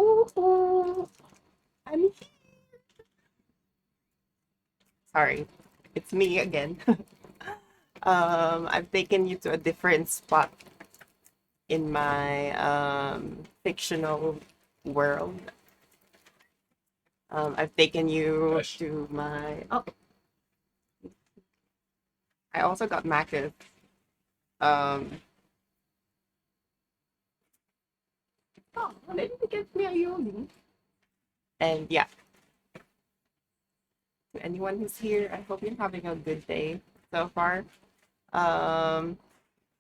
Ooh, I'm sorry. It's me again. I've taken you to a different spot in my fictional world. I've taken you to my. Oh, I also got Macus. Um, oh, let me get me a Yoli. And yeah, to anyone who's here, I hope you're having a good day so far. Um,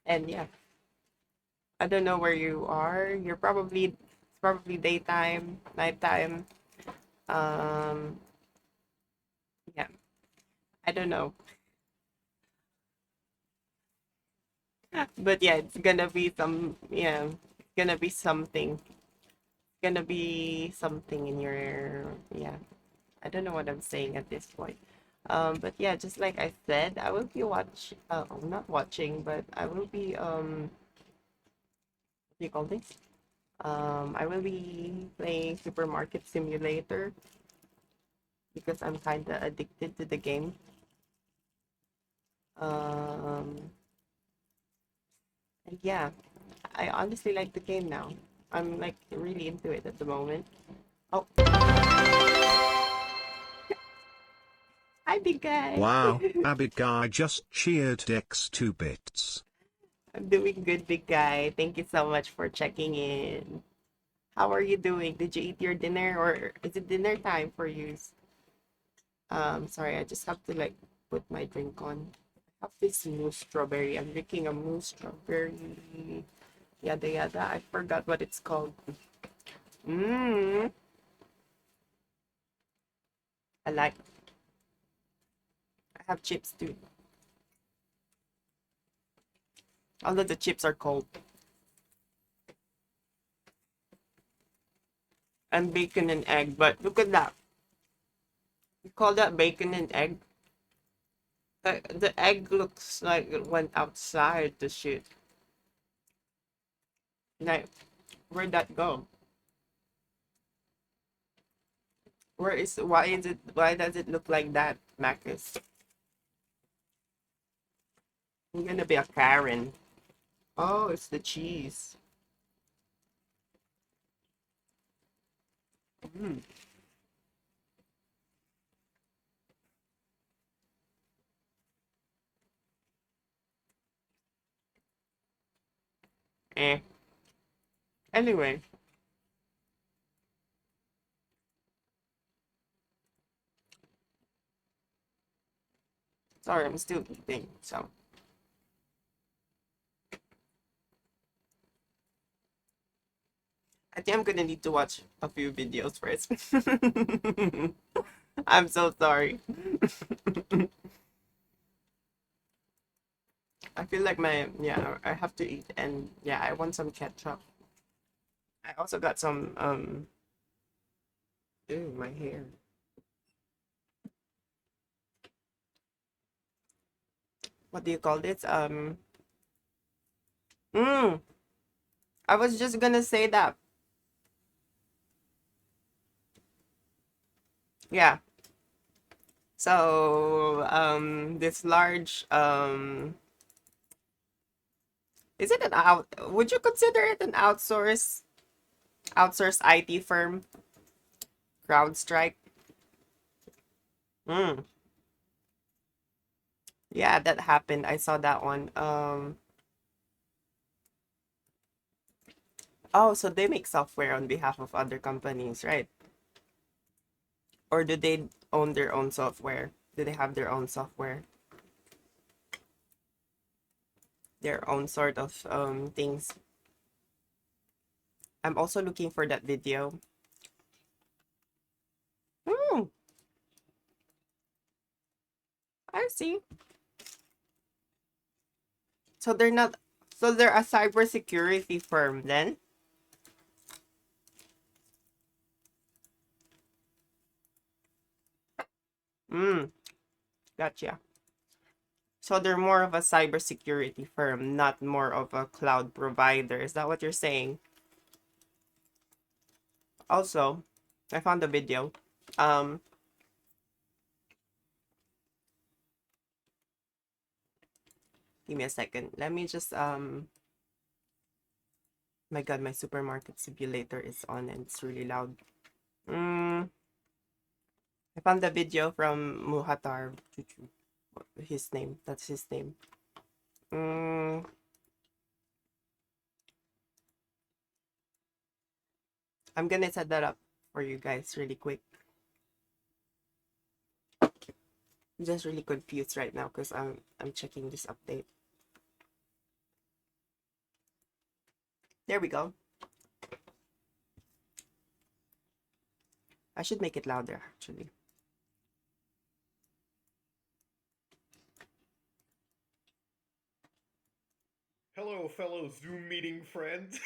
and yeah, I don't know where you are. You're probably it's probably daytime, nighttime. Um, yeah, I don't know. But yeah, it's gonna be some yeah, it's gonna be something. It's gonna be something in your yeah. I don't know what I'm saying at this point. But yeah, just like I said, I will be not watching, but I will be what do you call this? I will be playing Supermarket Simulator because I'm kinda addicted to the game. Um, and yeah, I honestly like the game now. I'm like really into it at the moment. Oh, hi, big guy. Wow, Abigail just cheered Dex 2 bits. I'm doing good, big guy. Thank you so much for checking in. How are you doing? Did you eat your dinner or is it dinner time for you? Sorry, I just have to like put my drink on. I have this mousse strawberry. I'm drinking a mousse strawberry. Yada yada. I forgot what it's called. Mmm. I like. I have chips too. Although the chips are cold. And bacon and egg. But look at that. You call that bacon and egg? The egg looks like it went outside the shit. Like, where'd that go? Why does it look like that, Marcus? I'm gonna be a Karen. Oh, it's the cheese. Mm. Eh. Anyway, sorry, I'm still eating, so I think I'm gonna need to watch a few videos first. I'm so sorry. I feel like I have to eat and yeah, I want some ketchup. I also got some ew, my hair. What do you call this? Mm, I was just gonna say that. Yeah. So, this large, is it an out? Would you consider it an outsourced IT firm? CrowdStrike. Mm. Yeah, that happened. I saw that one. Oh, so they make software on behalf of other companies, right? Or do they own their own software? Do they have their own software? Their own sort of things. I'm also looking for that video. Hmm, I see. So they're not, so they're a cybersecurity firm then? Hmm, gotcha. So they're more of a cybersecurity firm, not more of a cloud provider. Is that what you're saying? Also, I found a video. Um, Give me a second. Let me just my God, my supermarket simulator is on and it's really loud. Mm, I found the video from Muhatar. His name. That's his name. Mm, I'm gonna set that up for you guys really quick. I'm just really confused right now because I'm checking this update. There we go. I should make it louder actually. Hello, fellow Zoom meeting friends.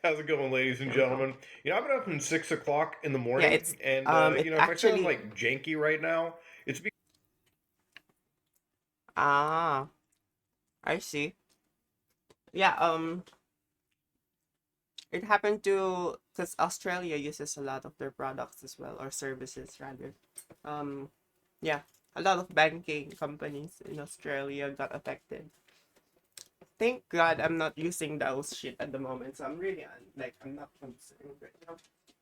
How's it going, ladies and There we go. gentlemen? I've been up since 6 o'clock in the Yeah, morning, it's and it's if I sound actually like janky right now, it's because ah I see. Yeah, it happened to because Australia uses a lot of their products as well, or services rather. Um, yeah, a lot of banking companies in Australia got affected. Thank God I'm not using those shit at the moment, so I'm really I'm not concerned right now.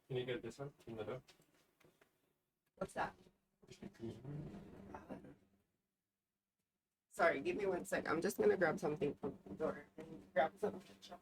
Can you get this one in the door? What's that? Sorry, give me 1 sec. I'm just gonna grab something from the door and grab some ketchup.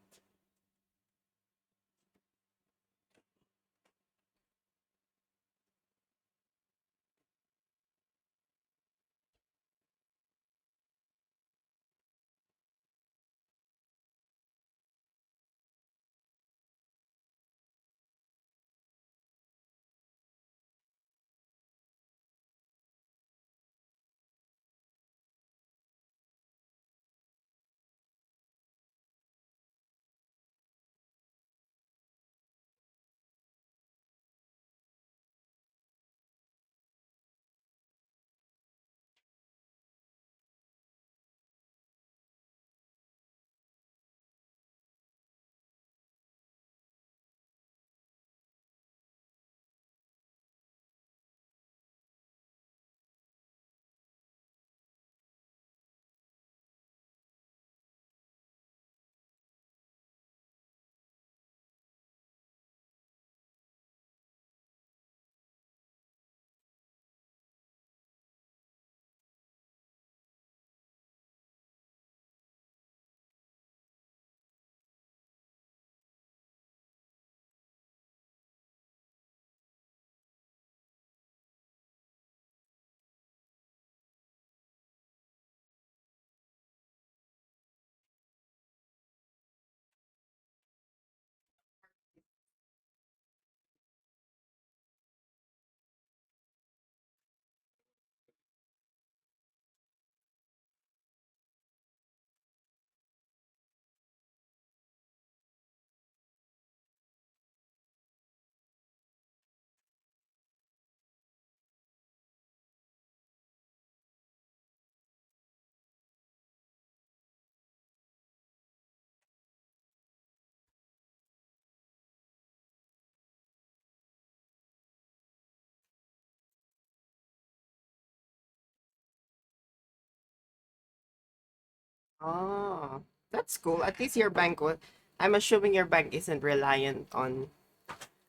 Oh, that's cool. At least your bank was. I'm assuming your bank isn't reliant on.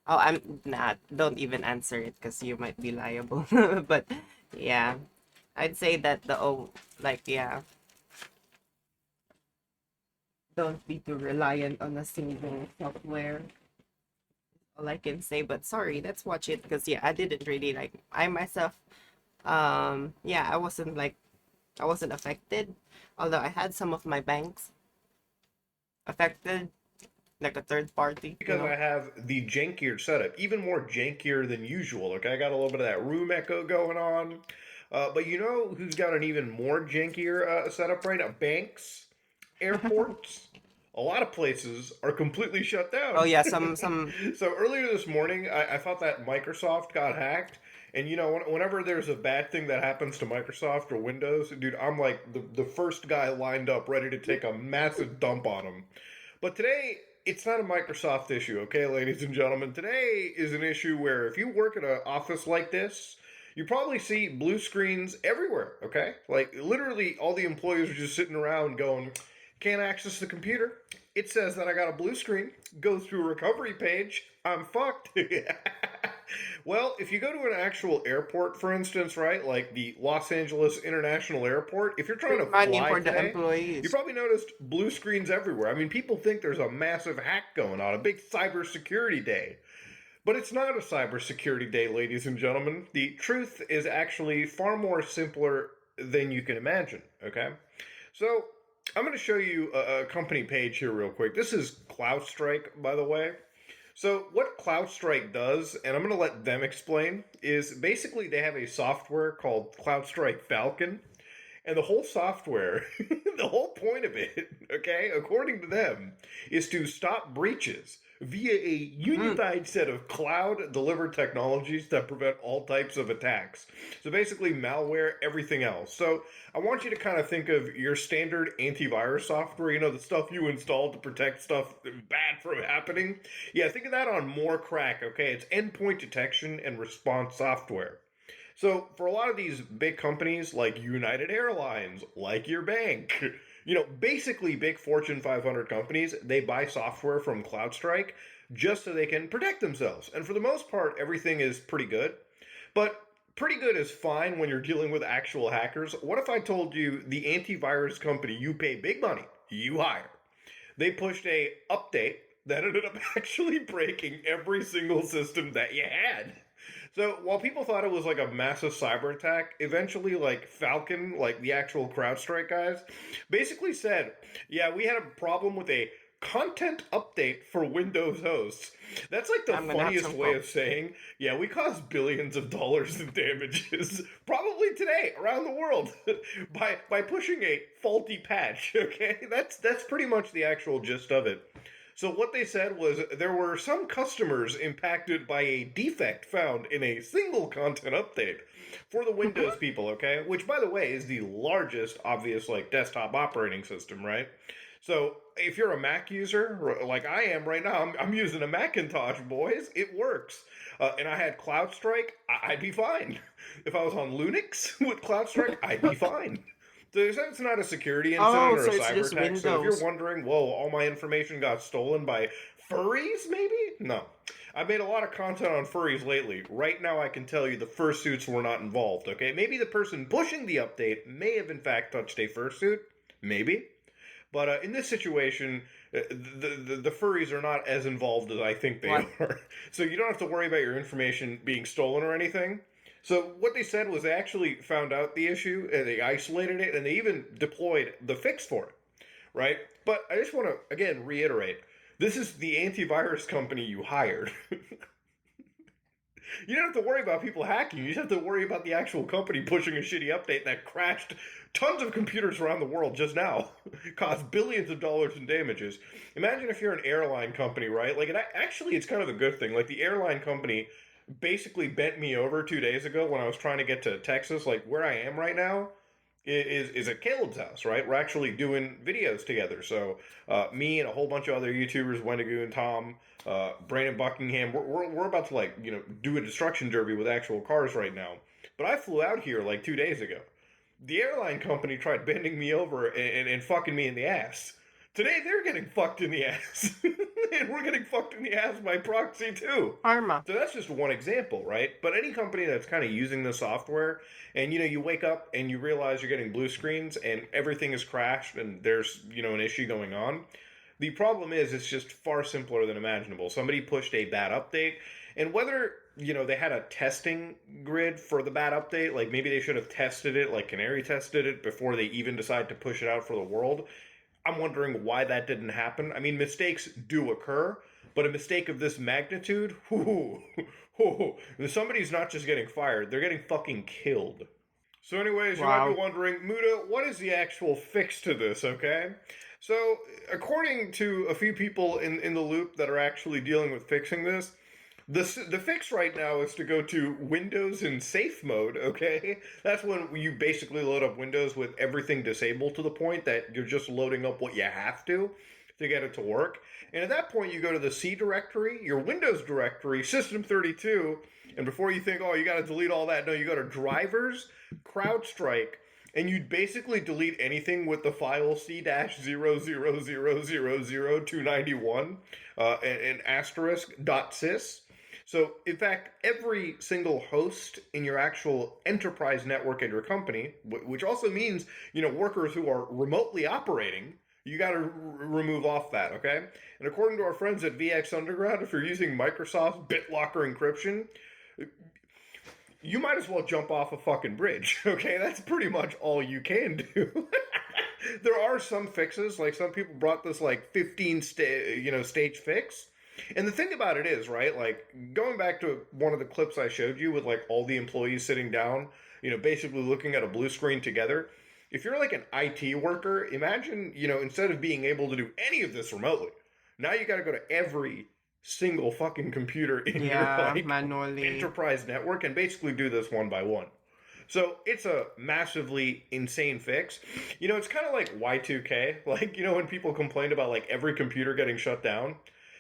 Oh, I'm not. Don't even answer it because you might be liable. But yeah, I'd say that yeah, don't be too reliant on a single software. All I can say. But sorry, let's watch it because yeah, I didn't really I myself. Yeah, I wasn't affected, although I had some of my banks affected, like a third party, you I know. have the jankier setup, even more jankier than usual. Okay, I got a little bit of that room echo going on. But you know who's got an even more jankier setup right now? Banks, airports, a lot of places are completely shut Oh down. yeah, some So earlier this morning, I thought that Microsoft got hacked. And you know, whenever there's a bad thing that happens to Microsoft or Windows, dude, I'm like the first guy lined up ready to take a massive dump on them. But today, it's not a Microsoft issue, okay, ladies and gentlemen. Today is an issue where if you work at an office like this, you probably see blue screens everywhere, okay? Like, literally, all the employees are just sitting around going, can't access the computer. It says that I got a blue screen. Go through a recovery page. I'm fucked. Well, if you go to an actual airport, for instance, right, like the Los Angeles International Airport, if you're trying to Free money fly for the today, you employees. probably noticed blue screens everywhere. I mean, people think there's a massive hack going on, a big cybersecurity day. But it's not a cybersecurity day, ladies and gentlemen. The truth is actually far more simpler than you can imagine, okay? So, I'm going to show you a company page here real quick. This is CloudStrike, by the way. So, what CloudStrike does, and I'm going to let them explain, is basically they have a software called CloudStrike Falcon. And the whole software, the whole point of it, okay, according to them, is to stop breaches via a unified set of cloud delivered technologies that prevent all types of attacks. So basically, malware, everything else. So I want you to kind of think of your standard antivirus software, you know, the stuff you install to protect stuff bad from happening. Yeah, think of that on more crack, okay? It's endpoint detection and response software. So, for a lot of these big companies like United Airlines, like your bank, you know, basically big Fortune 500 companies, they buy software from CloudStrike just so they can protect themselves. And for the most part, everything is pretty good. But pretty good is fine when you're dealing with actual hackers. What if I told you the antivirus company you pay big money, you hire, they pushed a update that ended up actually breaking every single system that you had? So while people thought it was like a massive cyber attack, eventually like Falcon, like the actual CrowdStrike guys, basically said, yeah, we had a problem with a content update for Windows hosts. That's like the I'm gonna have funniest some way fun. of saying, yeah, we caused billions of dollars in damages, probably today around the world, by pushing a faulty patch. Okay, that's pretty much the actual gist of it. So what they said was there were some customers impacted by a defect found in a single content update for the Windows people, okay? Which by the way is the largest obvious like desktop operating system, right? So if you're a Mac user, like I am right now, I'm using a Macintosh, boys. It works. And I had CloudStrike, I'd be fine. If I was on Linux with CloudStrike, I'd be fine. So it's not a security incident Oh, or a so it's cyber just attack. So if you're Windows. wondering, whoa, all my information got stolen by furries, maybe? No. I've made a lot of content on furries lately. Right now, I can tell you the fursuits were not involved, okay? Maybe the person pushing the update may have, in fact, touched a fursuit. Maybe. But in this situation, the furries are not as involved as I think they What? are. So you don't have to worry about your information being stolen or anything. So what they said was they actually found out the issue and they isolated it and they even deployed the fix for it, right? But I just want to again reiterate, this is the antivirus company you hired. You don't have to worry about people hacking. You just have to worry about the actual company pushing a shitty update that crashed tons of computers around the world just now, caused billions of dollars in damages. Imagine if you're an airline company, right? Like, actually, it's kind of a good thing. Like, the airline company basically bent me over 2 days ago when I was trying to get to Texas. Like, where I am right now is at Caleb's house, right? We're actually doing videos together. So me and a whole bunch of other YouTubers, Wendigo and Tom, Brandon Buckingham, we're about to like do a destruction derby with actual cars right now. But I flew out here like 2 days ago. The airline company tried bending me over and fucking me in the ass. Today they're getting fucked in the ass, and we're getting fucked in the ass by proxy too. Karma. So that's just one example, right? But any company that's kind of using the software and you wake up and you realize you're getting blue screens and everything is crashed and there's, an issue going on. The problem is it's just far simpler than imaginable. Somebody pushed a bad update and whether, they had a testing grid for the bad update, like maybe they should have tested it like Canary tested it before they even decide to push it out for the world. I'm wondering why that didn't happen. I mean, mistakes do occur, but a mistake of this magnitude, somebody's not just getting fired, they're getting fucking killed. So anyways, you might be Wow. wondering, Muda, what is the actual fix to this, okay? So, according to a few people in the loop that are actually dealing with fixing this, the fix right now is to go to Windows in safe mode, okay? That's when you basically load up Windows with everything disabled to the point that you're just loading up what you have to. to get it to work. And at that point, you go to the C directory, your Windows directory, System32, and before you think, oh, you got to delete all that, no, you go to drivers, CrowdStrike, and you'd basically delete anything with the file C-000000291 and asterisk .sys. So, in fact, every single host in your actual enterprise network at your company, which also means, workers who are remotely operating, you got to remove off that, okay? And according to our friends at VX Underground, if you're using Microsoft's BitLocker encryption, you might as well jump off a fucking bridge, okay? That's pretty much all you can do. There are some fixes, like some people brought this like 15 stage fix. And the thing about it is, right, like going back to one of the clips I showed you with like all the employees sitting down, basically looking at a blue screen together. If you're like an IT worker, imagine, instead of being able to do any of this remotely, now you got to go to every single fucking computer in your like manually enterprise network and basically do this one by one. So it's a massively insane fix. It's kind of like Y2K. Like, when people complained about like every computer getting shut down.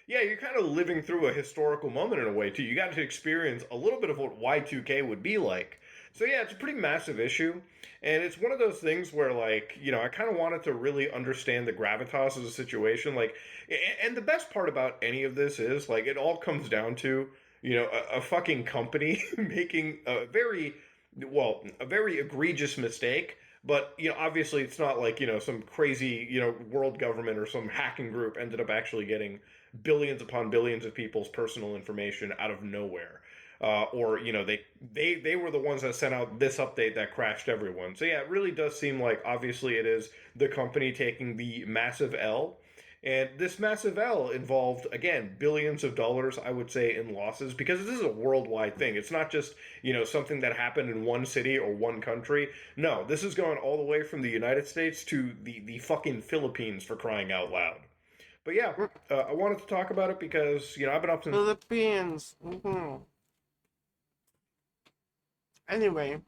Yeah, you're kind of living through a historical moment in a way, too. You got to experience a little bit of what Y2K would be like. So, yeah, it's a pretty massive issue. And it's one of those things where, like, I kind of wanted to really understand the gravitas of the situation. Like, and the best part about any of this is, like, it all comes down to, a fucking company making a very egregious mistake. But, obviously it's not like, some crazy, world government or some hacking group ended up actually getting billions upon billions of people's personal information out of nowhere. Or, they were the ones that sent out this update that crashed everyone. So, yeah, it really does seem like, obviously, it is the company taking the massive L. And this massive L involved, again, billions of dollars, I would say, in losses, because this is a worldwide thing. It's not just, something that happened in one city or one country. No, this is going all the way from the United States to the fucking Philippines, for crying out loud. But yeah, I wanted to talk about it because, I've been up since... Philippines. Anyway,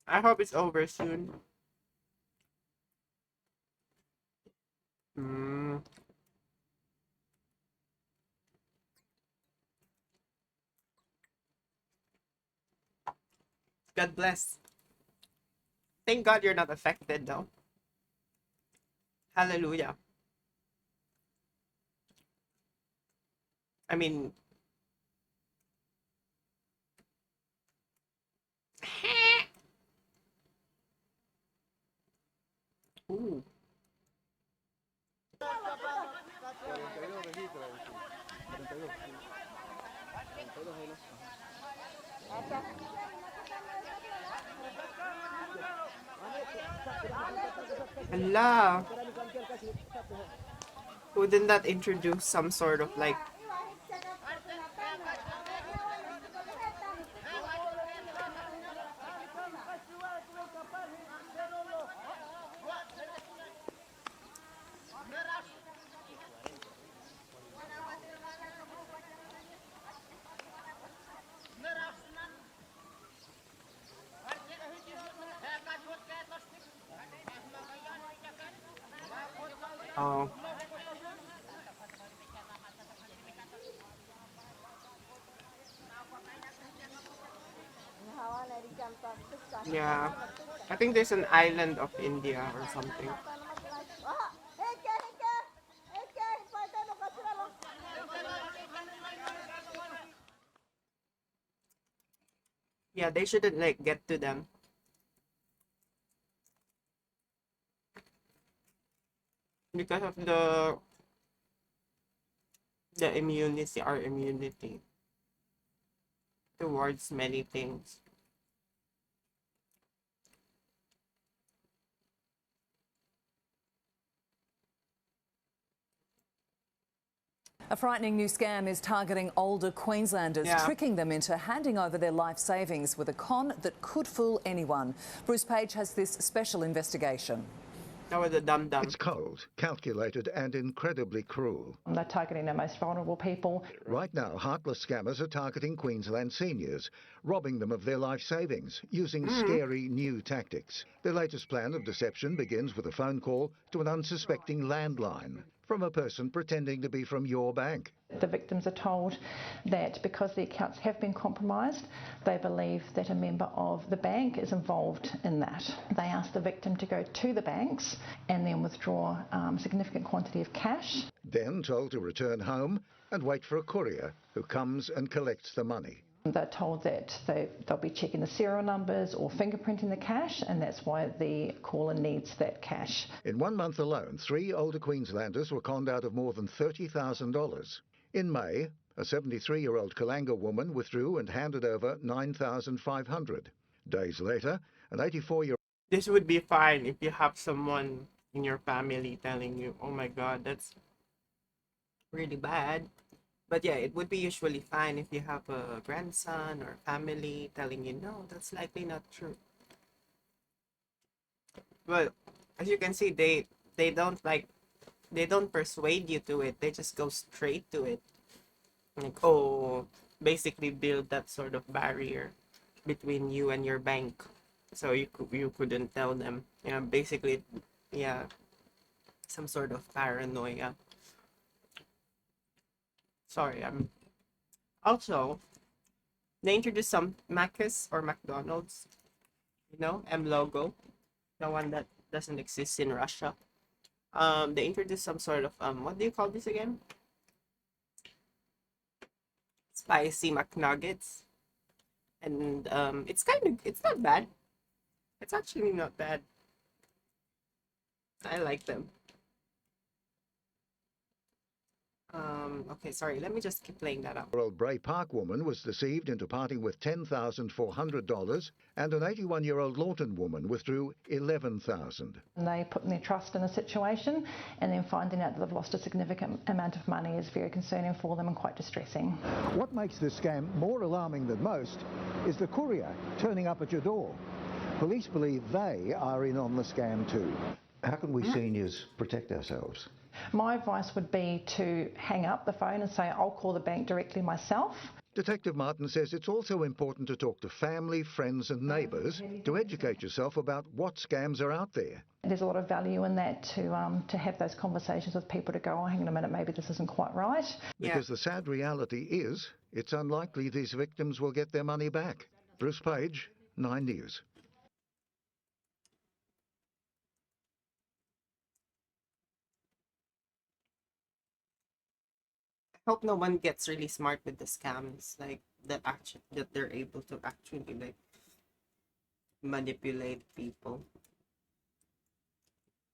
I hope it's over soon. God bless. Thank God you're not affected, though. Hallelujah. I mean, ooh. Allah. Wouldn't that introduce some sort of like oh. Yeah. I think there's an island of India or something. Yeah, they shouldn't like get to them. Because of the immunity, our immunity towards many things. A frightening new scam is targeting older Queenslanders, tricking them into handing over their life savings with a con that could fool anyone. Bruce Page has this special investigation. That was a dum-dum. It's cold, calculated, and incredibly cruel. They're targeting the most vulnerable people. Right now, heartless scammers are targeting Queensland seniors, robbing them of their life savings, using scary new tactics. Their latest plan of deception begins with a phone call to an unsuspecting landline from a person pretending to be from your bank. The victims are told that because the accounts have been compromised, they believe that a member of the bank is involved in that. They ask the victim to go to the banks and then withdraw a significant quantity of cash. Then told to return home and wait for a courier who comes and collects the money. They're told that they'll be checking the serial numbers or fingerprinting the cash, and that's why the caller needs that cash. In 1 month alone, 3 older Queenslanders were conned out of more than $30,000. In May, a 73-year-old Kalanga woman withdrew and handed over $9,500. Days later, an 84-year-old This would be fine if you have someone in your family telling you, oh my god, that's really bad. But yeah, it would be usually fine if you have a grandson or family telling you, no, that's likely not true. But as you can see, they don't persuade you to it. They just go straight to it. Like, oh, basically build that sort of barrier between you and your bank, so you couldn't tell them. You know, basically, yeah, some sort of paranoia. Sorry, I'm also they introduced some Mac's or McDonald's, you know, M logo, the one that doesn't exist in Russia. They introduced some sort of what do you call this again? Spicy McNuggets, and it's not bad. It's actually not bad. I like them. Okay, sorry, let me just keep playing that out. Bray Park woman was deceived into parting with $10,400, and an 81-year-old Lawton woman withdrew $11,000. And they put their trust in a situation, and then finding out that they've lost a significant amount of money is very concerning for them and quite distressing. What makes this scam more alarming than most is the courier turning up at your door. Police believe they are in on the scam too. How can we seniors protect ourselves? My advice would be to hang up the phone and say, I'll call the bank directly myself. Detective Martin says it's also important to talk to family, friends and neighbours to educate yourself about what scams are out there. There's a lot of value in that to have those conversations with people to go, oh, hang on a minute, maybe this isn't quite right. Because the sad reality is, it's unlikely these victims will get their money back. Bruce Page, 9 News. Hope no one gets really smart with the scams, like that they're able to actually like manipulate people.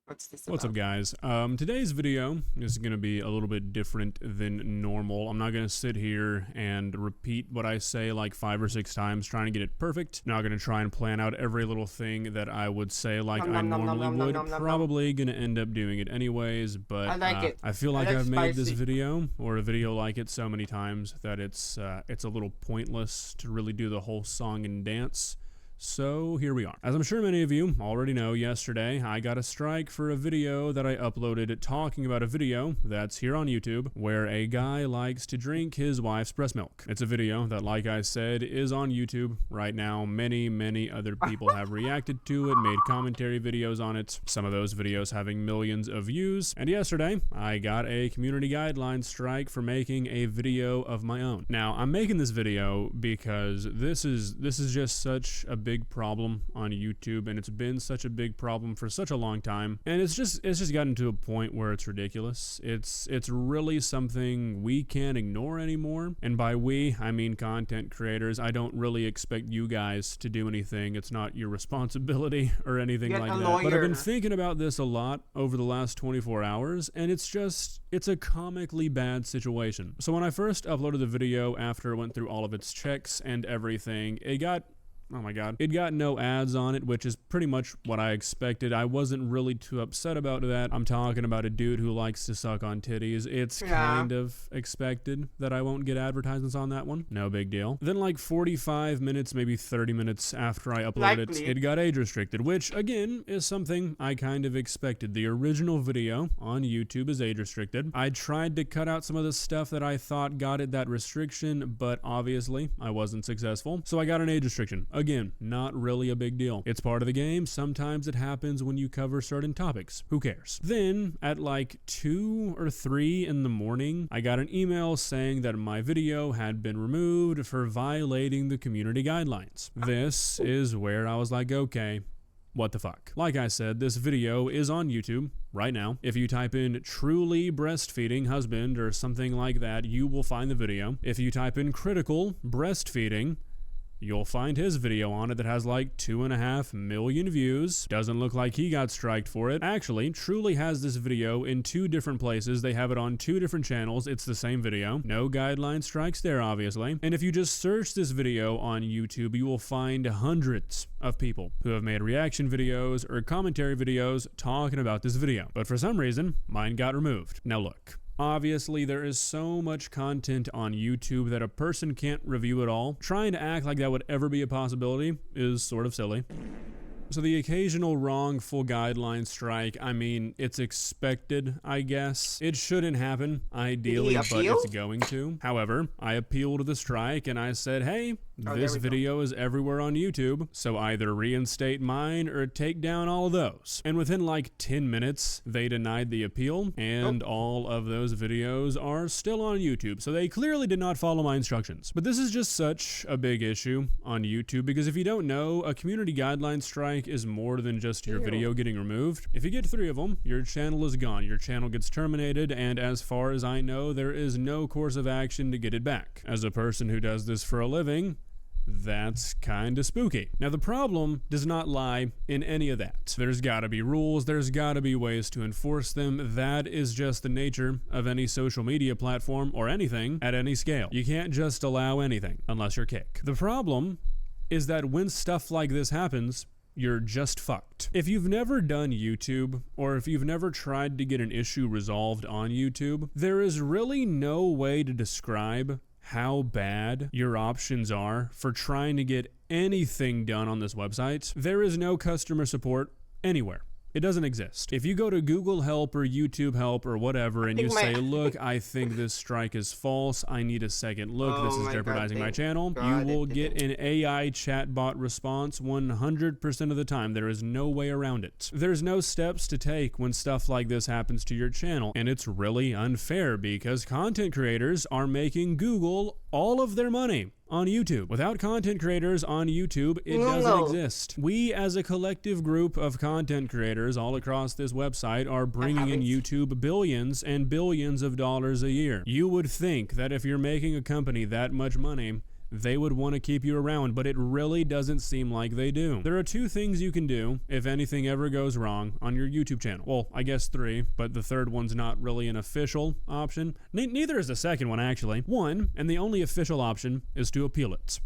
What's this What's up, about? guys? Today's video is going to be a little bit different than normal. I'm not going to sit here and repeat what I say like 5 or 6 times trying to get it perfect. Not going to try and plan out every little thing that I would say like I normally would. Probably going to end up doing it anyways, but I like it. I feel I like like I've made this spicy. video or a video like it so many times that it's a little pointless to really do the whole song and dance. So here we are. As I'm sure many of you already know, yesterday I got a strike for a video that I uploaded talking about a video that's here on YouTube where a guy likes to drink his wife's breast milk. It's a video that, like I said, is on YouTube right now. Many other people have reacted to it, made commentary videos on it, some of those videos having millions of views. And yesterday I got a community guideline strike for making a video of my own. Now I'm making this video because this is just such a big problem on YouTube, and it's been such a big problem for such a long time, and it's just gotten to a point where it's ridiculous. It's really something we can't ignore anymore, and by we I mean content creators. I don't really expect you guys to do anything. It's not your responsibility or anything Get like a that. But I've lawyer. been thinking about this a lot over the last 24 hours, and it's a comically bad situation. So when I first uploaded the video after it went through all of its checks and everything, it got Oh my god. It got no ads on it, which is pretty much what I expected. I wasn't really too upset about that. I'm talking about a dude who likes to suck on titties. It's kind of expected that I won't get advertisements on that one. No big deal. Then like 45 minutes, maybe 30 minutes after I uploaded it got age restricted, which again is something I kind of expected. The original video on YouTube is age restricted. I tried to cut out some of the stuff that I thought got it that restriction, but obviously I wasn't successful. So I got an age restriction. Again, not really a big deal. It's part of the game. Sometimes it happens when you cover certain topics. Who cares? Then at like 2 or 3 in the morning, I got an email saying that my video had been removed for violating the community guidelines. This is where I was like, okay, what the fuck? Like I said, this video is on YouTube right now. If you type in truly breastfeeding husband or something like that, you will find the video. If you type in critical breastfeeding, you'll find his video on it that has like 2.5 million views. Doesn't look like he got striked for it. Actually, Truly has this video in 2 different places. They have it on 2 different channels. It's the same video. No guideline strikes there, obviously. And if you just search this video on YouTube, you will find hundreds of people who have made reaction videos or commentary videos talking about this video. But for some reason, mine got removed. Now look. Obviously, there is so much content on YouTube that a person can't review it all. Trying to act like that would ever be a possibility is sort of silly. So the occasional wrongful guideline strike, I mean, it's expected, I guess. It shouldn't happen, ideally, but it's going to. However, I appealed the strike and I said, hey, this video is everywhere on YouTube, so either reinstate mine or take down all of those. And within like 10 minutes, they denied the appeal, and all of those videos are still on YouTube, so they clearly did not follow my instructions. But this is just such a big issue on YouTube, because if you don't know, a community guideline strike is more than just your video getting removed. If you get 3 of them, your channel is gone. Your channel gets terminated, and as far as I know, there is no course of action to get it back. As a person who does this for a living, that's kinda spooky. Now the problem does not lie in any of that. There's gotta be rules, there's gotta be ways to enforce them. That is just the nature of any social media platform or anything at any scale. You can't just allow anything unless you're Kick. The problem is that when stuff like this happens, you're just fucked. If you've never done YouTube, or if you've never tried to get an issue resolved on YouTube, there is really no way to describe how bad your options are for trying to get anything done on this website. There is no customer support anywhere. It doesn't exist. If you go to Google Help or YouTube Help or whatever and you say, look, I think this strike is false, I need a second look, this is jeopardizing my channel, you will get an AI chatbot response 100% of the time. There is no way around it. There's no steps to take when stuff like this happens to your channel, and it's really unfair because content creators are making Google all of their money on YouTube. Without content creators on YouTube, it doesn't exist. We as a collective group of content creators all across this website are bringing in YouTube billions and billions of dollars a year. You would think that if you're making a company that much money, they would want to keep you around, but it really doesn't seem like they do. There are 2 things you can do if anything ever goes wrong on your YouTube channel. Well, I guess 3, but the third one's not really an official option. Neither is the second one, actually. One, and the only official option, is to appeal it.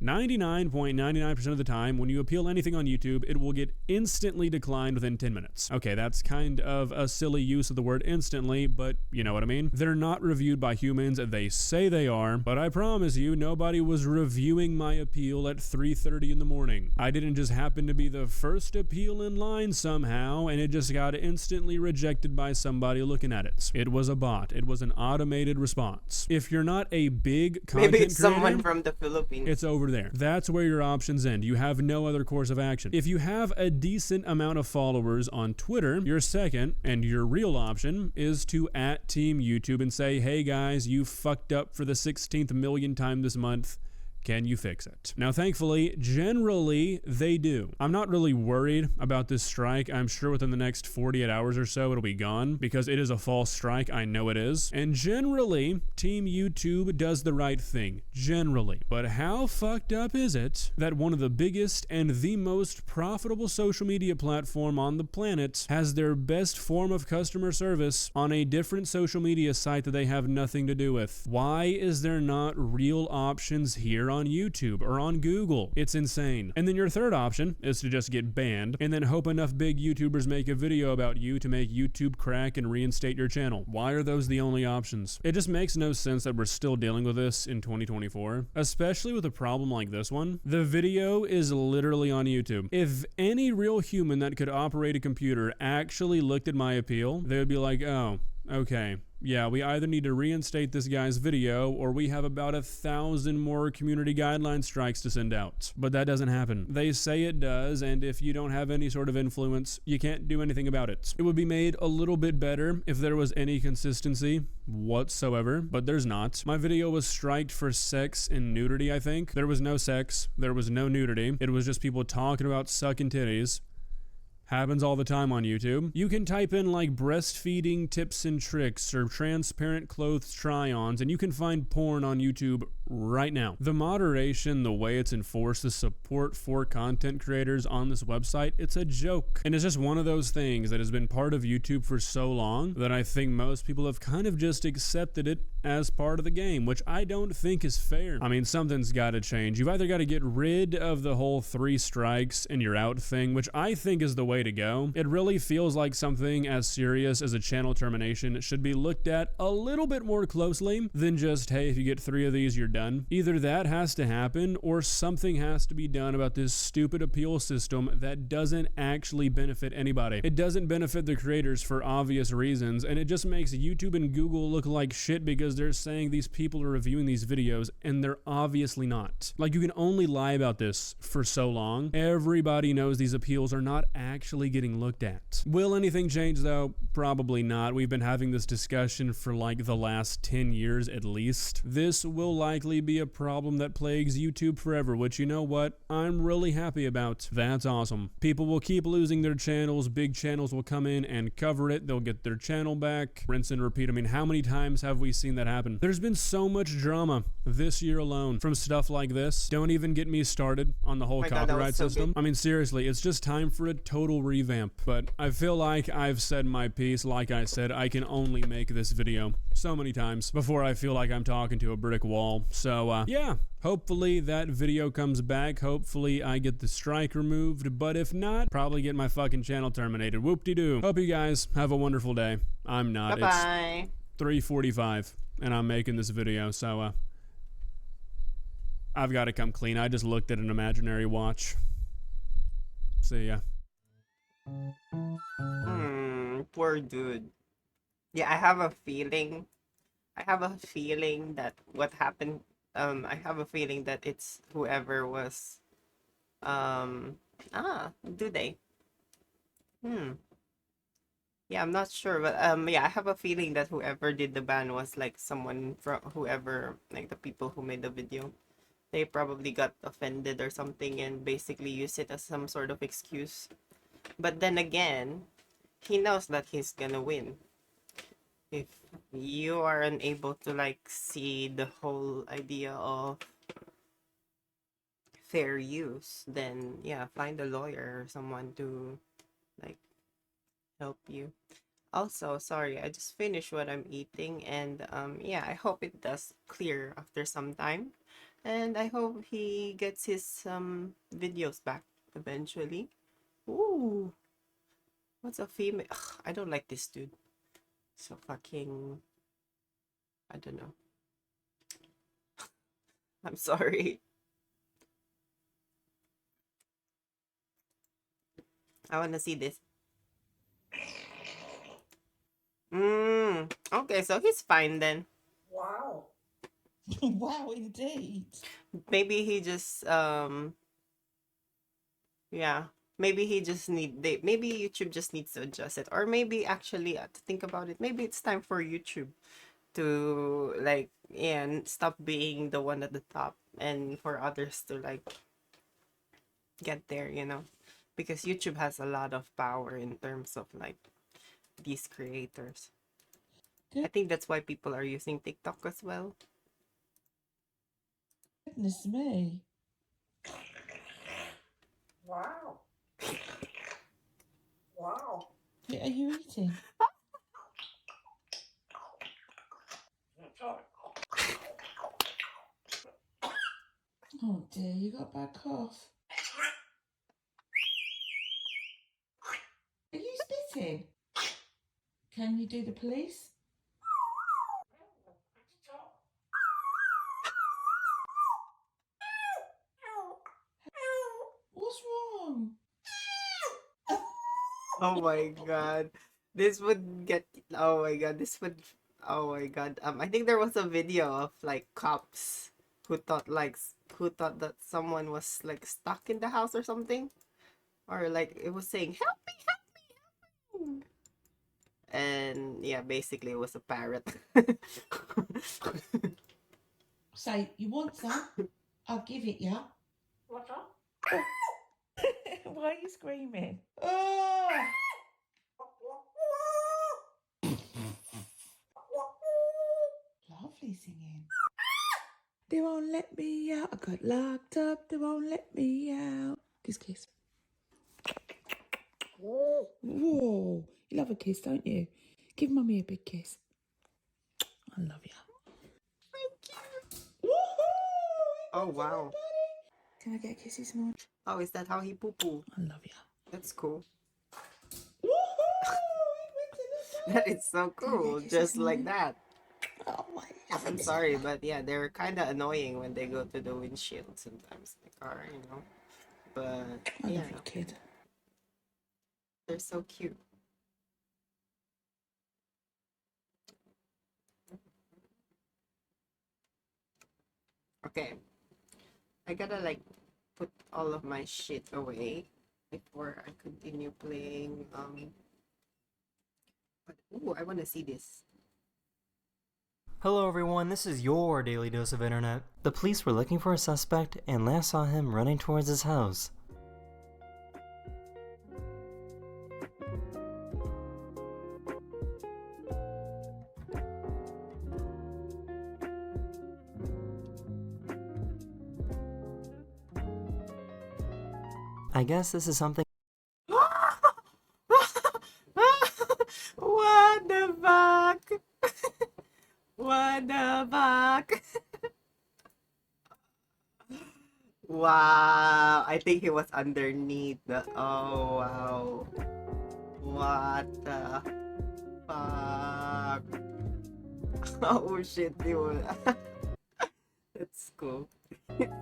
99.99% of the time, when you appeal anything on YouTube, it will get instantly declined within 10 minutes. Okay, that's kind of a silly use of the word instantly, but you know what I mean. They're not reviewed by humans. They say they are, but I promise you, nobody was reviewing my appeal at 3:30 in the morning. I didn't just happen to be the first appeal in line somehow, and it just got instantly rejected by somebody looking at it. It was a bot. It was an automated response. If you're not a big content maybe it's creator, someone from the Philippines. It's over there. That's where your options end. You have no other course of action. If you have a decent amount of followers on Twitter, your second and your real option is to @Team YouTube and say, hey guys, you fucked up for the 16th million time this month. Can you fix it? Now, thankfully, generally, they do. I'm not really worried about this strike. I'm sure within the next 48 hours or so, it'll be gone because it is a false strike. I know it is. And generally, Team YouTube does the right thing. Generally. But how fucked up is it that one of the biggest and the most profitable social media platform on the planet has their best form of customer service on a different social media site that they have nothing to do with? Why is there not real options here on YouTube or on Google. It's insane. And then your third option is to just get banned and then hope enough big YouTubers make a video about you to make YouTube crack and reinstate your channel. Why are those the only options? It just makes no sense that we're still dealing with this in 2024, especially with a problem like this one. The video is literally on YouTube. If any real human that could operate a computer actually looked at my appeal, they would be like, oh, okay, yeah, we either need to reinstate this guy's video or we have about 1,000 more community guideline strikes to send out. But that doesn't happen. They say it does, and if you don't have any sort of influence, you can't do anything about it. It would be made a little bit better if there was any consistency whatsoever, but there's not. My video was striked for sex and nudity, I think. There was no sex, there was no nudity. It was just people talking about sucking titties. Happens all the time on YouTube. You can type in like breastfeeding tips and tricks or transparent clothes try-ons and you can find porn on YouTube right now. The moderation, the way it's enforced, the support for content creators on this website, it's a joke. And it's just one of those things that has been part of YouTube for so long that I think most people have kind of just accepted it as part of the game, which I don't think is fair. I mean, something's got to change. You've either got to get rid of the whole 3 strikes and you're out thing, which I think is the way to go. It really feels like something as serious as a channel termination should be looked at a little bit more closely than just, hey, if you get 3 of these, you're done. Either that has to happen or something has to be done about this stupid appeal system that doesn't actually benefit anybody. It doesn't benefit the creators for obvious reasons, and it just makes YouTube and Google look like shit because they're saying these people are reviewing these videos and they're obviously not. Like, you can only lie about this for so long. Everybody knows these appeals are not actually getting looked at. Will anything change though? Probably not. We've been having this discussion for like the last 10 years at least. This will likely be a problem that plagues YouTube forever, which, you know what, I'm really happy about. That's awesome. People will keep losing their channels. Big channels will come in and cover it. They'll get their channel back. Rinse and repeat. I mean, how many times have we seen that happen? There's been so much drama this year alone from stuff like this. Don't even get me started on the whole copyright system. I mean, seriously, it's just time for a total revamp. But I feel like I've said my piece. Like I said, I can only make this video so many times before I feel like I'm talking to a brick wall. So yeah, hopefully that video comes back. Hopefully I get the strike removed, but if not, probably get my fucking channel terminated. Whoop-de-doo. Hope you guys have a wonderful day. I'm not. Bye-bye. It's 3:45 and I'm making this video, so I've got to come clean. I just looked at an imaginary watch. See ya. Poor dude. Yeah, I have a feeling that what happened, I have a feeling that it's whoever was, do they? Yeah, I'm not sure, but yeah, I have a feeling that whoever did the ban was like someone from whoever, like the people who made the video. They probably got offended or something and basically used it as some sort of excuse. But then again, he knows that he's gonna win. If you are unable to like see the whole idea of fair use, then yeah, find a lawyer or someone to like help you. Also, sorry, I just finished what I'm eating, and yeah, I hope it does clear after some time, and I hope he gets his videos back eventually. Ooh, what's a female? Ugh, I don't like this dude. So fucking, I don't know. I'm sorry. I want to see this. Okay, so he's fine then. Wow. Wow, indeed. Maybe he just yeah, maybe he just maybe YouTube just needs to adjust it, or maybe actually to think about it, maybe it's time for YouTube to like, yeah, and stop being the one at the top and for others to like get there, you know, because YouTube has a lot of power in terms of like these creators. I think that's why people are using TikTok as well. Goodness me. Wow. Wow. Are you eating? Oh dear, you got a bad cough. Are you spitting? Can you do the police? What's wrong? Oh my god. This would get oh my god, this would oh my god. I think there was a video of like cops who thought that someone was like stuck in the house or something. Or like it was saying, help me, help me, help me. And yeah, basically it was a parrot. Say, you want some? I'll give it you. What's up? Why are you screaming? Oh! Lovely singing. They won't let me out. I got locked up. They won't let me out. Kiss. Whoa. You love a kiss, don't you? Give mummy a big kiss. I love you. Oh wow. Can I get a kiss this morning? Oh, is that how he poo poo? I love you. That's cool. That is so cool. Just like that. Oh, I love I'm it. sorry, but yeah, they're kind of annoying when they go to the windshield sometimes in the car, you know. But I yeah, love you, kid. they're so cute. Okay, I gotta like put all of my shit away before I continue playing. But ooh, I want to see this. Hello everyone, this is your Daily Dose of Internet. The police were looking for a suspect and last saw him running towards his house. I guess this is something. What the fuck? What the fuck? Wow, I think he was underneath the. Oh wow. What the fuck? Oh shit, dude. That's cool.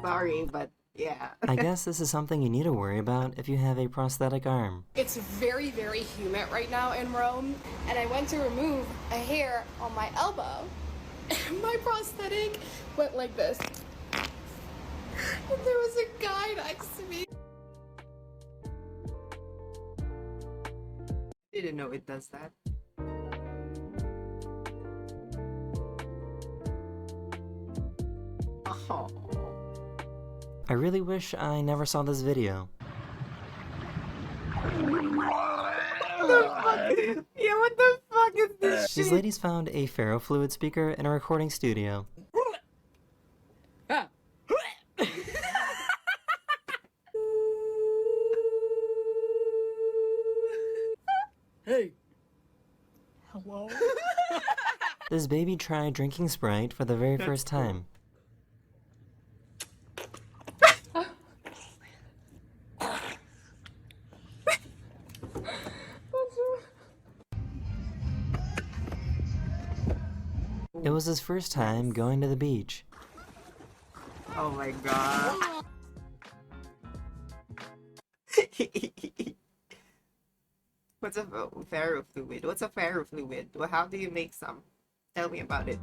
Sorry, but yeah. I guess this is something you need to worry about if you have a prosthetic arm. It's very, very humid right now in Rome, and I went to remove a hair on my elbow. My prosthetic went like this. And there was a guy next to me. Didn't know it does that. Oh. I really wish I never saw this video. What the fuck? Yeah, what the fuck is this shit? These ladies found a ferrofluid speaker in a recording studio. Hey. Hello? This baby tried drinking Sprite for the very first time. It was his first time going to the beach. Oh my god. What's a ferrofluid? What's a ferrofluid? Well, how do you make some? Tell me about it.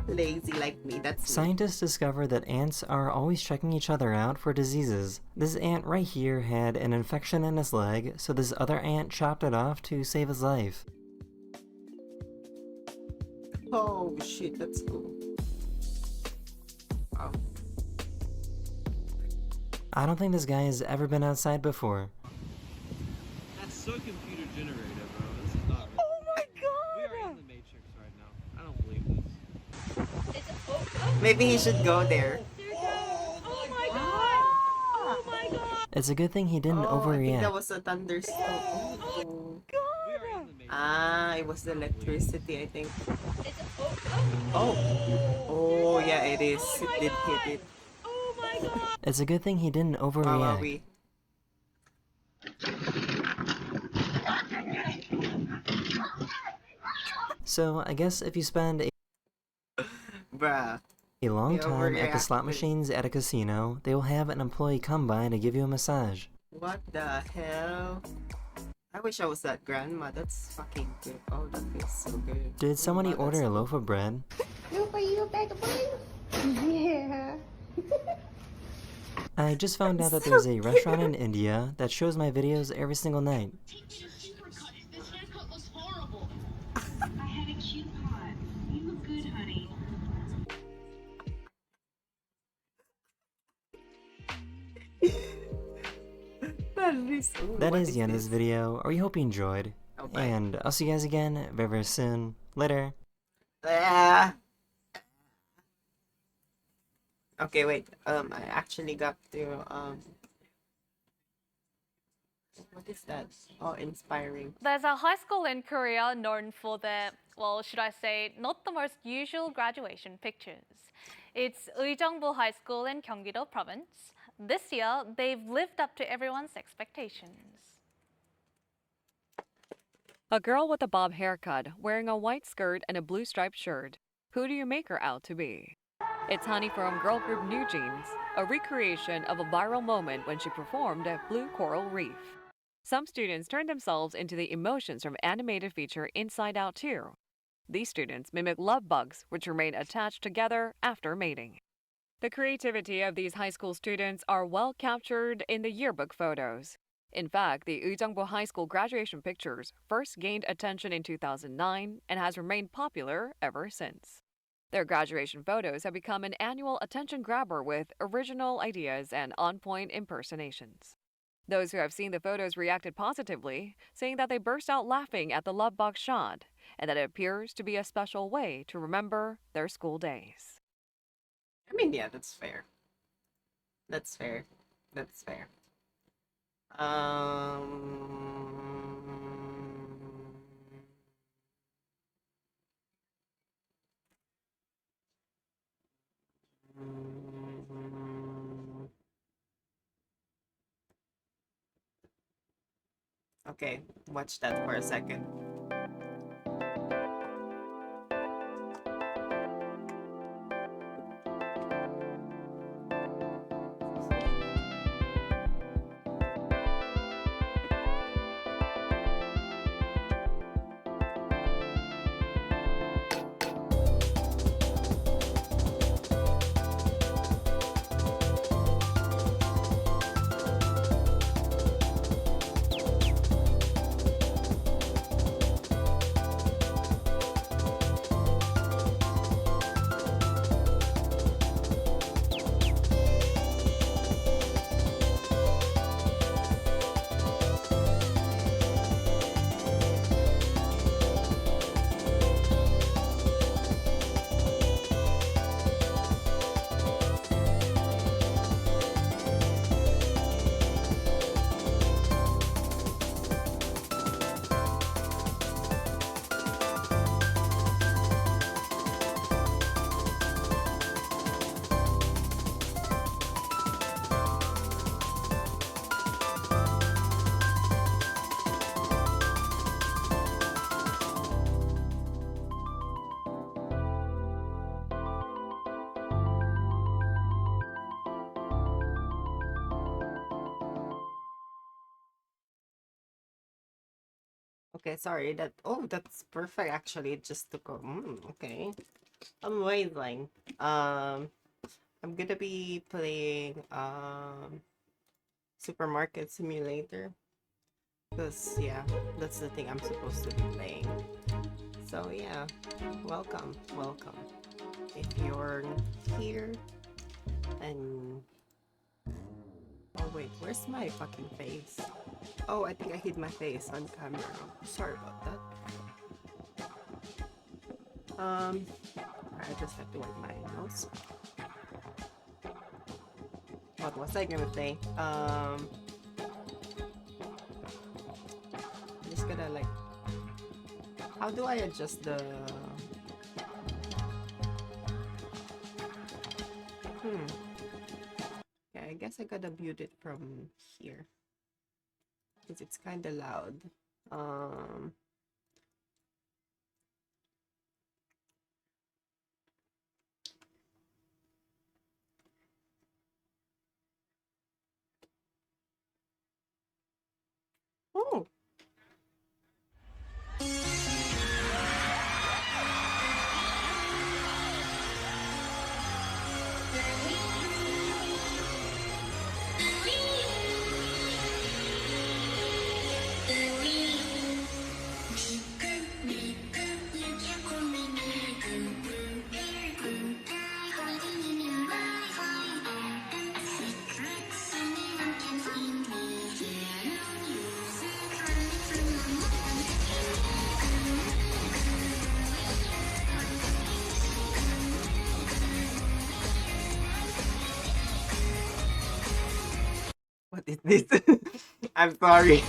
Lazy like me, that's me. Scientists discovered that ants are always checking each other out for diseases. This ant right here had an infection in his leg, so this other ant chopped it off to save his life. Oh shit, that's cool. Wow. I don't think this guy has ever been outside before. That's so computer generated, bro. This is not real. Oh my god! We are in the Matrix right now. I don't believe this. Maybe he should go there. Oh my god! Oh my god! It's a good thing he didn't Oh, I think that overreact. was a thunderstorm. Oh. We are in the Matrix. Ah, it was the electricity, I think. Oh. Oh, yeah, it is. It did hit it. Oh my god! It's a good thing he didn't Wow, overreact. we. So I guess if you spend Bruh. a long He time at the slot overreacted. machines at a casino, they will have an employee come by to give you a massage. What the hell? I wish I was that grandma. That's fucking good. Oh, that feels so good. Did somebody wow, order a loaf of bread? Look, are you a bag of brains? Yeah. I just found out that there's a restaurant in India that shows my videos every single night. This haircut looks horrible. I had a cute pot. You look good, honey. That is the end of this video. We hope you enjoyed. Okay. And I'll see you guys again very, very soon. Later. Ah. Okay, wait. I actually got to what is that? Oh, inspiring. There's a high school in Korea known for their, well, should I say, not the most usual graduation pictures. It's Uijeongbu High School in Gyeonggi-do Province. This year, they've lived up to everyone's expectations. A girl with a bob haircut, wearing a white skirt and a blue striped shirt. Who do you make her out to be? It's Honey from girl group New Jeans, a recreation of a viral moment when she performed at Blue Coral Reef. Some students turned themselves into the emotions from animated feature Inside Out 2. These students mimic love bugs, which remain attached together after mating. The creativity of these high school students are well captured in the yearbook photos. In fact, the Uijeongbu High School graduation pictures first gained attention in 2009 and has remained popular ever since. Their graduation photos have become an annual attention grabber with original ideas and on-point impersonations. Those who have seen the photos reacted positively, saying that they burst out laughing at the love box shot and that it appears to be a special way to remember their school days. I mean, yeah, that's fair. That's fair. That's fair. Okay, watch that for a second. Okay, sorry. That's perfect. Actually, it just took a. Okay, amazing. I'm gonna be playing Supermarket Simulator, because yeah, that's the thing I'm supposed to be playing. So yeah, welcome. If you're here, and oh wait, where's my fucking face? Oh, I think I hid my face on camera. Sorry about that. I just have to wipe my nose. What was I gonna say? I'm just gonna like, how do I adjust the Yeah, I guess I gotta mute it from here because it's kind of loud. Oh. What is this? I'm sorry.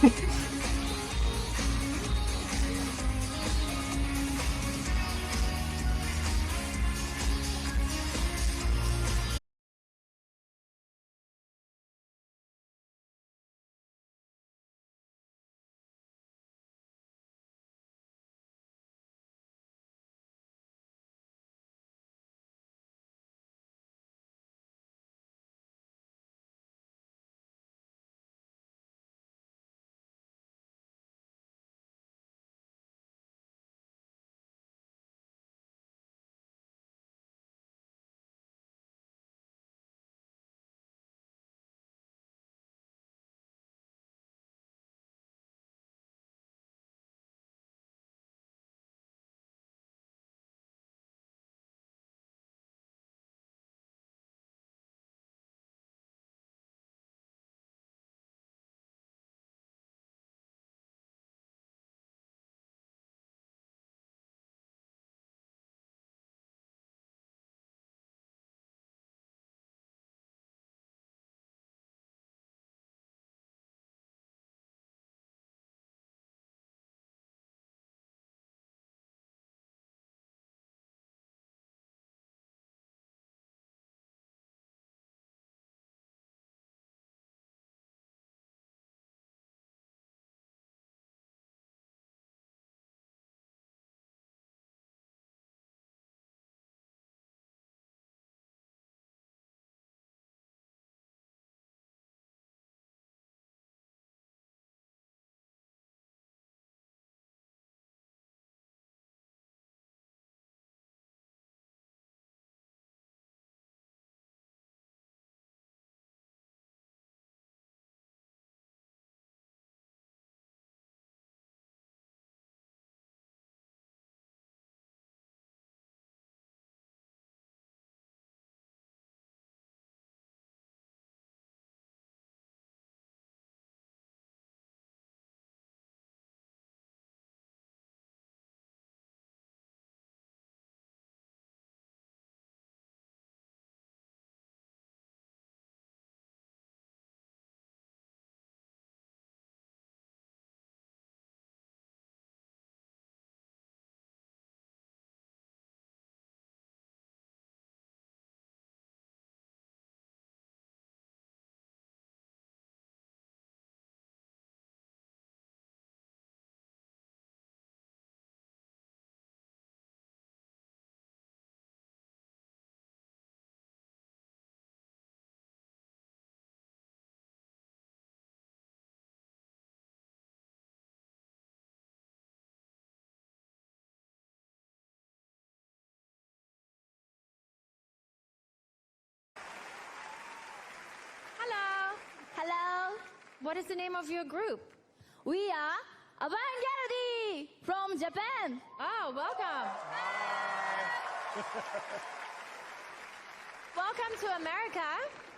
Hello. Hello. What is the name of your group? We are Avantgarde from Japan. Oh, welcome. Welcome to America.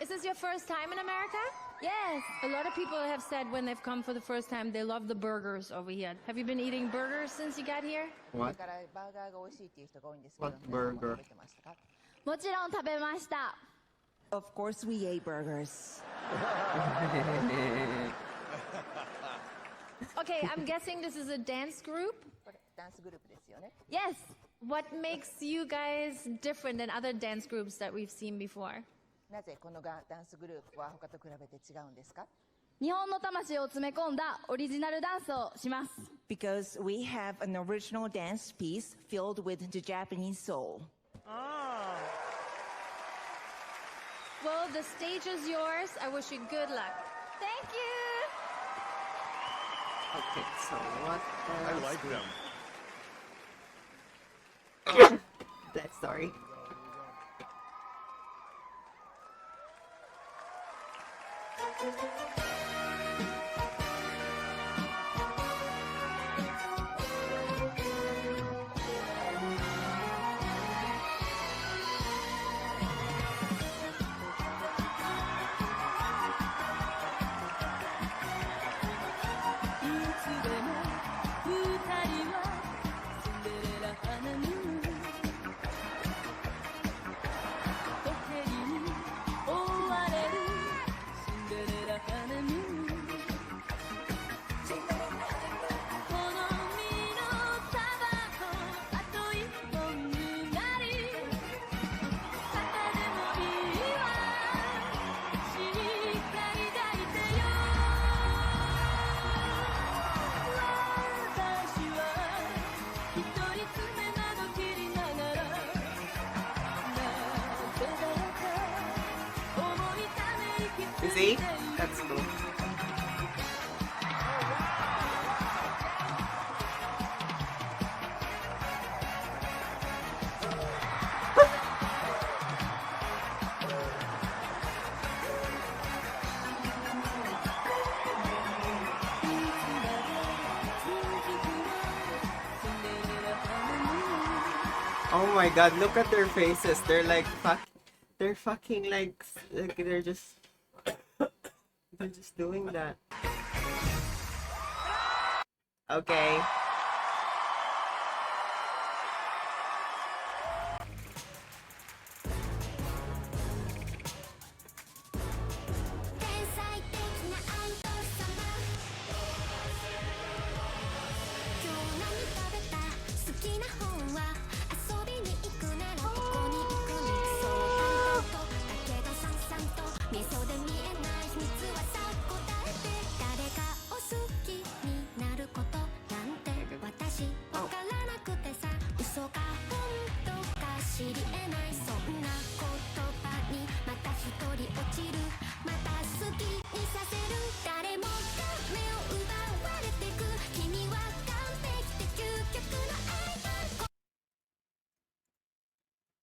Is this your first time in America? Yes. A lot of people have said when they've come for the first time, they love the burgers over here. Have you been eating burgers since you got here? What? What burger? もちろん食べました。 Of course we ate burgers. Okay, I'm guessing this is a dance group? Yes. What makes you guys different than other dance groups that we've seen before? なぜこのダンスグループは他と比べて違うんですか？日本の魂を詰め込んだオリジナルダンスをします。Because we have an original dance piece filled with the Japanese soul. Well, the stage is yours. I wish you good luck. Thank you. Okay, so what I else like them. That's sorry. Is he? That's cool. Oh my god, look at their faces. They're like they're fucking like they're just doing that. Okay.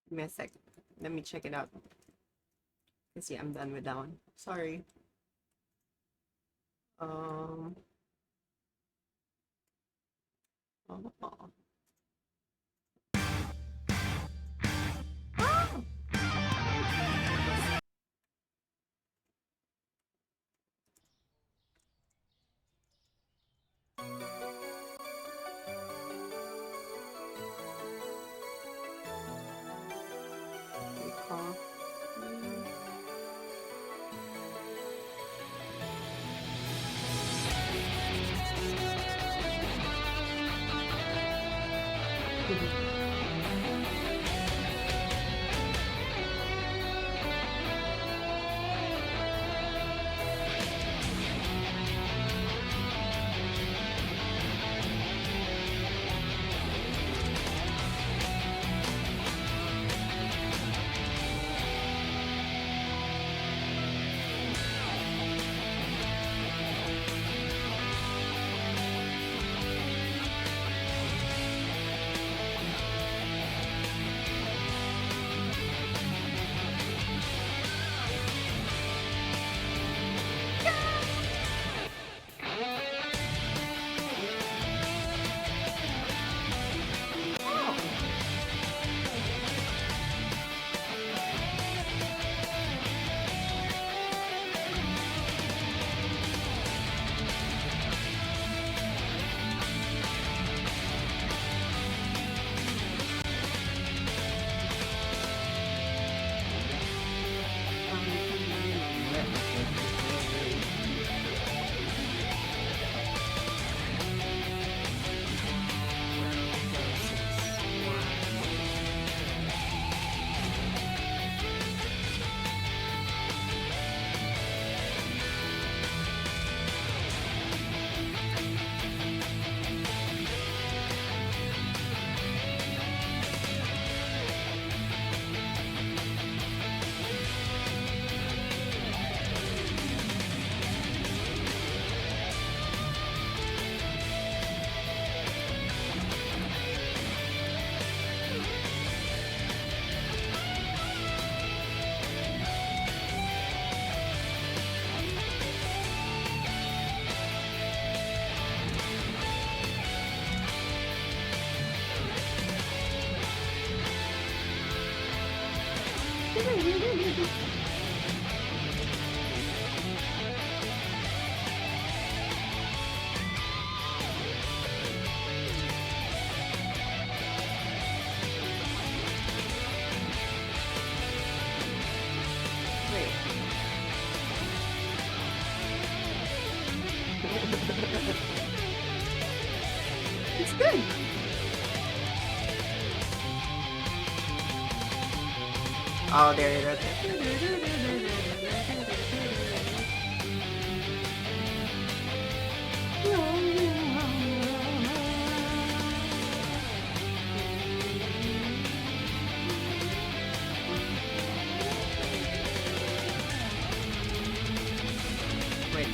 Give me a sec. Let me check it out. Cause yeah, I'm done with that one. Sorry. Oh. It's good. Oh, there it is. Wait.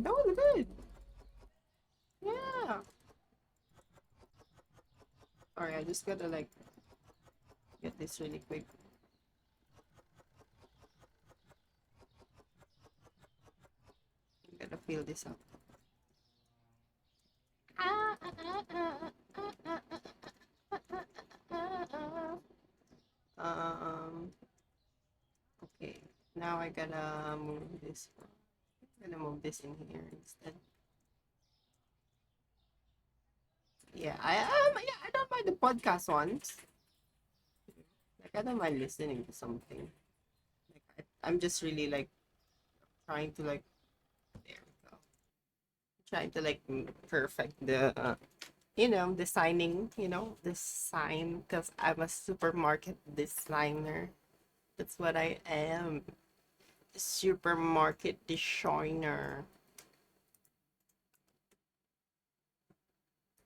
That was good. Yeah. Alright, I just gotta like get this really quick. Gotta fill this up. Okay. Now I gotta move this. I'm gonna move this in here instead. Yeah, I don't mind the podcast ones. Like I don't mind listening to something. Like I'm just really like trying to like there we go. Trying to like perfect the designing, design because I'm a supermarket designer. That's what I am. A supermarket designer.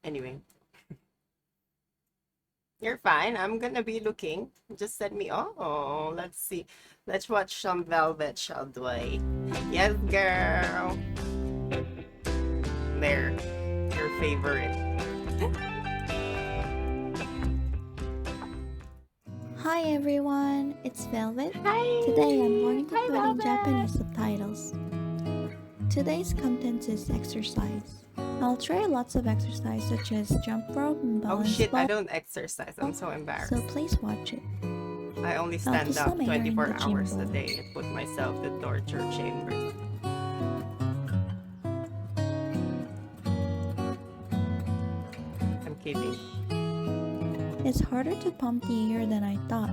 Anyway. You're fine. I'm gonna be looking. Just send me. Oh, let's see. Let's watch some Velvet, shall we? Yes, girl. There. Your favorite. Hi everyone, it's Velvet. Hi. Today I'm going to Hi, put in Velvet. Japanese subtitles. Today's content is exercise. I'll try lots of exercise such as jump rope and Oh balance shit, I ball, don't exercise. I'm so embarrassed. so please watch it. I only I'll stand just up let my hair in 24 the gym hours a bowl. day and put myself to torture chambers. I'm kidding. It's harder to pump the air than I thought.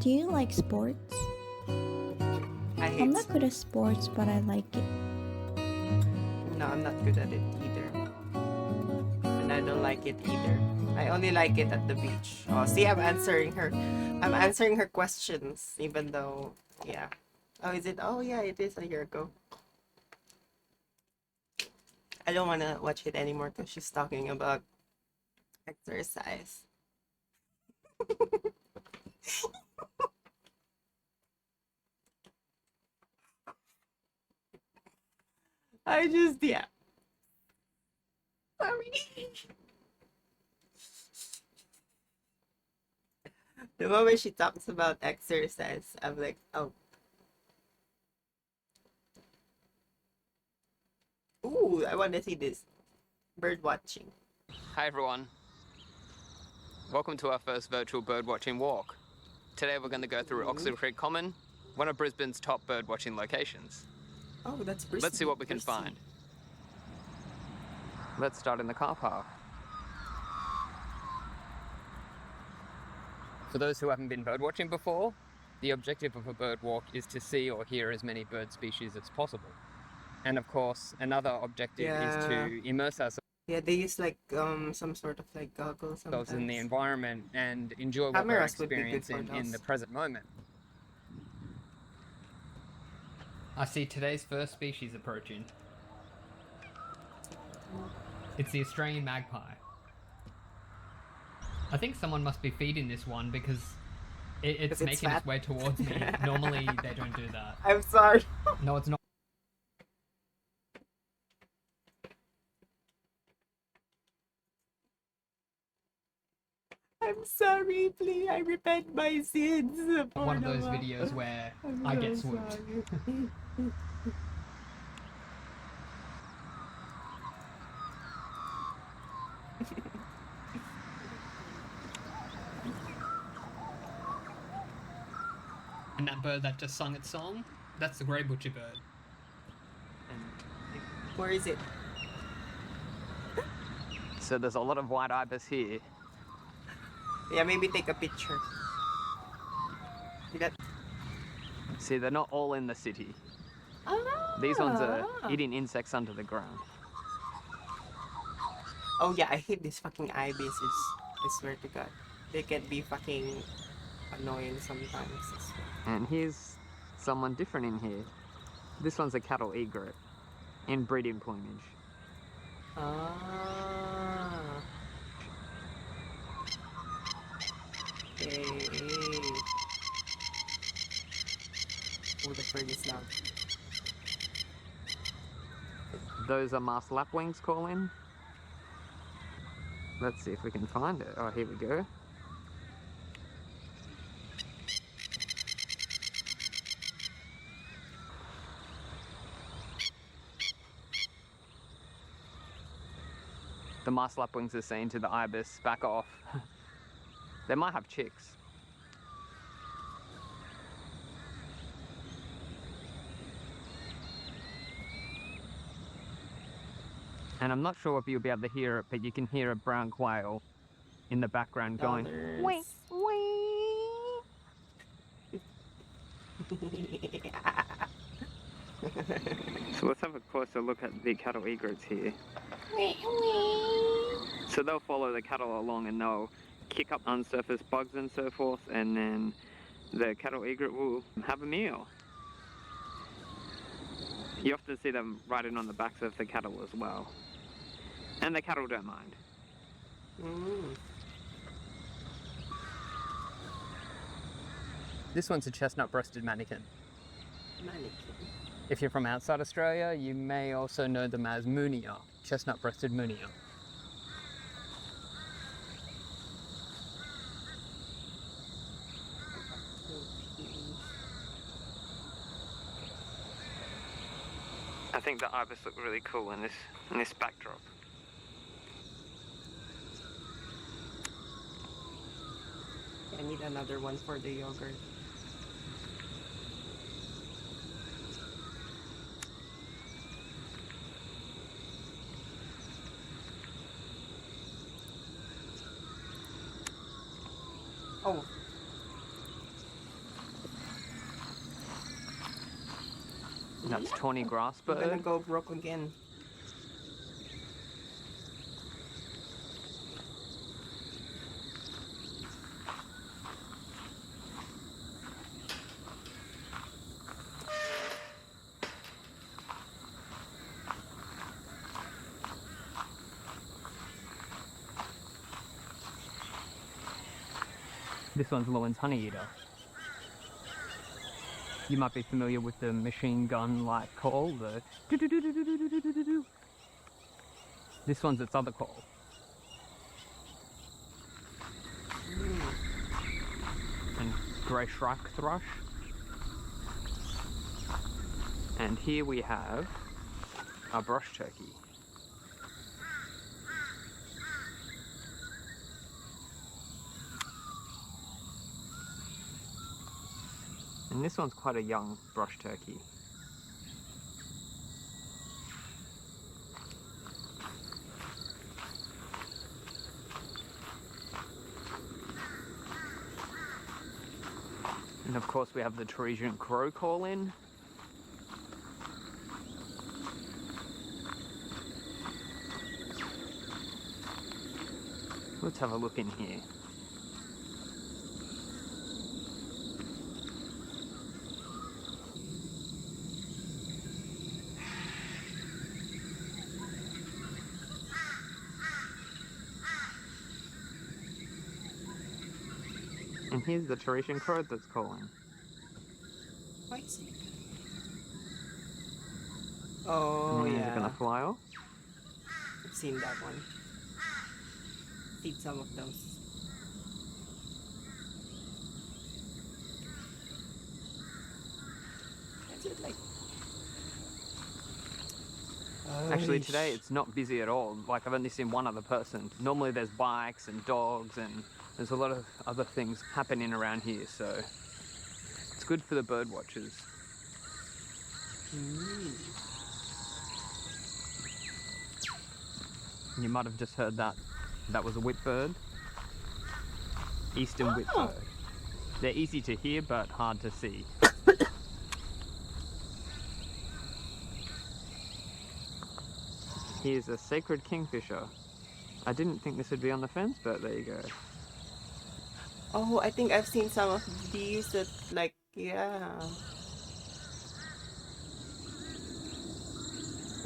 Do you like sports? I hate I'm not good at sports, but I like it. No, I'm not good at it either. And I don't like it either. I only like it at the beach. Oh, see, I'm answering her questions, even though, yeah. Oh, is it? Oh, yeah, it is a year ago. I don't want to watch it anymore because she's talking about exercise. Yeah. Sorry. The moment she talks about exercise, I'm like, oh. Ooh, I want to see this. Bird watching. Hi everyone. Welcome to our first virtual bird watching walk. Today we're going to go through Oxley Creek Common, one of Brisbane's top bird watching locations. Oh, that's Brisbane. Let's see what we can find. Let's start in the car park. For those who haven't been bird watching before, the objective of a bird walk is to see or hear as many bird species as possible. And of course, another objective is to immerse ourselves they use like some sort of like goggles sometimes. in the environment and enjoy what we're experiencing in the present moment. I see today's first species approaching. It's the Australian magpie. I think someone must be feeding this one because it's making its way towards me. Normally they don't do that. I'm sorry. No, it's not. I'm sorry, please. I repent my sins. One of those videos where I get swooped. And that bird that just sung its song, that's the grey butcher bird. Where is it? So there's a lot of white ibis here. Yeah, maybe take a picture. See, they're not all in the city. These ones are eating insects under the ground. Oh yeah, I hate these fucking ibises. I swear to God. They can be fucking annoying sometimes. And here's someone different in here. This one's a cattle egret in breeding plumage. Okay. Oh, the bird is loud. Those are masked lapwings calling. Let's see if we can find it. Oh, here we go. The masked lapwings are saying to the ibis, back off. They might have chicks. And I'm not sure if you'll be able to hear it, but you can hear a brown quail in the background going, wee, wee. So let's have a closer look at the cattle egrets here. So they'll follow the cattle along and they'll kick up unsurfaced bugs and so forth, and then the cattle egret will have a meal. You often see them riding on the backs of the cattle as well. And the cattle don't mind. This one's a chestnut-breasted manakin. If you're from outside Australia, you may also know them as Moonia, chestnut-breasted Moonia. I think the ibis look really cool in this backdrop. I need another one for the yogurt. Oh. That's tawny grassbird. I'm gonna go broke again. This one's Lowen's honey eater. You might be familiar with the machine gun-like call, the do-do-do-do-do-do-do-do-do. This one's its other call. And grey shrike thrush. And here we have our brush turkey. And this one's quite a young brush turkey. And of course we have the Teresian crow call in. Let's have a look in here. And here's the Teresian crow that's calling. Quite sick. Oh, and yeah. They're gonna fly off. I've seen that one. Seen some of those. Is it like... Actually, today it's not busy at all. Like, I've only seen one other person. Normally there's bikes and dogs and there's a lot of other things happening around here, so it's good for the bird watchers. You might have just heard that. That was a whitbird. Eastern whitbird. They're easy to hear but hard to see. Here's a sacred kingfisher. I didn't think this would be on the fence, but there you go. Oh, I think I've seen some of these that, like, yeah.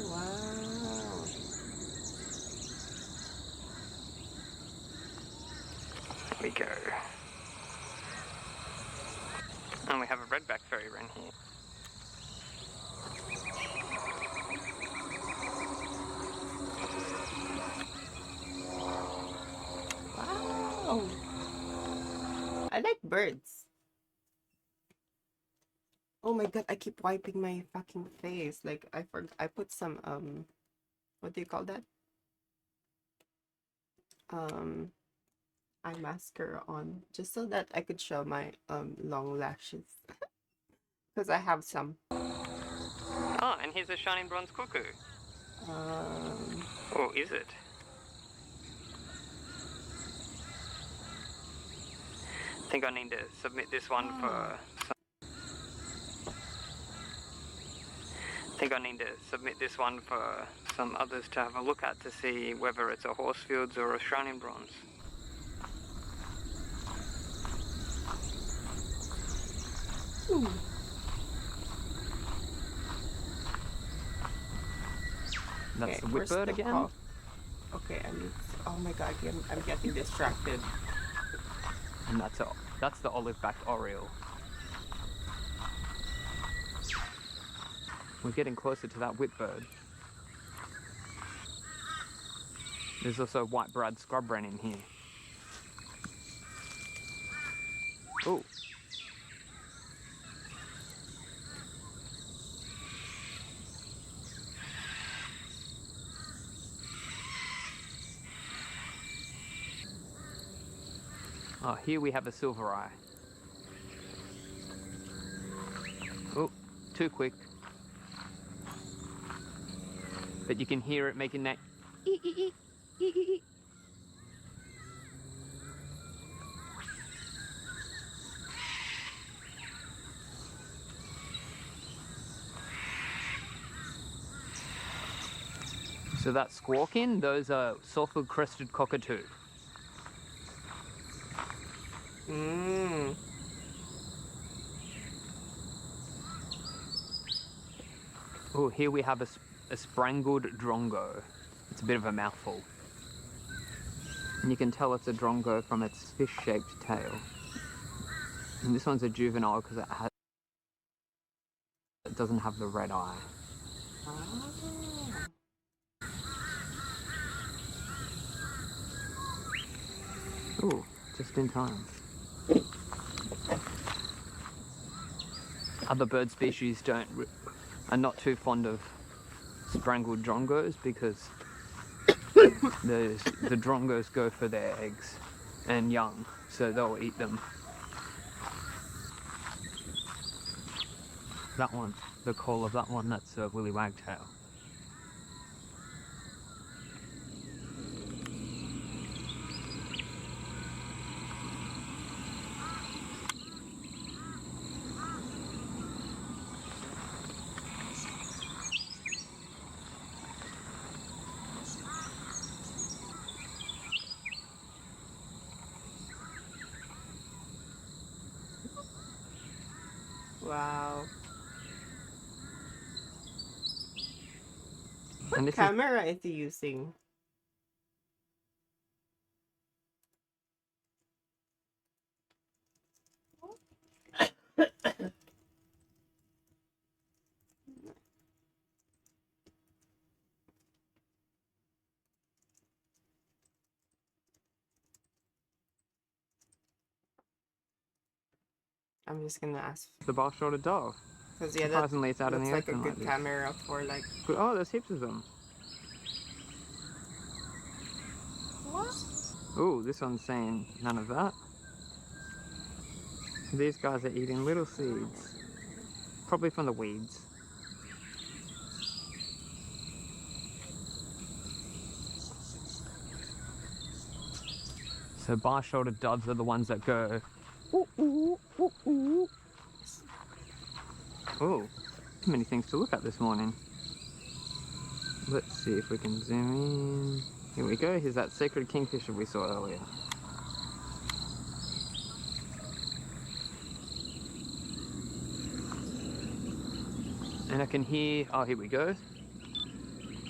Wow. Here we go. And we have a redback fairy wren here. Wow. I like birds. Oh my god, I keep wiping my fucking face. Like I put some what do you call that? Eye mascara on just so that I could show my long lashes. Because I have some. Oh, and here's a shining bronze cuckoo. Or is it? I think I need to submit this one for some others to have a look at to see whether it's a Horsefields or a shining bronze. Ooh. That's Okay, the where's whitbird the again. call? Okay, oh my god, I'm getting distracted. And that's the olive-backed oriole. We're getting closer to that whitbird. There's also a white-browed scrub wren in here. Oh. Oh, here we have a silver eye. Oh, too quick. But you can hear it making that ee. So that squawking, those are sulfur-crested cockatoo. Oh, here we have a sprangled drongo. It's a bit of a mouthful. And you can tell it's a drongo from its fish-shaped tail. And this one's a juvenile because it doesn't have the red eye. Ooh, just in time. Other bird species are not too fond of sprangled drongos because the drongos go for their eggs and young, so they'll eat them. That one, the call of that one, that's Willy Wagtail. Wow. And What this is camera is he using? I'm just gonna ask. the bar-shouldered dove. Cause yeah, Surprisingly, it's out in looks the like a open good like this. camera for like. Oh, there's heaps of them. What? Oh, this one's saying none of that. These guys are eating little seeds. Probably from the weeds. So bar-shouldered doves are the ones that go. Oh, too many things to look at this morning. Let's see if we can zoom in. Here we go. Here's that sacred kingfisher we saw earlier. And I can hear, oh, here we go.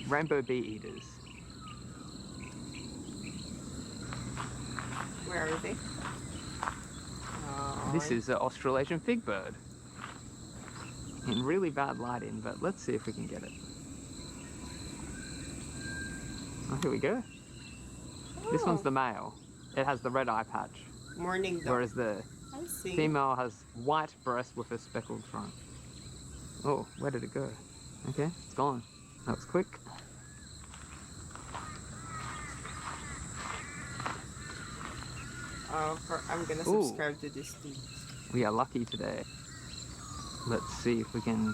Rainbow bee eaters. Where are they? Oh, This is an Australasian fig bird. In really bad lighting, but let's see if we can get it. Oh, here we go. This one's the male. It has the red eye patch. Morning dove. Whereas the I see. female has white breast with a speckled front. Oh, where did it go? Okay, it's gone. That was quick. Oh, I'm gonna Ooh. subscribe to this feed. We are lucky today. Let's see if we can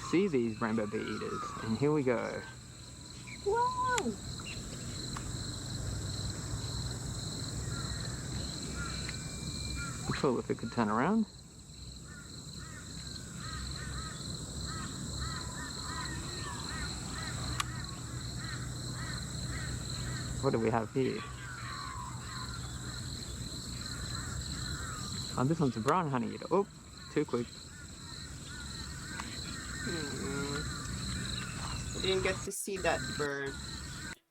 see these rainbow bee eaters. And here we go. Wow! Cool if it could turn around. What do we have here? Oh, this one's a brown honey eater. Oh, too quick. I didn't get to see that bird.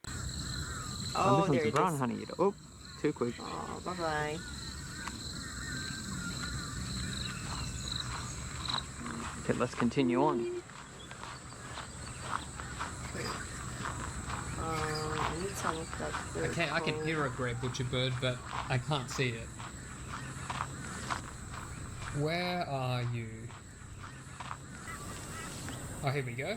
Oh, Oh, this one's there a it brown is. honey eater. Oh, too quick. Oh, bye-bye. Okay, let's continue on. I need some of that bird. I can hear a grey butcher bird, but I can't see it. Where are you? Oh, here we go.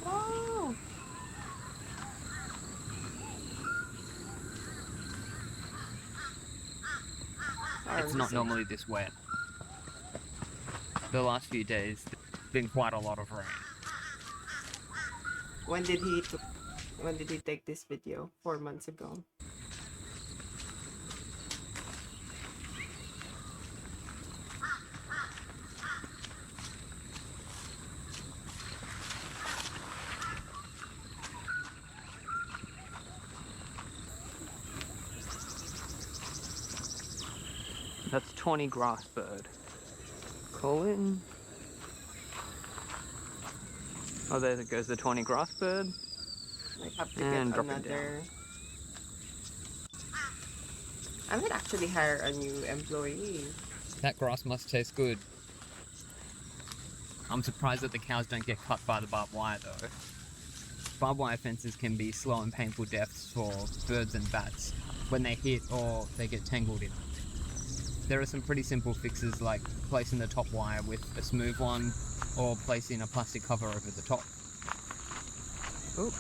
Wow! It's not normally this wet. The last few days, there's been quite a lot of rain. When did he take this video? 4 months ago. That's tawny grass bird. Call in. Oh, there goes the tawny grass bird. I have to And get drop it another. I might actually hire a new employee. That grass must taste good. I'm surprised that the cows don't get cut by the barbed wire though. Barbed wire fences can be slow and painful deaths for birds and bats when they hit or they get tangled in. There are some pretty simple fixes like placing the top wire with a smooth one or placing a plastic cover over the top. Oh.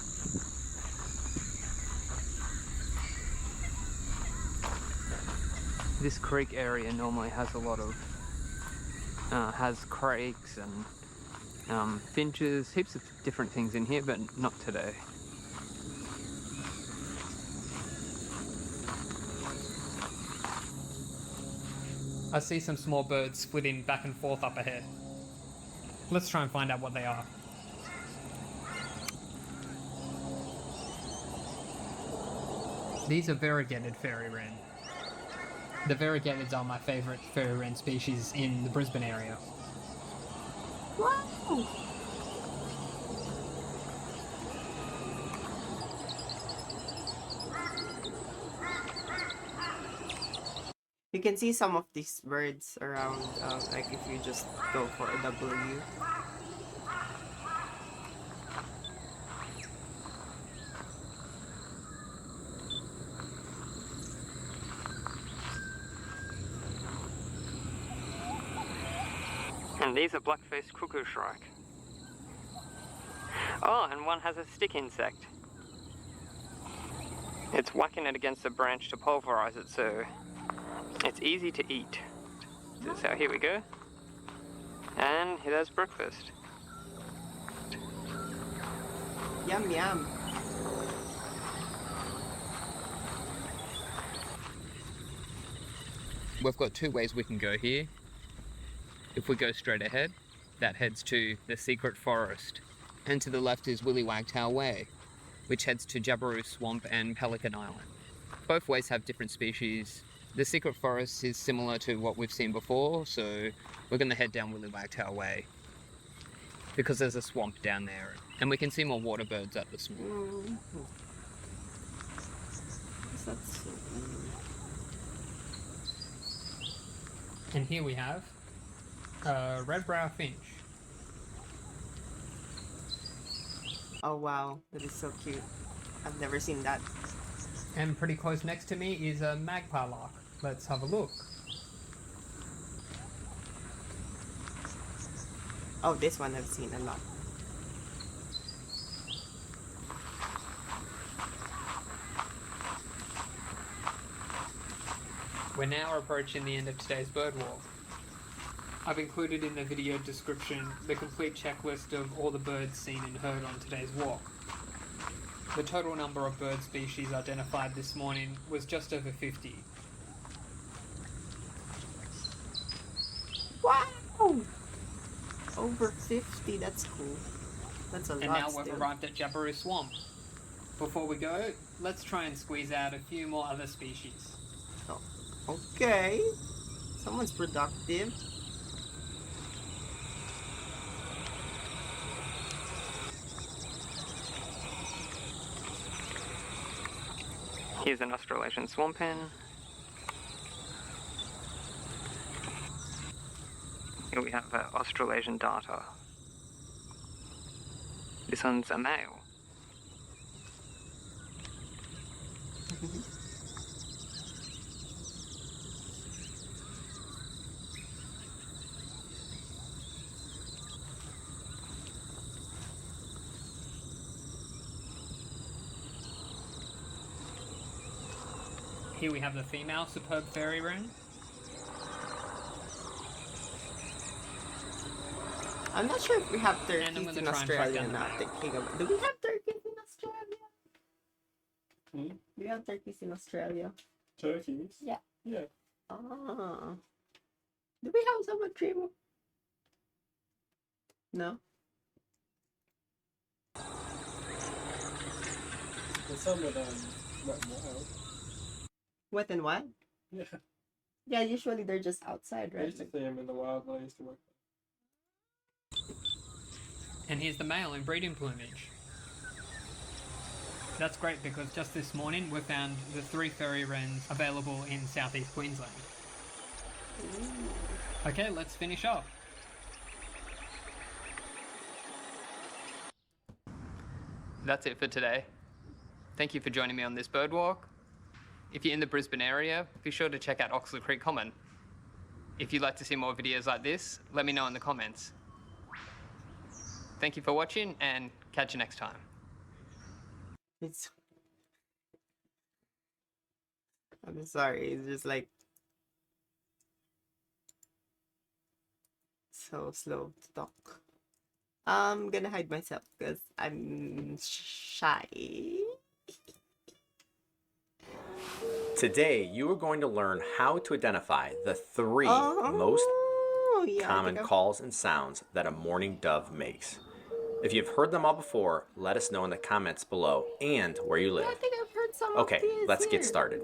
This creek area normally has a lot of has crakes and finches, heaps of different things in here, but not today. I see some small birds splitting back and forth up ahead. Let's try and find out what they are. These are variegated fairy wren. The variegateds are my favourite fairy wren species in the Brisbane area. Wow! You can see some of these birds around, like if you just go for a W. And these are black-faced cuckoo shrike. Oh, and one has a stick insect. It's whacking it against a branch to pulverize it, so it's easy to eat. So here we go. And it has breakfast. Yum yum. We've got two ways we can go here. If we go straight ahead, that heads to the Secret Forest. And to the left is Willy Wagtail Way, which heads to Jabiru Swamp and Pelican Island. Both ways have different species. The Secret Forest is similar to what we've seen before, so we're going to head down Willy Wagtail Way because there's a swamp down there, and we can see more water birds at the swamp. And here we have a red-brow finch. Oh wow, that is so cute. I've never seen that. And pretty close next to me is a magpie lark. Let's have a look. Oh, this one I've seen a lot. We're now approaching the end of today's bird walk. I've included in the video description the complete checklist of all the birds seen and heard on today's walk. The total number of bird species identified this morning was just over 50. Wow! Over 50, that's cool. That's a lot. And now still. we've arrived at Jabiru Swamp. Before we go, let's try and squeeze out a few more other species. Oh, okay. Someone's productive. Here's an Australasian swamp hen. Here we have an Australasian darter. This one's a male. Here we have the female superb fairy wren. I'm not sure if we have And I'm turkeys gonna in try and track Australia down the now. male. Thinking about, do we have turkeys in Australia? Do we have turkeys in Australia? Turkeys? Yeah. Yeah. Ah. Do we have some retrieval? No. There's some with wet and wild. Wet and wild? Yeah. Yeah, usually they're just outside, I right? used to see them in the wild when I used to work And here's the male in breeding plumage. That's great because just this morning we found the 3 fairy wrens available in southeast Queensland. Okay, let's finish up. That's it for today. Thank you for joining me on this bird walk. If you're in the Brisbane area, be sure to check out Oxley Creek Common. If you'd like to see more videos like this, let me know in the comments. Thank you for watching and catch you next time. I'm sorry, it's just like so slow to talk. I'm gonna hide myself because I'm shy. Today, you are going to learn how to identify the three most common calls and sounds that a mourning dove makes. If you've heard them all before, let us know in the comments below and where you live. I think I've heard some Okay, of these let's here. get started.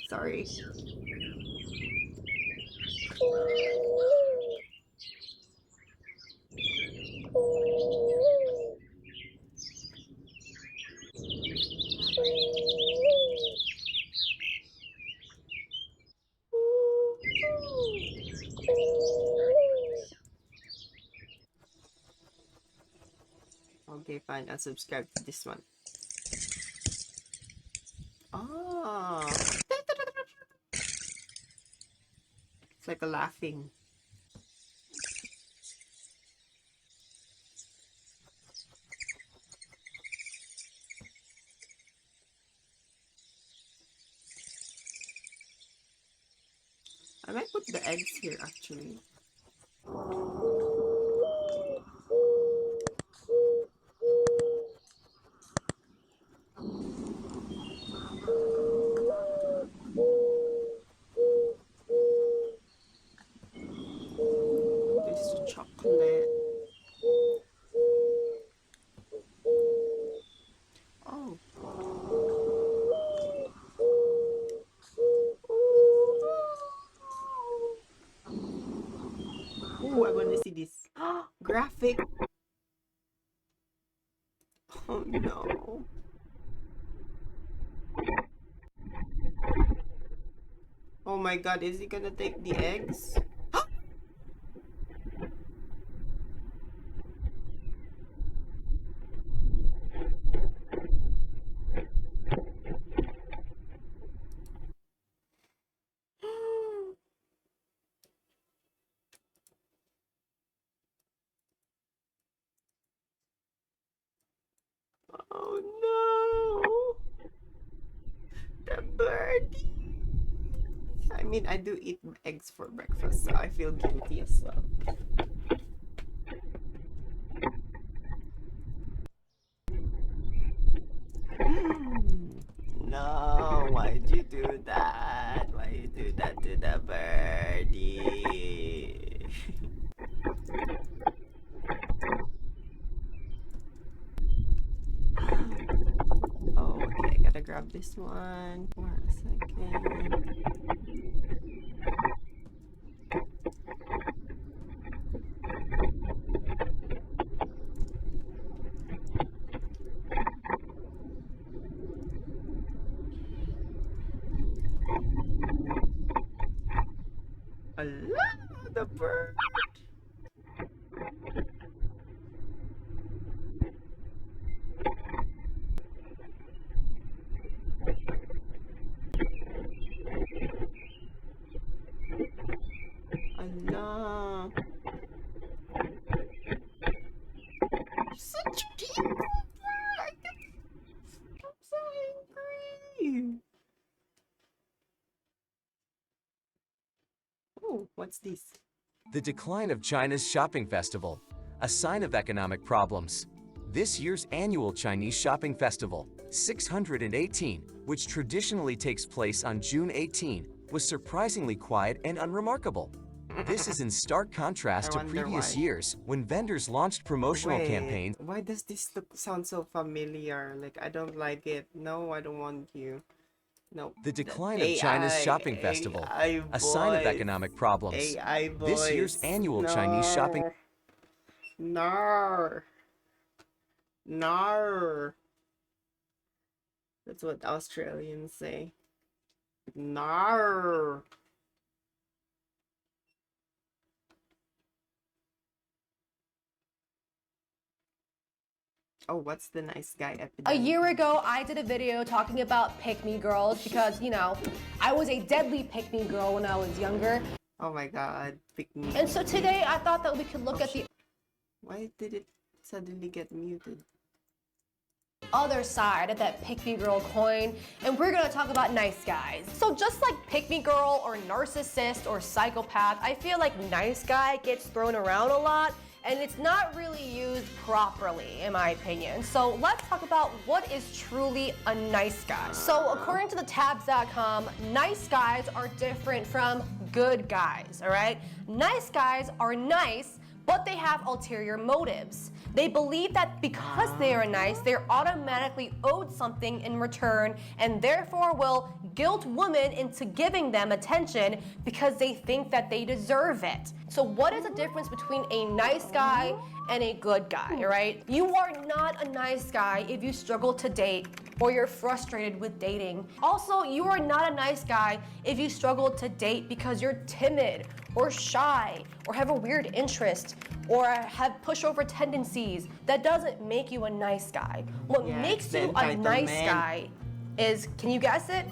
Sorry. Okay, fine. I'll subscribe to this one. Oh. It's like a laughing. I might put the eggs here actually. This is chocolate. Oh. Ooh, I want to see this. Graphic. Oh no. Oh my god, is he gonna take the eggs? Oh no. The birdie. I mean, I do eat eggs for breakfast, so I feel guilty as well. No, why'd you do that? Why you do that to the birdie? Oh, okay, gotta grab this one for a second. Allah, the bird. Allah. Such a cute bird. I'm so angry. Oh, what's this? The decline of China's shopping festival, a sign of economic problems. This year's annual Chinese Shopping Festival, 618, which traditionally takes place on June 18, was surprisingly quiet and unremarkable. This is in stark contrast to wonder previous why. years when vendors launched promotional Wait, campaigns. why does this sound so familiar? Like, I don't like it. No, I don't want you. No. The decline of China's shopping festival, a sign of economic problems. AI boys. This year's annual Chinese shopping. Nar. Nar. That's what Australians say. Nar. Oh, what's the nice guy epidemic? A year ago, I did a video talking about pick-me girls because, you know, I was a deadly pick-me girl when I was younger. Oh my god, pick me. And so today, I thought that we could look at the Why did it suddenly get muted? other side of that pick-me girl coin, and we're gonna talk about nice guys. So just like pick-me girl or narcissist or psychopath, I feel like nice guy gets thrown around a lot, and it's not really used properly, in my opinion. So let's talk about what is truly a nice guy. So according to the tabs.com, nice guys are different from good guys, all right? Nice guys are nice, but they have ulterior motives. They believe that because they are nice, they're automatically owed something in return, and therefore will guilt women into giving them attention because they think that they deserve it. So what is the difference between a nice guy and a good guy, right? You are not a nice guy if you struggle to date or you're frustrated with dating. Also, you are not a nice guy if you struggle to date because you're timid or shy or have a weird interest or have pushover tendencies. That doesn't make you a nice guy. What makes you a nice guy is, can you guess it?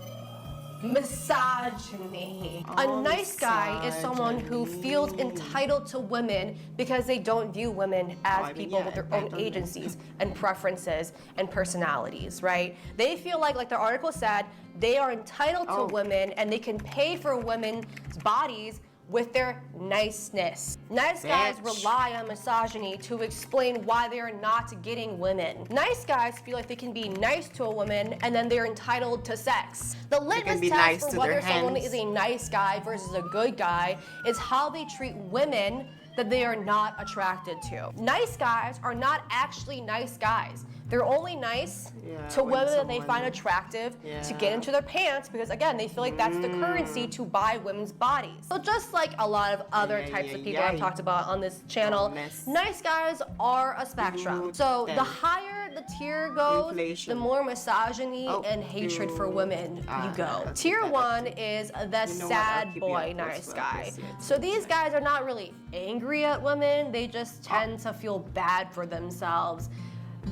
Misogyny. A nice guy is someone who feels entitled to women because they don't view women as people with their own agencies and preferences and personalities, right? They feel like the article said, they are entitled to women and they can pay for women's bodies with their niceness. Nice guys rely on misogyny to explain why they are not getting women. Nice guys feel like they can be nice to a woman and then they're entitled to sex. The litmus test for whether someone is a nice guy versus a good guy is how they treat women that they are not attracted to. Nice guys are not actually nice guys. They're only nice to women that they find attractive to get into their pants because, again, they feel like that's the currency to buy women's bodies. So just like a lot of other types of people I've talked about on this channel, nice guys are a spectrum. So the higher the tier goes, the more misogyny and hatred for women you go. Tier 1 is the sad boy nice guy. So these guys are not really angry at women, they just tend to feel bad for themselves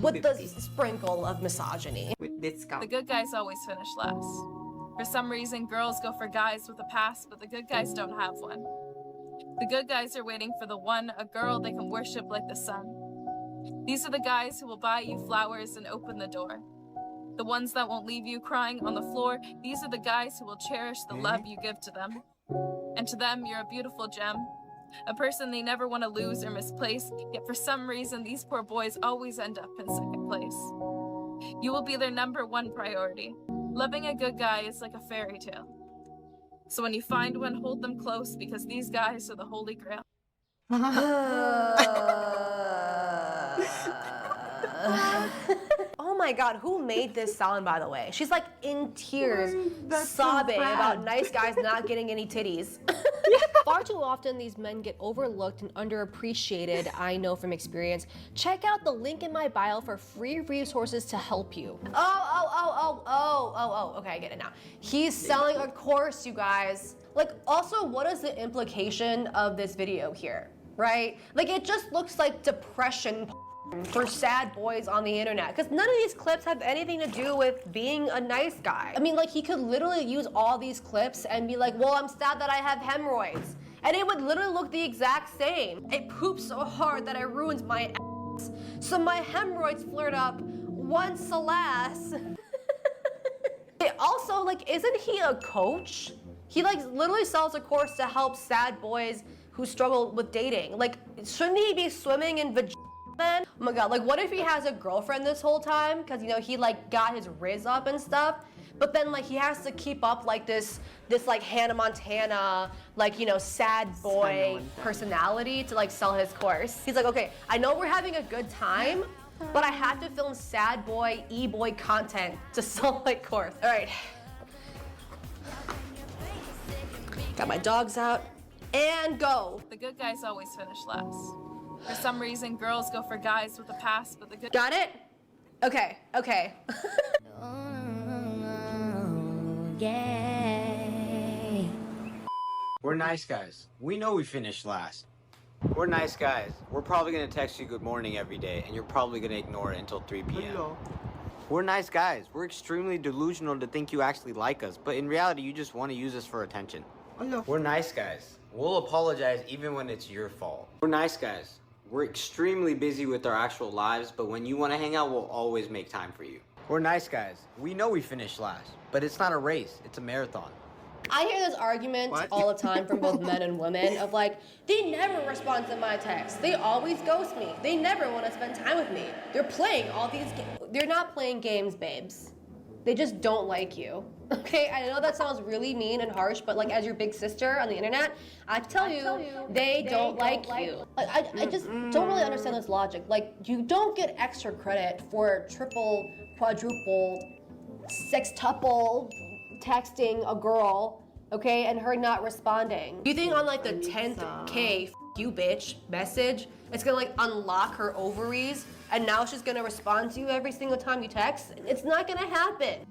with the sprinkle of misogyny. The good guys always finish last. For some reason, girls go for guys with a past, but the good guys don't have one. The good guys are waiting for the one, a girl they can worship like the sun. These are the guys who will buy you flowers and open the door. The ones that won't leave you crying on the floor, these are the guys who will cherish the love you give to them. And to them, you're a beautiful gem. A person they never want to lose or misplace, yet for some reason these poor boys always end up in second place. You will be their #1 priority. Loving a good guy is like a fairy tale. So when you find one, hold them close because these guys are the holy grail. Oh my god, who made this sound, by the way? She's like in tears, sobbing about nice guys not getting any titties. Far too often, these men get overlooked and underappreciated, I know from experience. Check out the link in my bio for free resources to help you. Okay, I get it now. He's selling a course, you guys. Like, also, what is the implication of this video here, right? Like, it just looks like depression for sad boys on the internet, because none of these clips have anything to do with being a nice guy. I mean, like, he could literally use all these clips and be like, well, I'm sad that I have hemorrhoids, and it would literally look the exact same. I pooped so hard that I ruined my ass, so my hemorrhoids flared up once, alas. Also, like, isn't he a coach? He like literally sells a course to help sad boys who struggle with dating. Like, shouldn't he be swimming in then? Oh my god, like what if he has a girlfriend this whole time? Cause you know, he like got his Riz up and stuff. But then like he has to keep up like this like Hannah Montana, like, you know, sad boy personality to like sell his course. He's like, okay, I know we're having a good time, but I have to film sad boy, e-boy content to sell my course. All right. Got my dogs out and go. The good guys always finish last. For some reason, girls go for guys with a past, but the good. Got it? Okay, okay. We're nice guys. We know we finished last. We're nice guys. We're probably gonna text you good morning every day, and you're probably gonna ignore it until 3 p.m. We're nice guys. We're extremely delusional to think you actually like us, but in reality, you just want to use us for attention. We're nice guys. We'll apologize even when it's your fault. We're nice guys. We're extremely busy with our actual lives, but when you want to hang out, we'll always make time for you. We're nice guys. We know we finished last, but it's not a race, it's a marathon. I hear this argument all the time from both men and women of like, they never respond to my texts. They always ghost me. They never want to spend time with me. They're playing all these games. They're not playing games, babes. They just don't like you. Okay, I know that sounds really mean and harsh, but like as your big sister on the internet, I tell you, they don't like you. Like, I just don't really understand this logic. Like, you don't get extra credit for triple, quadruple, sextuple texting a girl, okay, and her not responding. You think on like the 10th K, you bitch message, it's gonna like unlock her ovaries and now she's gonna respond to you every single time you text? It's not gonna happen.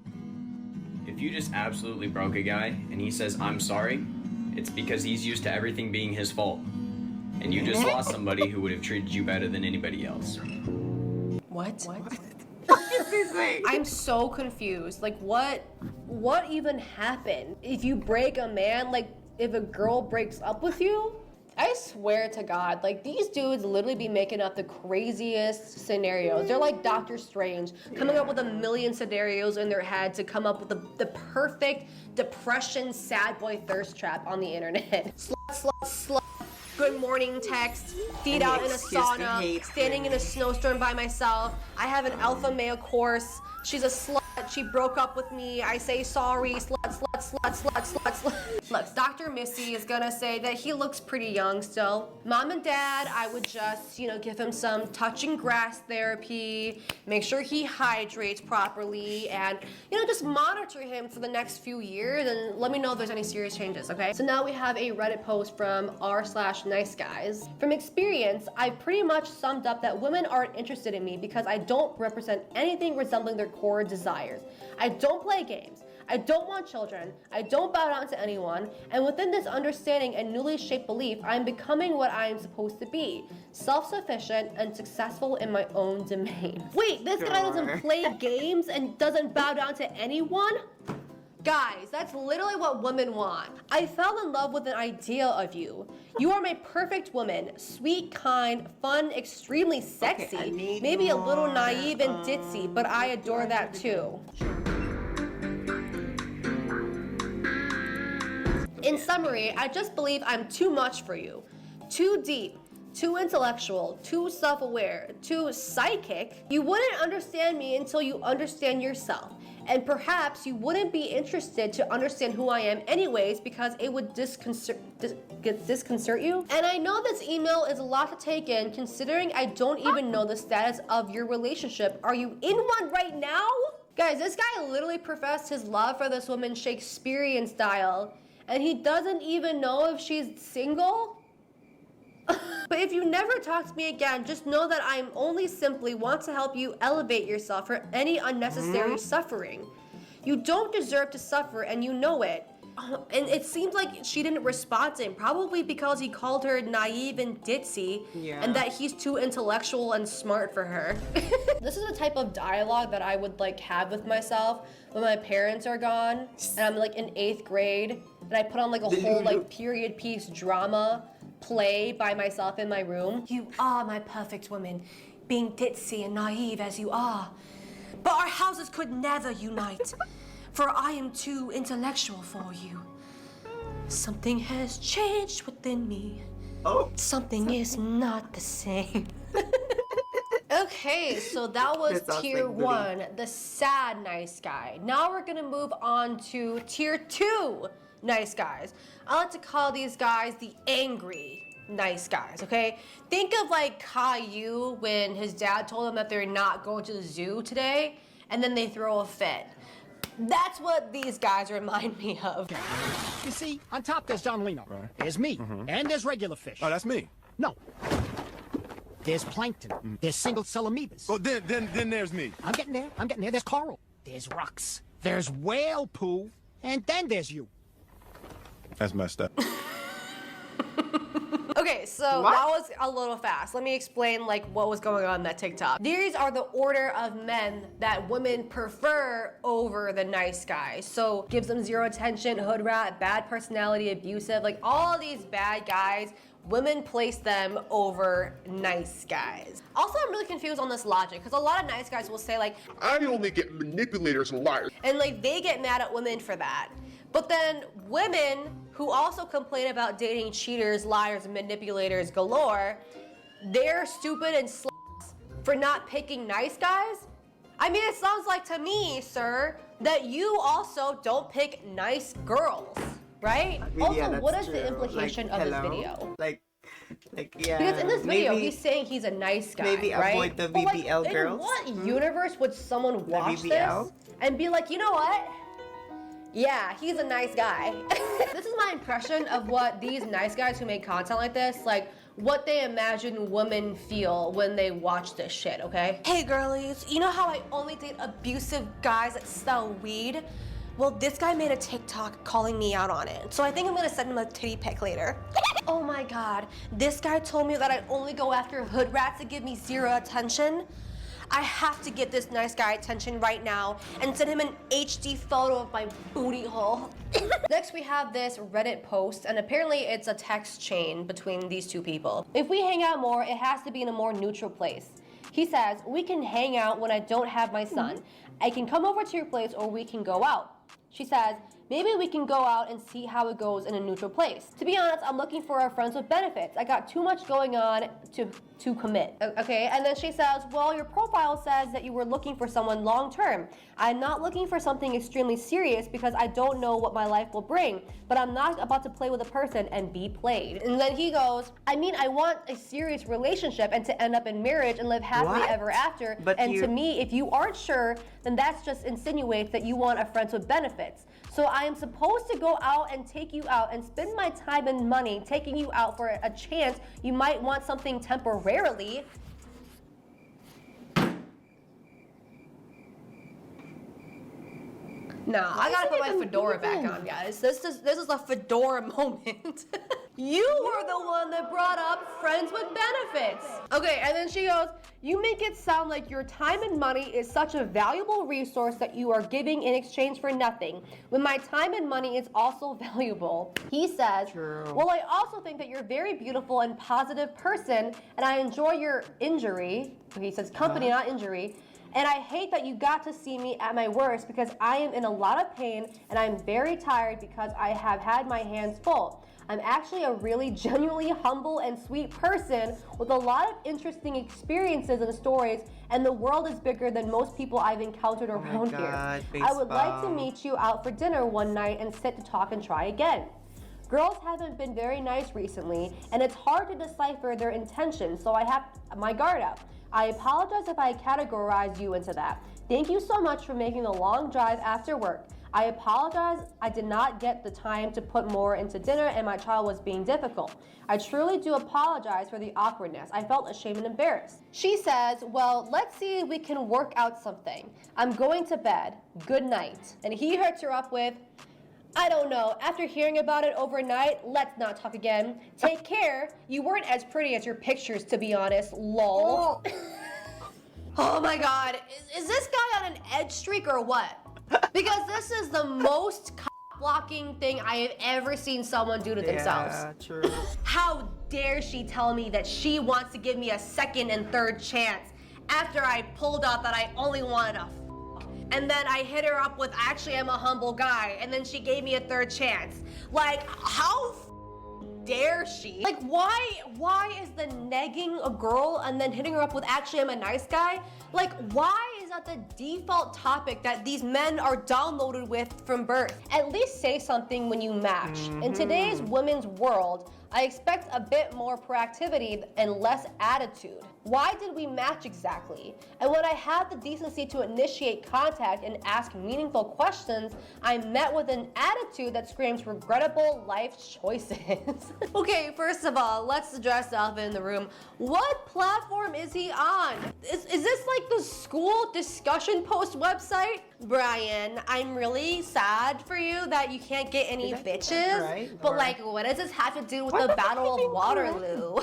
If you just absolutely broke a guy and he says, I'm sorry, it's because he's used to everything being his fault. And you just lost somebody who would have treated you better than anybody else. What? I'm so confused. Like, what even happened? If you break a man, like, if a girl breaks up with you, I swear to God, like, these dudes literally be making up the craziest scenarios. They're like Doctor Strange, coming up with a million scenarios in their head to come up with the perfect depression sad boy thirst trap on the internet. Slut. Good morning text, feet out in a sauna, standing in a snowstorm by myself. I have an alpha male course. She's a slut. She broke up with me. I say sorry. Slut. Look, Dr. Missy is gonna say that he looks pretty young still. Mom and Dad, I would just, give him some touching grass therapy, make sure he hydrates properly, and, just monitor him for the next few years and let me know if there's any serious changes, okay? So now we have a Reddit post from r/niceguys. From experience, I've pretty much summed up that women aren't interested in me because I don't represent anything resembling their core desires. I don't play games. I don't want children, I don't bow down to anyone, and within this understanding and newly shaped belief, I'm becoming what I am supposed to be, self-sufficient and successful in my own domain. Wait, this guy doesn't play games and doesn't bow down to anyone? Guys, that's literally what women want. I fell in love with an idea of you. You are my perfect woman, sweet, kind, fun, extremely sexy, maybe a little naive and ditzy, but I adore that too. In summary, I just believe I'm too much for you. Too deep, too intellectual, too self-aware, too psychic. You wouldn't understand me until you understand yourself. And perhaps you wouldn't be interested to understand who I am anyways because it would disconcert you. And I know this email is a lot to take in considering I don't even know the status of your relationship. Are you in one right now? Guys, this guy literally professed his love for this woman Shakespearean style. And he doesn't even know if she's single? But if you never talk to me again, just know that I only simply want to help you elevate yourself for any unnecessary suffering. You don't deserve to suffer and you know it. And it seems like she didn't respond to him, probably because he called her naive and ditzy, and that he's too intellectual and smart for her. This is the type of dialogue that I would have with myself when my parents are gone, and I'm in 8th grade, and I put on a whole period piece drama play by myself in my room. You are my perfect woman, being ditzy and naive as you are. But our houses could never unite. For I am too intellectual for you. Something has changed within me. Something is not the same. Okay, so that was That sounds tier like booty. 1, the sad nice guy. Now we're gonna move on to tier 2 nice guys. I like to call these guys the angry nice guys, okay? Think of like Caillou when his dad told him that they're not going to the zoo today, and then they throw a fit. That's what these guys remind me of. You see, on top there's John Lino. There's me. And there's regular fish. Oh, that's me. No. There's plankton. There's single-cell amoebas. Oh, then there's me. I'm getting there. There's coral. There's rocks. There's whale poo. And then there's you. That's messed up. Okay, so that was a little fast. Let me explain like what was going on in that TikTok. These are the order of men that women prefer over the nice guys. So gives them zero attention, hood rat, bad personality, abusive, like all of these bad guys, women place them over nice guys. Also, I'm really confused on this logic because a lot of nice guys will say like, I only get manipulators and liars. and like they get mad at women for that. But then women who also complain about dating cheaters, liars, and manipulators galore, they're stupid and sluts for not picking nice guys? I mean, it sounds like to me, sir, that you also don't pick nice girls, right? Also, Yeah, what that's is the true. implication Like, of this hello? video? Like, yeah. Because in this video, maybe- he's saying he's a nice guy, maybe right? avoid the But, like, BBL girls. In what universe would someone watch BBL? this and be like, you know what? Yeah, he's a nice guy. This is my impression of what these nice guys who make content like this, like what they imagine women feel when they watch this shit, okay? Hey girlies, you know how I only date abusive guys that sell weed? Well, this guy made a TikTok calling me out on it. So I think I'm gonna send him a titty pic later. Oh my God, this guy told me that I only go after hood rats that give me zero attention. I have to get this nice guy attention right now and send him an HD photo of my booty hole. Next, we have this Reddit post, and apparently it's a text chain between these two people. If we hang out more, it has to be in a more neutral place. He says, we can hang out when I don't have my son. I can come over to your place or we can go out. She says, maybe we can go out and see how it goes in a neutral place. To be honest, I'm looking for a friends with benefits. I got too much going on to commit. Okay, and then she says, well, your profile says that you were looking for someone long term. I'm not looking for something extremely serious because I don't know what my life will bring, but I'm not about to play with a person and be played. And then he goes, I mean, I want a serious relationship and to end up in marriage and live happily What? ever after. But and you- to me, if you aren't sure, then that's just insinuates that you want a friends with benefits. So I am supposed to go out and take you out and spend my time and money taking you out for a chance you might want something temporarily. No, I gotta put my fedora back on, guys. This is a fedora moment. You were the one that brought up friends with benefits. Okay, and then she goes, you make it sound like your time and money is such a valuable resource that you are giving in exchange for nothing, when my time and money is also valuable. He says, well, I also think that you're a very beautiful and positive person, and I enjoy your injury. He says company, not injury. And I hate that you got to see me at my worst because I am in a lot of pain and I'm very tired because I have had my hands full. I'm actually a really genuinely humble and sweet person with a lot of interesting experiences and stories, and the world is bigger than most people I've encountered around God, here. I would like to baseball. meet you out for dinner one night and sit to talk and try again. Girls haven't been very nice recently, and it's hard to decipher their intentions, so I have my guard up. I apologize if I categorize you into that. Thank you so much for making the long drive after work. I apologize I did not get the time to put more into dinner and my child was being difficult. I truly do apologize for the awkwardness. I felt ashamed and embarrassed. She says, well, let's see if we can work out something. I'm going to bed. Good night. And he hurts her up with, I don't know. After hearing about it overnight, let's not talk again. Take care. You weren't as pretty as your pictures, to be honest. Lol. Oh my God. Is this guy on an edge streak or what? Because this is the most blocking thing I have ever seen someone do to themselves. Yeah, true. How dare she tell me that she wants to give me a second and third chance after I pulled out that I only wanted a and then I hit her up with, actually I'm a humble guy, and then she gave me a third chance. Like, how dare she? Like, why is the negging a girl and then hitting her up with actually I'm a nice guy? Like, why is that the default topic that these men are downloaded with from birth? At least say something when you match. In today's women's world, I expect a bit more proactivity and less attitude. Why did we match exactly? And when I had the decency to initiate contact and ask meaningful questions, I met with an attitude that screams regrettable life choices. Okay, first of all, let's address the elephant in the room. What platform is he on? Is this like the school discussion post website? Brian, I'm really sad for you that you can't get any bitches, right? But like, what does this have to do with the Battle of Waterloo?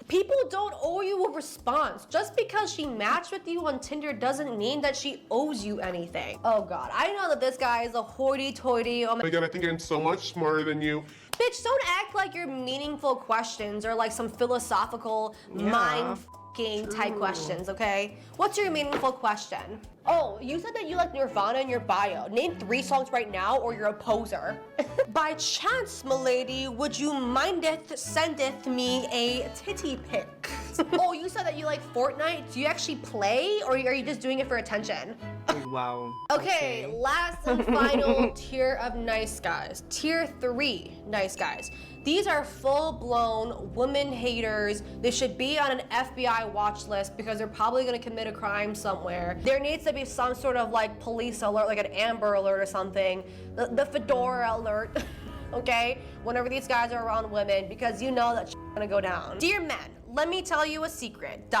People don't owe you a response. Just because she matched with you on Tinder doesn't mean that she owes you anything. Oh God, I know that this guy is a hoity-toity. Oh my Again, I think I'm so much smarter than you. Bitch, don't act like your meaningful questions are like some philosophical mind-f***ing type questions, okay? What's your meaningful question? Oh, you said that you like Nirvana in your bio. Name 3 songs right now or you're a poser. By chance, milady, would you mindeth sendeth me a titty pic? Oh, you said that you like Fortnite. Do you actually play or are you just doing it for attention? Wow. Okay, last and final tier of nice guys. Tier 3 nice guys. These are full-blown women haters. They should be on an FBI watch list because they're probably gonna commit a crime somewhere. There needs to be some sort of like police alert, like an Amber Alert or something. The Fedora alert, okay? Whenever these guys are around women, because you know that shit's gonna go down. Dear men, let me tell you a secret, ...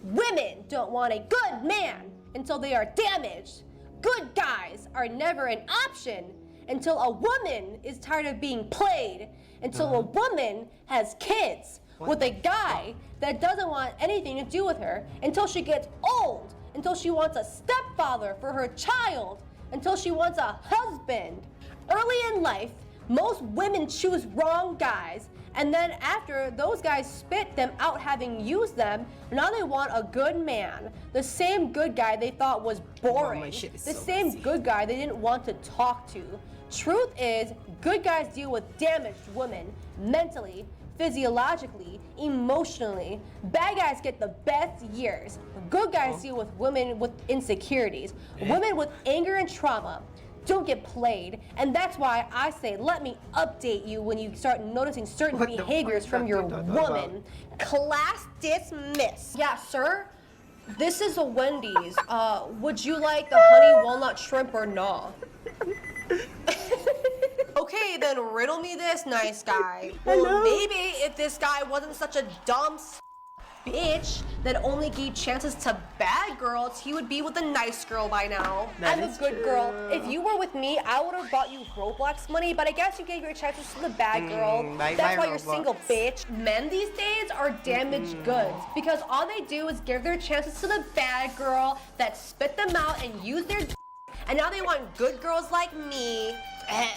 Women don't want a good man until they are damaged. Good guys are never an option until a woman is tired of being played, until a woman has kids with a guy that doesn't want anything to do with her, until she gets old, until she wants a stepfather for her child, until she wants a husband. Early in life, most women choose wrong guys, and then after those guys spit them out having used them, now they want a good man. The same good guy they thought was boring. The same good guy they didn't want to talk to. Truth is, good guys deal with damaged women mentally, physiologically, emotionally. Bad guys get the best years. Good guys deal with women with insecurities, women with anger and trauma. Don't get played, and that's why I say let me update you when you start noticing certain behaviors from your woman. Class dismissed. Yeah, sir? This is a Wendy's. Would you like the honey walnut shrimp or no? Okay, then riddle me this, nice guy. Well, maybe if this guy wasn't such a dumb bitch that only gave chances to bad girls, he would be with a nice girl by now. I'm a good girl. If you were with me, I would have bought you Roblox money, but I guess you gave your chances to the bad girl. That's why you're single, bitch. Men these days are damaged goods because all they do is give their chances to the bad girl that spit them out and use their and now they want good girls like me.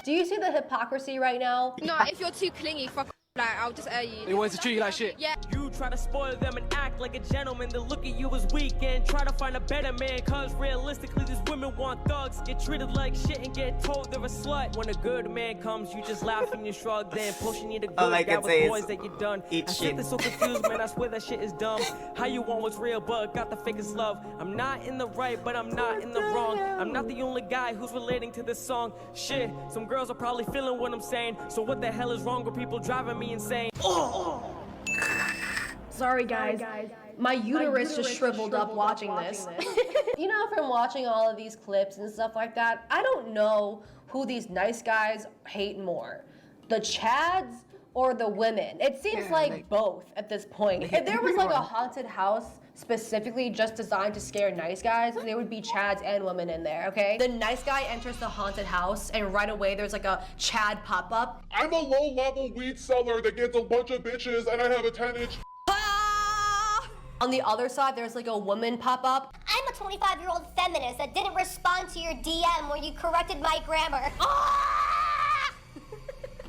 Do you see the hypocrisy right now? No, if you're too clingy, fuck. Like, I'll just air you. They want to treat you like shit. Yeah. You try to spoil them and act like a gentleman. They look at you as weak and try to find a better man. Cause realistically, these women want thugs. Get treated like shit and get told they're a slut. When a good man comes, you just laugh and you shrug. Then pushing you to good. That was boys that you done. I sit there so confused, man. I swear that shit is dumb. How you want what's real, but got the fakest love. I'm not in the right, but I'm not in the wrong. I'm not the only guy who's relating to this song. Shit, some girls are probably feeling what I'm saying. So what the hell is wrong with people driving me insane? Sorry guys, my uterus just shriveled up watching this. You know, from watching all of these clips and stuff like that, I don't know who these nice guys hate more, the Chads or the women. It seems like both at this point. If there was like a haunted house specifically just designed to scare nice guys, there would be Chads and women in there, okay? The nice guy enters the haunted house and right away there's like a Chad pop-up. I'm a low-level weed seller that gets a bunch of bitches and I have a 10-inch. On the other side, there's like a woman pop-up. I'm a 25-year-old feminist that didn't respond to your DM where you corrected my grammar.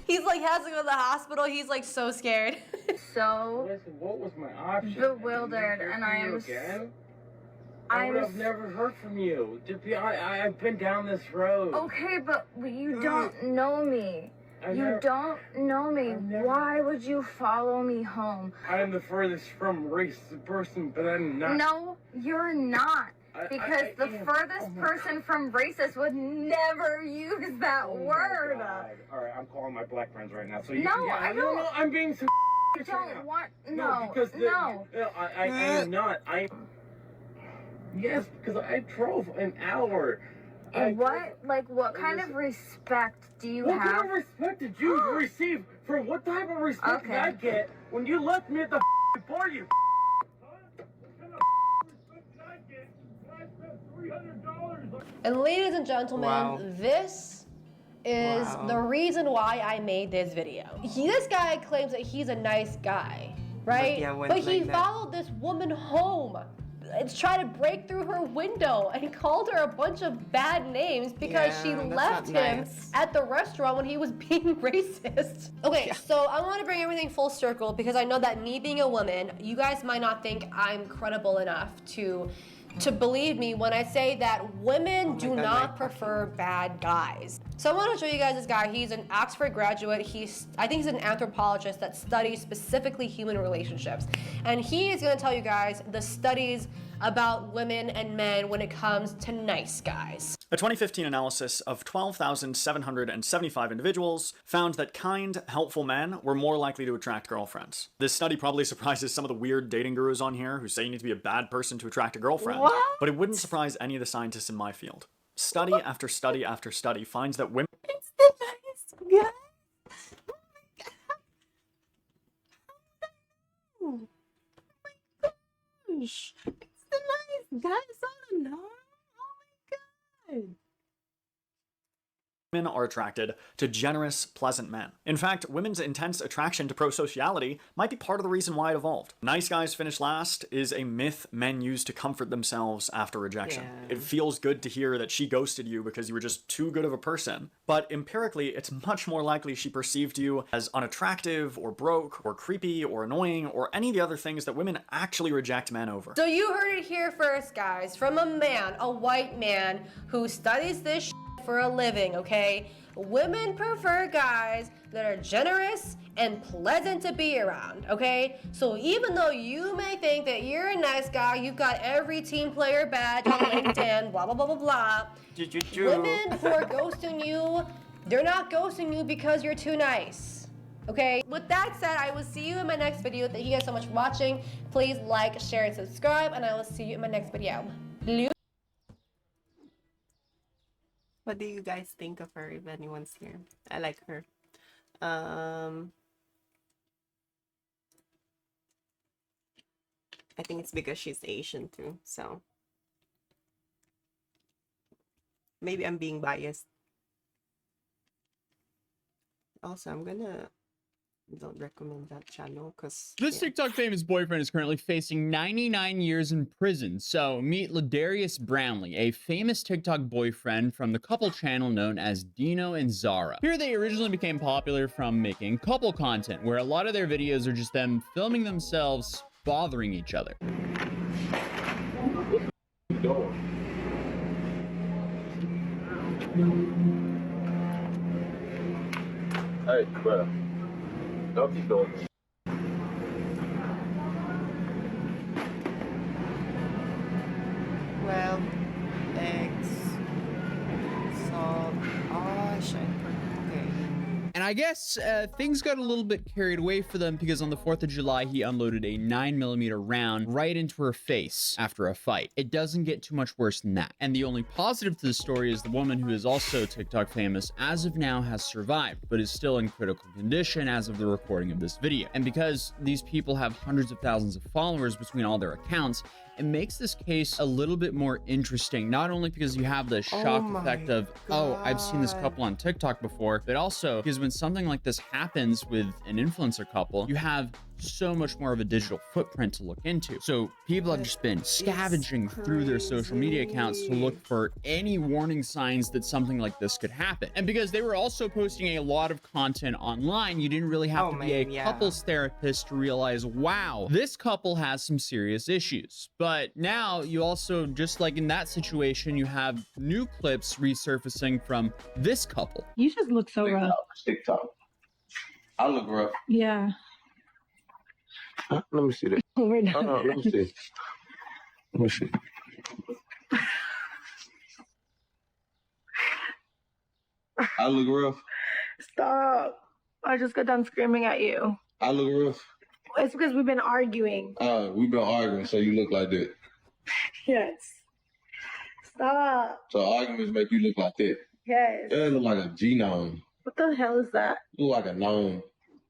He's like has to go to the hospital. He's like so scared. So what was my option? bewildered, and I am. I would have never heard from you. I've been down this road. Okay, but you don't know me. You don't know me. Why would you follow me home? I am the furthest from racist person, but I'm not. No, you're not. Because the furthest person from racist would never use that word. All right, I'm calling my black friends right now. So you No, can, I don't. No, I'm being so. I don't want. No, No, because no. I am not. Yes, because I drove an hour. And what kind of respect do you What have? kind of respect did you receive? For what type of respect did I get when you left me at the bar, you? And ladies and gentlemen, Wow. this is the reason why I made this video. This guy claims that he's a nice guy, right? yeah, when But he like that. followed this woman home and tried to break through her window and called her a bunch of bad names because she Yeah, that's left not him nice. at the restaurant when he was being racist. Okay, so I want to bring everything full circle because I know that me being a woman, you guys might not think I'm credible enough to believe me when I say that women do God, not prefer bad guys. So I want to show you guys this guy. He's an Oxford graduate. I think he's an anthropologist that studies specifically human relationships. And he is going to tell you guys the studies about women and men when it comes to nice guys. A 2015 analysis of 12,775 individuals found that kind, helpful men were more likely to attract girlfriends. This study probably surprises some of the weird dating gurus on here who say you need to be a bad person to attract a girlfriend. What? But it wouldn't surprise any of the scientists in my field. Study after study after study finds that women It's the nice guy. Oh my gosh. It's the nice guy. It's all alone. Oh my god. are attracted to generous, pleasant men. In fact, women's intense attraction to prosociality might be part of the reason why it evolved. Nice guys finish last is a myth men use to comfort themselves after rejection. Yeah. It feels good to hear that she ghosted you because you were just too good of a person, but empirically, it's much more likely she perceived you as unattractive or broke or creepy or annoying or any of the other things that women actually reject men over. So you heard it here first, guys, from a man, a white man who studies this shit for a living, okay? Women prefer guys that are generous and pleasant to be around, okay? So even though you may think that you're a nice guy, you've got every team player badge on LinkedIn, blah, blah, blah, blah, blah. Women who are ghosting you, they're not ghosting you because you're too nice. Okay, with that said, I will see you in my next video. Thank you guys so much for watching. Please like, share, and subscribe, and I will see you in my next video. Blue. What do you guys think of her, if anyone's here? I like her. I think it's because she's Asian too, so maybe I'm being biased. Also, don't recommend that channel because This TikTok famous boyfriend is currently facing 99 years in prison. So meet Ladarius Brownlee, a famous TikTok boyfriend from the couple channel known as Dino and Zara. Here they originally became popular from making couple content, where a lot of their videos are just them filming themselves bothering each other. Hey, crap. Don't keep doing this. well, eggs, salt. Oh shit. Okay. And I guess things got a little bit carried away for them because on the 4th of July, he unloaded a 9mm round right into her face after a fight. It doesn't get too much worse than that. And the only positive to the story is the woman who is also TikTok famous as of now has survived, but is still in critical condition as of the recording of this video. And because these people have hundreds of thousands of followers between all their accounts, it makes this case a little bit more interesting, not only because you have the shock effect of, oh, I've seen this couple on TikTok before, but also because when something like this happens with an influencer couple, you have so much more of a digital footprint to look into. So people have just been scavenging through their social media accounts to look for any warning signs that something like this could happen. And because they were also posting a lot of content online, you didn't really have to be a couples therapist to realize, wow, this couple has some serious issues. But now you also, just like in that situation, you have new clips resurfacing from this couple. You just look so rough. TikTok. I look rough. Yeah. Let me see that. We're done. Let me see. Let me see. I look rough. Stop. I just got done screaming at you. I look rough. It's because we've been arguing. We've been arguing, so you look like that. Yes. Stop. So arguments make you look like that. Yes. That look like a genome. What the hell is that? Look like a gnome.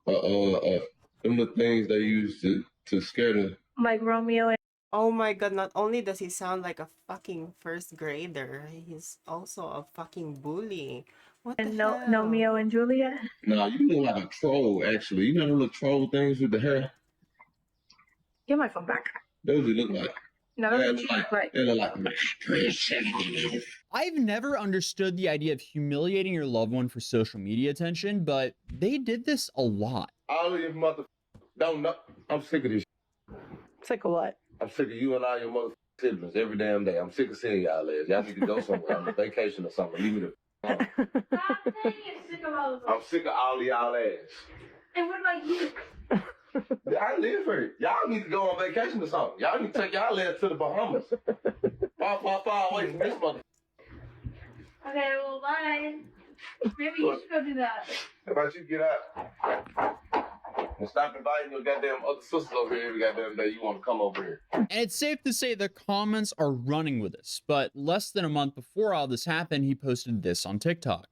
Them the things they use to scare the. Like Romeo and. Oh my god, not only does he sound like a fucking first grader, he's also a fucking bully. What the hell? Romeo and Juliet? Nah, you look like a troll, actually. You know the little troll things with the hair? Get my phone back. Those what you look like. No, They that's look like, they look like I've never understood the idea of humiliating your loved one for social media attention, but they did this a lot. all of your mother don't know. I'm sick of this. Sick of what? I'm sick of you and all your mother siblings every damn day. I'm sick of seeing y'all ass. Y'all need to go somewhere on a vacation or something. Leave me the alone. I'm sick of all of y'all ass. And what about you? I live here. Y'all need to go on vacation or something. Y'all need to take y'all ass to the Bahamas. Far away from this mother. Okay, well, bye. Maybe you should go do that. How about you get out? And stop inviting your goddamn other sisters over here every goddamn day you want to come over here. And it's safe to say the comments are running with us, but less than a month before all this happened, he posted this on TikTok.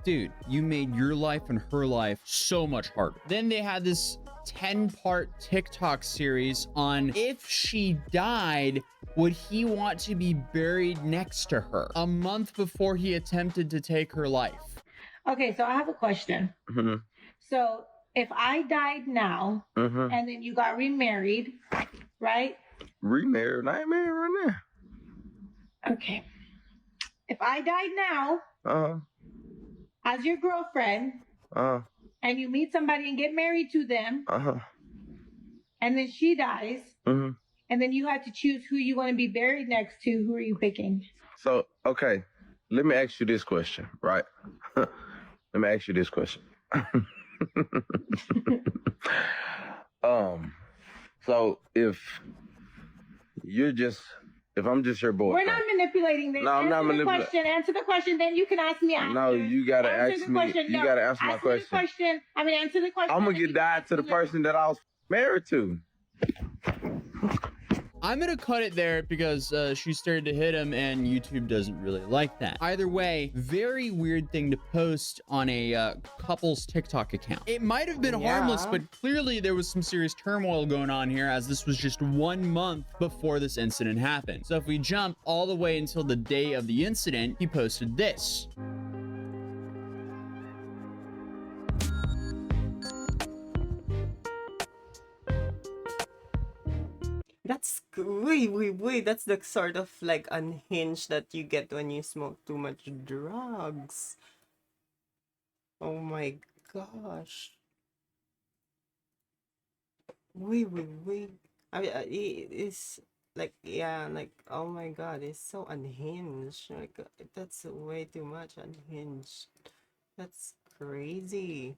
Dude, you made your life and her life so much harder. Then they had this 10-part TikTok series on if she died, would he want to be buried next to her? A month before he attempted to take her life. Okay, so I have a question. Mm-hmm. So if I died now, Mm-hmm. and then you got remarried, right? Remarried? I ain't married right now. Okay. If I died now, Uh-huh. as your girlfriend, Uh-huh. and you meet somebody and get married to them, Uh-huh. and then she dies, Mm-hmm. and then you have to choose who you want to be buried next to, who are you picking? So, okay, let me ask you this question, right? Let me ask you this question. So if I'm just your boyfriend. We're not manipulating this. No, I'm not Answer the question, then you can ask me after. No, you gotta Answer ask the me. question. You No, gotta answer my answer the question. Answer the question. I'm gonna get died to the person that I was married to. I'm gonna cut it there because she started to hit him and YouTube doesn't really like that. Either way, very weird thing to post on a couple's TikTok account. It might have been harmless, but clearly there was some serious turmoil going on here as this was just 1 month before this incident happened. So if we jump all the way until the day of the incident, he posted this. That's wait. That's the sort of like unhinged that you get when you smoke too much drugs. Oh my gosh. Wait. I mean, it's like, yeah, like, oh my god, it's so unhinged. Like, that's way too much unhinged. That's crazy.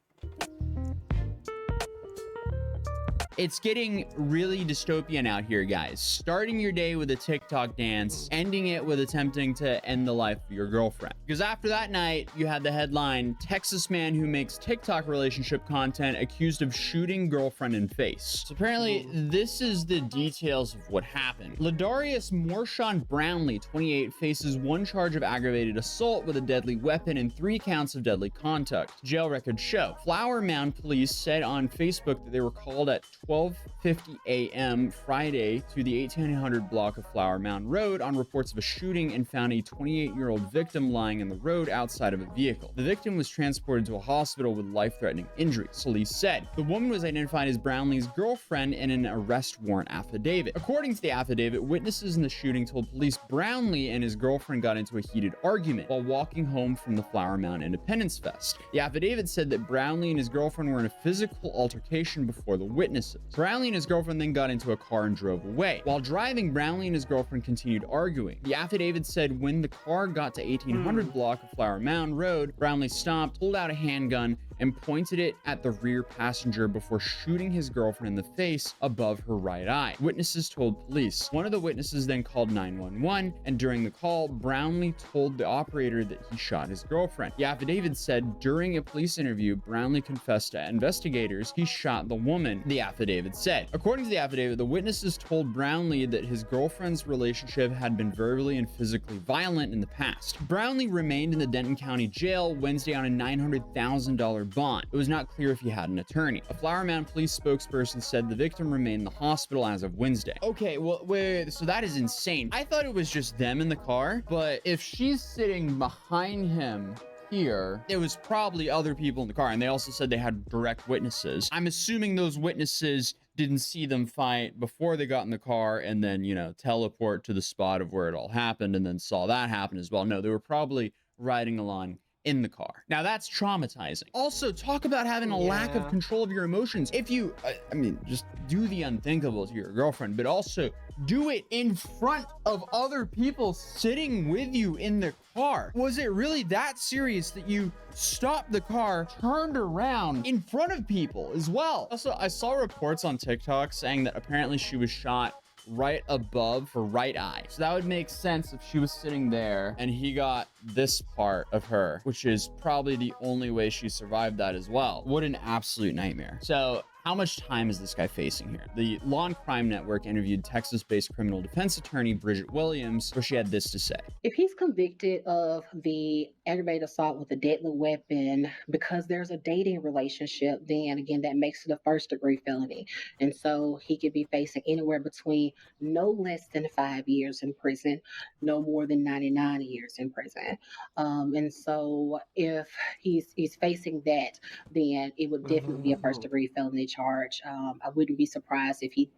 It's getting really dystopian out here, guys. Starting your day with a TikTok dance, ending it with attempting to end the life of your girlfriend. Because after that night, you had the headline, Texas man who makes TikTok relationship content accused of shooting girlfriend in face. So apparently, this is the details of what happened. Ladarius Morshawn Brownlee, 28, faces 1 charge of aggravated assault with a deadly weapon and 3 counts of deadly conduct. Jail records show. Flower Mound police said on Facebook that they were called at 12:50 a.m. Friday to the 1800 block of Flower Mound Road on reports of a shooting and found a 28-year-old victim lying in the road outside of a vehicle. The victim was transported to a hospital with life-threatening injuries, police said. The woman was identified as Brownlee's girlfriend in an arrest warrant affidavit. According to the affidavit, witnesses in the shooting told police Brownlee and his girlfriend got into a heated argument while walking home from the Flower Mound Independence Fest. The affidavit said that Brownlee and his girlfriend were in a physical altercation before the witnesses. Brownlee and his girlfriend then got into a car and drove away. While driving, Brownlee and his girlfriend continued arguing. The affidavit said when the car got to 1800 block of Flower Mound Road, Brownlee stopped, pulled out a handgun, and pointed it at the rear passenger before shooting his girlfriend in the face above her right eye. Witnesses told police. One of the witnesses then called 911, and during the call, Brownlee told the operator that he shot his girlfriend. The affidavit said during a police interview, Brownlee confessed to investigators he shot the woman, the affidavit said. According to the affidavit, the witnesses told Brownlee that his girlfriend's relationship had been verbally and physically violent in the past. Brownlee remained in the Denton County Jail Wednesday on a $900,000 bond. It was not clear if he had an attorney. A Flower Mound police spokesperson said the victim remained in the hospital as of Wednesday. Okay, well, wait, so that is insane. I thought it was just them in the car, but if she's sitting behind him here, it was probably other people in the car, and they also said they had direct witnesses. I'm assuming those witnesses didn't see them fight before they got in the car and then, you know, teleport to the spot of where it all happened and then saw that happen as well. No, they were probably riding along in the car. Now that's traumatizing. Also, talk about having a lack of control of your emotions. If you, I mean, just do the unthinkable to your girlfriend, but also do it in front of other people sitting with you in the car. Was it really that serious that you stopped the car, turned around in front of people as well? Also, I saw reports on TikTok saying that apparently she was shot right above her right eye. So that would make sense if she was sitting there and he got this part of her, which is probably the only way she survived that as well. What an absolute nightmare. So how much time is this guy facing here? The Law and Crime Network interviewed Texas-based criminal defense attorney Bridget Williams, where she had this to say. If he's convicted of the aggravated assault with a deadly weapon because there's a dating relationship, then again, that makes it a first-degree felony. And so he could be facing anywhere between no less than 5 years in prison, no more than 99 years in prison. And so if he's facing that, then it would definitely be a first-degree felony charge. I wouldn't be surprised if he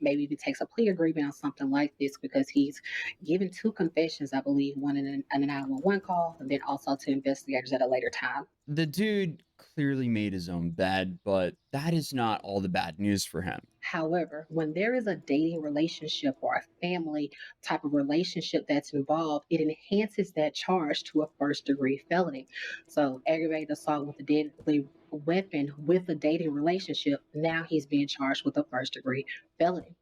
maybe even takes a plea agreement on something like this, because he's given 2 confessions, I believe, one in a 911 call and then also to investigators at a later time. The dude clearly made his own bed, but that is not all the bad news for him. However, when there is a dating relationship or a family type of relationship that's involved, it enhances that charge to a first-degree felony. So aggravated assault with a deadly weapon with a dating relationship, now he's being charged with a first-degree felony.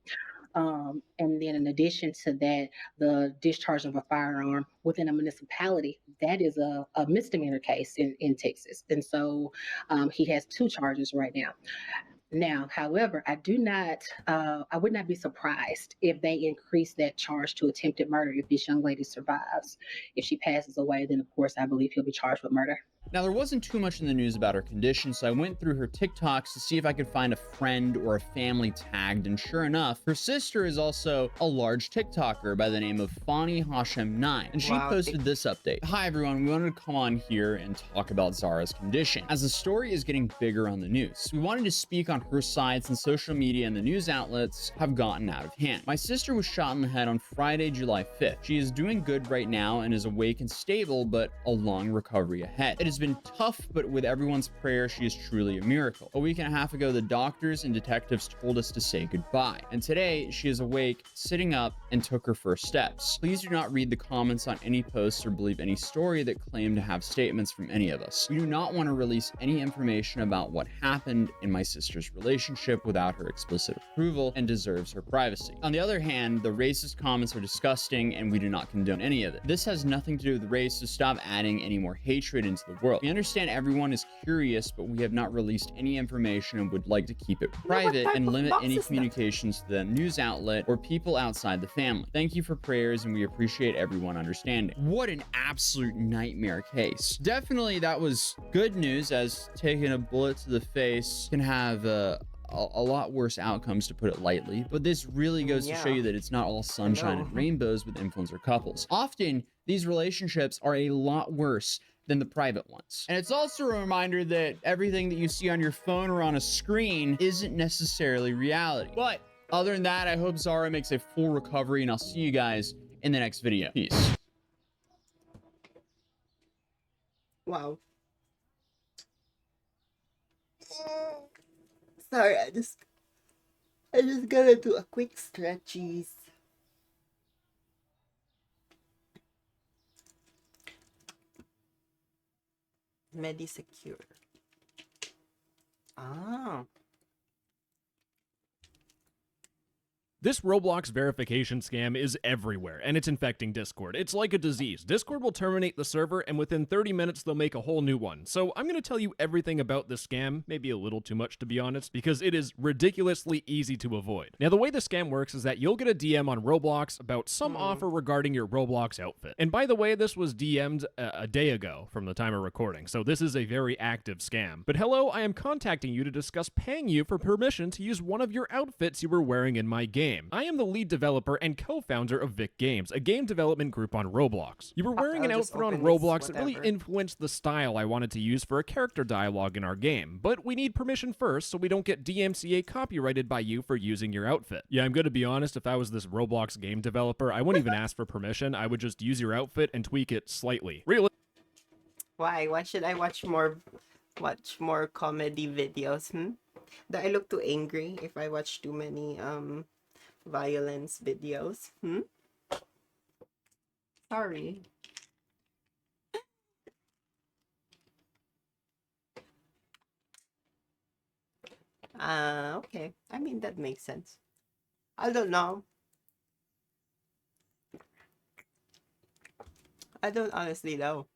And then in addition to that, the discharge of a firearm within a municipality, that is a misdemeanor case in Texas. And so he has 2 charges right now. Now, however, I would not be surprised if they increase that charge to attempted murder if this young lady survives. If she passes away, then of course I believe he'll be charged with murder. Now, there wasn't too much in the news about her condition, so I went through her TikToks to see if I could find a friend or a family tagged, and sure enough, her sister is also a large TikToker by the name of Fani Hashem9, and she posted this update. Hi everyone, we wanted to come on here and talk about Zara's condition. As the story is getting bigger on the news, we wanted to speak on her side since social media and the news outlets have gotten out of hand. My sister was shot in the head on Friday, July 5th. She is doing good right now and is awake and stable, but a long recovery ahead. It has been tough, but with everyone's prayer, she is truly a miracle. A week and a half ago, the doctors and detectives told us to say goodbye. And today, she is awake, sitting up, and took her first steps. Please do not read the comments on any posts or believe any story that claim to have statements from any of us. We do not want to release any information about what happened in my sister's relationship without her explicit approval and deserves her privacy. On the other hand, the racist comments are disgusting and we do not condone any of it. This has nothing to do with race, so stop adding any more hatred into the world. We understand everyone is curious, but we have not released any information and would like to keep it private and limit any communications to the news outlet or people outside the family. Thank you for prayers and we appreciate everyone understanding. What an absolute nightmare case. Definitely that was good news, as taking a bullet to the face can have a a lot worse outcomes, to put it lightly. But this really goes to show you that it's not all sunshine and rainbows with influencer couples. Often, these relationships are a lot worse than the private ones. And it's also a reminder that everything that you see on your phone or on a screen isn't necessarily reality. But other than that, I hope Zara makes a full recovery, and I'll see you guys in the next video. Peace. Wow. Sorry, I just gotta do a quick stretchies. MediSecure. Ah. This Roblox verification scam is everywhere, and it's infecting Discord. It's like a disease. Discord will terminate the server, and within 30 minutes, they'll make a whole new one. So I'm going to tell you everything about this scam, maybe a little too much to be honest, because it is ridiculously easy to avoid. Now, the way the scam works is that you'll get a DM on Roblox about some offer regarding your Roblox outfit. And by the way, this was DM'd a day ago from the time of recording, so this is a very active scam. But hello, I am contacting you to discuss paying you for permission to use one of your outfits you were wearing in my game. I am the lead developer and co-founder of Vic Games, a game development group on Roblox. You were wearing an outfit on Roblox that really influenced the style I wanted to use for a character dialogue in our game, but we need permission first so we don't get DMCA copyrighted by you for using your outfit. Yeah, I'm gonna be honest, if I was this Roblox game developer, I wouldn't even ask for permission. I would just use your outfit and tweak it slightly. Really? Why? Why should I watch more comedy videos? Do I look too angry if I watch too many violence videos? Sorry. Okay. I mean, that makes sense. I don't know. I don't honestly know.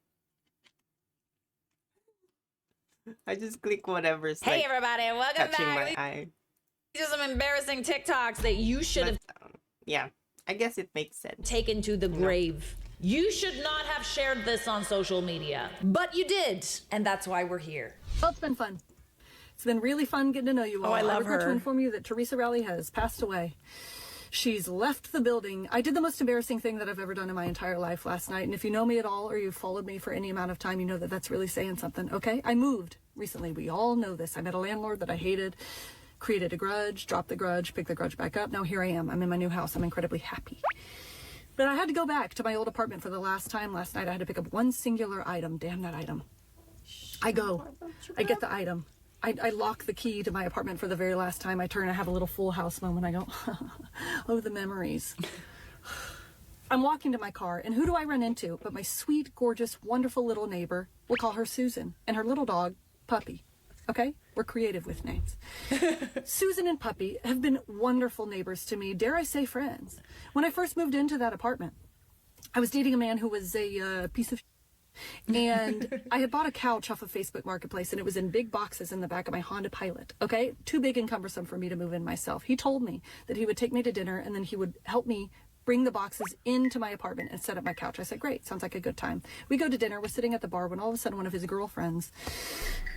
I just click whatever's Hey like, everybody, welcome catching back. my eye. These are some embarrassing TikToks that you should have Yeah, I guess it makes sense. taken to the grave. You should not have shared this on social media, but you did, and that's why we're here. Well, it's been fun. It's been really fun getting to know you all. Oh, I love regret her. to inform you that Teresa Rowley has passed away. She's left the building. I did the most embarrassing thing that I've ever done in my entire life last night. And if you know me at all or you've followed me for any amount of time, you know that that's really saying something, okay? I moved recently. We all know this. I met a landlord that I hated, created a grudge, dropped the grudge, picked the grudge back up. Now here I am. I'm in my new house. I'm incredibly happy. But I had to go back to my old apartment for the last time last night. I had to pick up one singular item. Damn that item. I go. I get the item. I lock the key to my apartment for the very last time. I turn, I have a little Full House moment. I go, oh, the memories. I'm walking to my car, and who do I run into but my sweet, gorgeous, wonderful little neighbor. We'll call her Susan, and her little dog, Puppy. Okay? We're creative with names. Susan and Puppy have been wonderful neighbors to me, dare I say friends. When I first moved into that apartment, I was dating a man who was a piece of and I had bought a couch off of Facebook Marketplace, and it was in big boxes in the back of my Honda Pilot, okay? Too big and cumbersome for me to move in myself. He told me that he would take me to dinner, and then he would help me bring the boxes into my apartment and set up my couch. I said, great, sounds like a good time. We go to dinner, we're sitting at the bar when all of a sudden one of his girlfriends,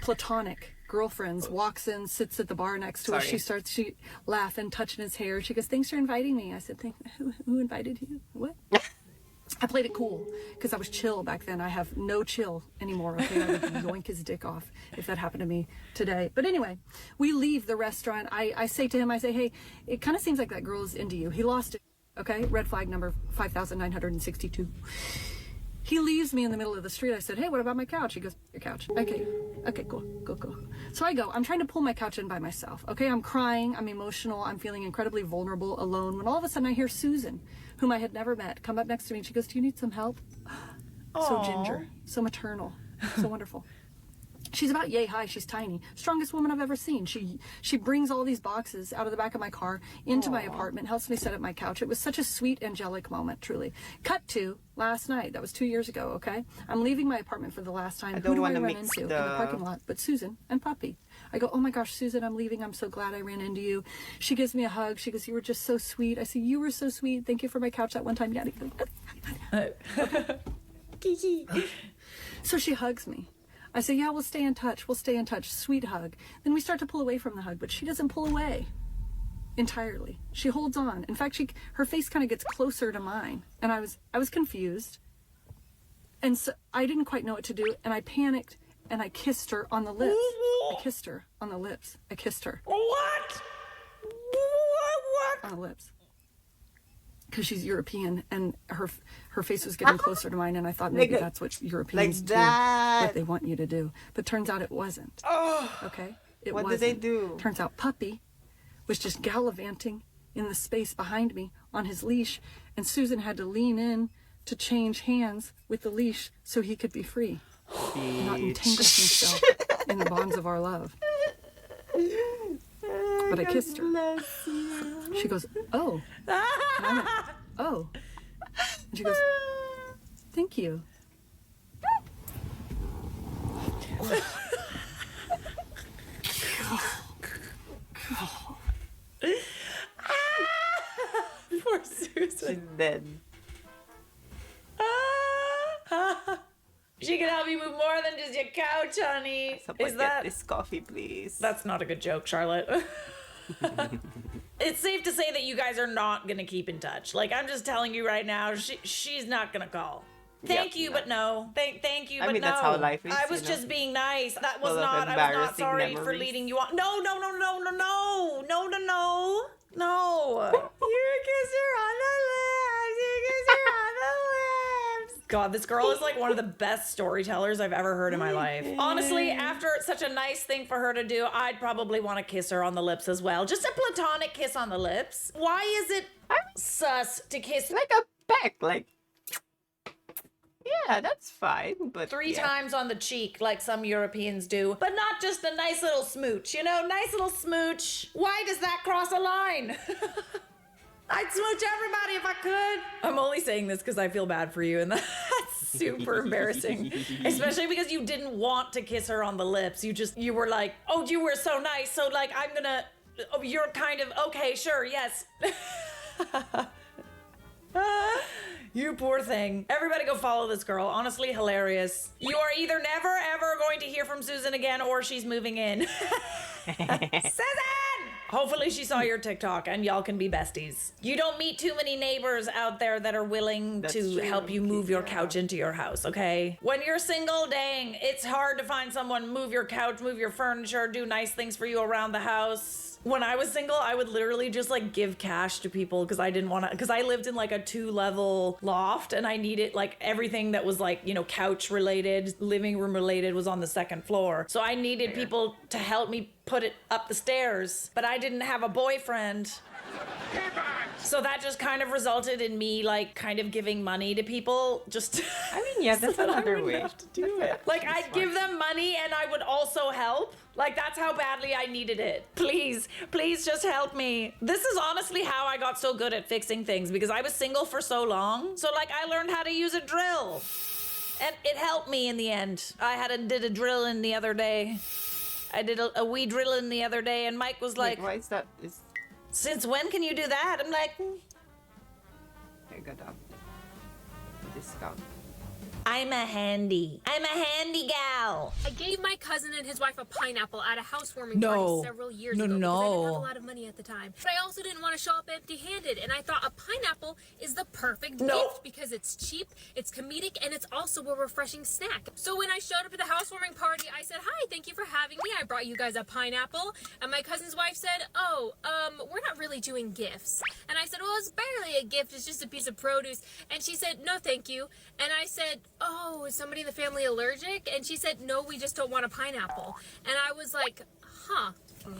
platonic girlfriends, walks in, sits at the bar next to us. She starts laughing, touching his hair. She goes, thanks for inviting me. I said, who invited you? What? I played it cool because I was chill back then. I have no chill anymore. Okay, I would yoink his dick off if that happened to me today. But anyway, we leave the restaurant. I say to him, I say, hey, it kind of seems like that girl is into you. He lost it. Okay, red flag number 5,962. He leaves me in the middle of the street. I said, hey, what about my couch? He goes, your couch. Okay, cool. So I go. I'm trying to pull my couch in by myself. Okay, I'm crying. I'm emotional. I'm feeling incredibly vulnerable, alone. When all of a sudden I hear Susan, whom I had never met, come up next to me. And she goes, do you need some help? So ginger, so maternal, so wonderful. She's about yay high. She's tiny. Strongest woman I've ever seen. She brings all these boxes out of the back of my car into my apartment, helps me set up my couch. It was such a sweet, angelic moment, truly. Cut to last night. That was 2 years ago, okay? I'm leaving my apartment for the last time. Who do I run into in the parking lot? But Susan and Puppy. I go, oh my gosh, Susan, I'm leaving. I'm so glad I ran into you. She gives me a hug. She goes, you were just so sweet. I say, you were so sweet. Thank you for my couch that one time. So she hugs me. I say, yeah, we'll stay in touch. We'll stay in touch. Sweet hug. Then we start to pull away from the hug, but she doesn't pull away entirely. She holds on. In fact, her face kind of gets closer to mine. And I was confused. And so I didn't quite know what to do. And I panicked and I kissed her on the lips. I kissed her on the lips. I kissed her. What? On the lips. Because she's European and her face was getting closer to mine, and I thought maybe that's what Europeans do, what they want you to do. But turns out it wasn't. Okay? It wasn't. What did they do? Turns out Puppy was just gallivanting in the space behind me on his leash, and Susan had to lean in to change hands with the leash so he could be free. Not entangle himself in the bonds of our love. But I kissed her. She goes, oh. And I went, oh. And she goes, thank you. Poor Susan. She's dead. She can help you move more than just your couch, honey. Someone get this coffee, please. That's not a good joke, Charlotte. It's safe to say that you guys are not gonna keep in touch. Like, I'm just telling you right now, she's not gonna call. Thank you, but no. Thank you, but no. I mean, that's how life is. I was just being nice. That was not. I was not sorry for leading you on. No. You kiss her on the lips. You kiss her on the lips. God, this girl is like one of the best storytellers I've ever heard in my life. Honestly, after such a nice thing for her to do, I'd probably want to kiss her on the lips as well. Just a platonic kiss on the lips. Why is it sus to kiss like a peck? Like, yeah, that's fine, but 3 times on the cheek like some Europeans do, but not just a nice little smooch, you know, nice little smooch. Why does that cross a line? I'd smooch everybody if I could. I'm only saying this because I feel bad for you, and that's super embarrassing. Especially because you didn't want to kiss her on the lips. You were like, oh, you were so nice, so like, I'm gonna, oh, you're kind of, okay, sure, yes. You poor thing. Everybody go follow this girl. Honestly, hilarious. You are either never, ever going to hear from Susan again, or she's moving in. Susan! Hopefully she saw your TikTok and y'all can be besties. You don't meet too many neighbors out there that are willing to help you move your couch into your house, okay? When you're single, dang, it's hard to find someone move your couch, move your furniture, do nice things for you around the house. When I was single, I would literally just like give cash to people because I didn't want to, because I lived in like a 2-level loft and I needed like everything that was like, you know, couch related, living room related was on the 2nd floor. So I needed people to help me put it up the stairs, but I didn't have a boyfriend. So that just kind of resulted in me like kind of giving money to people just I mean, yeah, that's another way to do it. Like I'd give them money and I would also help. Like that's how badly I needed it. Please just help me. This is honestly how I got so good at fixing things because I was single for so long. So like I learned how to use a drill. And it helped me in the end. I did a drill in the other day. I did a wee drill in the other day and Mike was like, why is that? Since when can you do that? I'm like, I got up. Discount. I'm a handy gal. I gave my cousin and his wife a pineapple at a housewarming party several years ago because I didn't have a lot of money at the time. But I also didn't want to show up empty-handed, and I thought a pineapple is the perfect gift because it's cheap, it's comedic, and it's also a refreshing snack. So when I showed up at the housewarming party, I said, "Hi, thank you for having me. I brought you guys a pineapple." And my cousin's wife said, "Oh, we're not really doing gifts." And I said, "Well, it's barely a gift. It's just a piece of produce." And she said, "No, thank you." And I said, "Oh, is somebody in the family allergic?" And she said, "No, we just don't want a pineapple." And I was like, huh,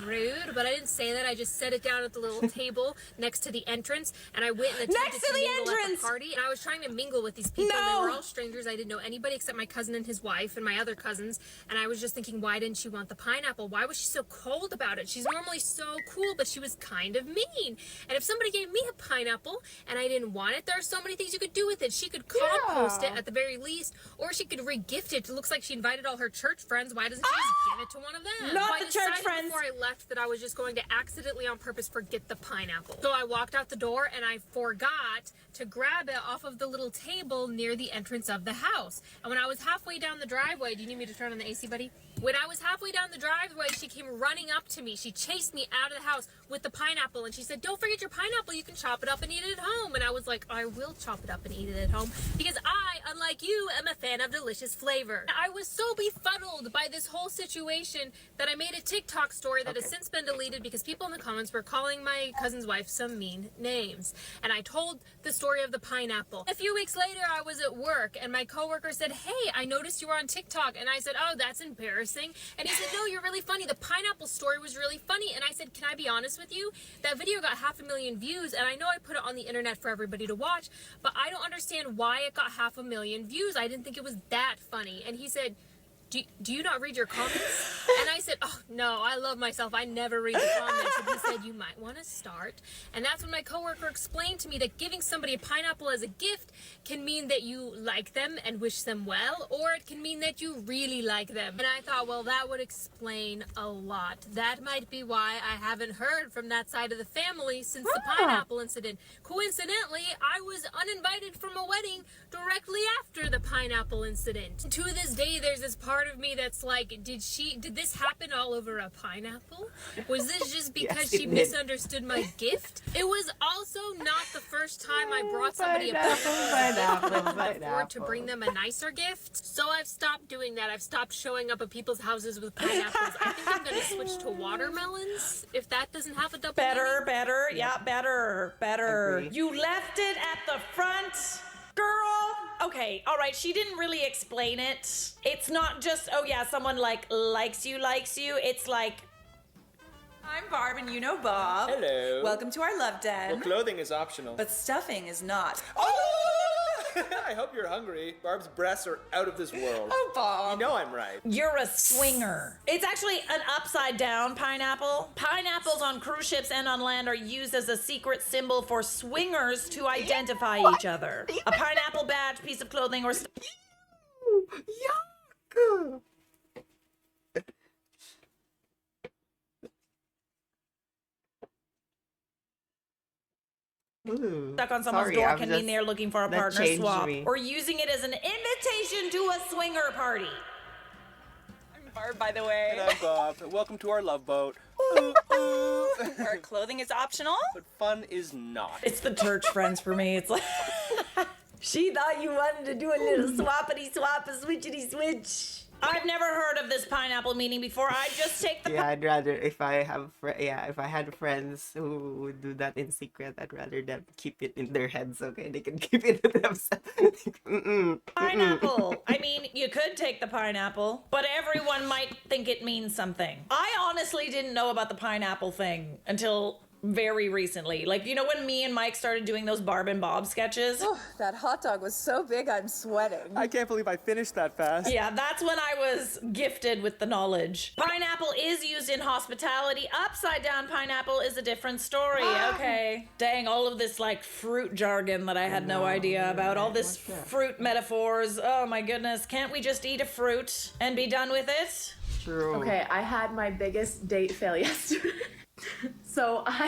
rude, but I didn't say that. I just set it down at the little table next to the entrance, and I went and attempted to mingle at the party. And I was trying to mingle with these people. They were all strangers. I didn't know anybody except my cousin and his wife and my other cousins. And I was just thinking, why didn't she want the pineapple? Why was she so cold about it? She's normally so cool, but she was kind of mean. And if somebody gave me a pineapple and I didn't want it, there are so many things you could do with it. She could compost it at the very least, or she could re-gift it. It looks like she invited all her church friends. Why doesn't she just give it to one of them? Not the church friends. Before I left that I was just going to accidentally on purpose forget the pineapple. So I walked out the door and I forgot to grab it off of the little table near the entrance of the house. And when I was halfway down the driveway, do you need me to turn on the AC, buddy? When I was halfway down the driveway, she came running up to me. She chased me out of the house with the pineapple and she said, "Don't forget your pineapple, you can chop it up and eat it at home." And I was like, I will chop it up and eat it at home because I, unlike you, am a fan of delicious flavor. I was so befuddled by this whole situation that I made a TikTok story that has since been deleted because people in the comments were calling my cousin's wife some mean names. And I told the story of the pineapple. A few weeks later, I was at work and my coworker said, "Hey, I noticed you were on TikTok." And I said, "Oh, that's embarrassing." And he said, "No, you're really funny. The pineapple story was really funny." And I said, "Can I be honest with you? That video got 500,000 views and I know I put it on the internet for everybody to watch, but I don't understand why it got 500,000 views. I didn't think it was that funny." And he said, do you not read your comments? And I said, "Oh, no, I love myself. I never read the comments." And he said, "You might want to start." And that's when my coworker explained to me that giving somebody a pineapple as a gift can mean that you like them and wish them well, or it can mean that you really like them. And I thought, well, that would explain a lot. That might be why I haven't heard from that side of the family since the pineapple incident. Coincidentally, I was uninvited from a wedding directly after the pineapple incident. To this day, there's this part of me that's like, did this happen all over a pineapple? Was this just because she misunderstood my gift? It was also not the first time I brought somebody a pineapple. I could afford to bring them a nicer gift. So I've stopped doing that. I've stopped showing up at people's houses with pineapples. I think I'm gonna switch to watermelons if that doesn't have a double Better, meaning. yeah, better. Agree. You left it at the front, girl. Okay, all right, she didn't really explain it. It's not just, oh yeah, someone like likes you. It's like, I'm Barb and you know Bob. Hello. Welcome to our love den. Well, clothing is optional. But stuffing is not. I hope you're hungry. Barb's breasts are out of this world. Oh, Bob. You know I'm right. You're a swinger. It's actually an upside down pineapple. Pineapples on cruise ships and on land are used as a secret symbol for swingers to identify each other. A pineapple badge, piece of clothing, or Yuck! Ooh, stuck on someone's door can mean they're looking for a that partner changed swap, me. or using it as an invitation to a swinger party. I'm Barb, by the way. And I'm Bob. Welcome to our love boat. Our clothing is optional, but fun is not. It's the church friends for me. It's like she thought you wanted to do a little swappity swap, a switchity switch. I've never heard of this pineapple meaning before. I just take the Yeah, I'd rather if I had friends who would do that in secret, I'd rather them keep it in their heads. Okay, they can keep it to themselves. pineapple. I mean, you could take the pineapple, but everyone might think it means something. I honestly didn't know about the pineapple thing until very recently. Like, you know when me and Mike started doing those Barb and Bob sketches? Oh, that hot dog was so big I'm sweating. I can't believe I finished that fast. Yeah, that's when I was gifted with the knowledge. Pineapple is used in hospitality. Upside down pineapple is a different story. Okay. Dang, all of this like fruit jargon that I had no idea about. All this fruit metaphors. Oh my goodness. Can't we just eat a fruit and be done with it? True. Okay, I had my biggest date fail yesterday. So I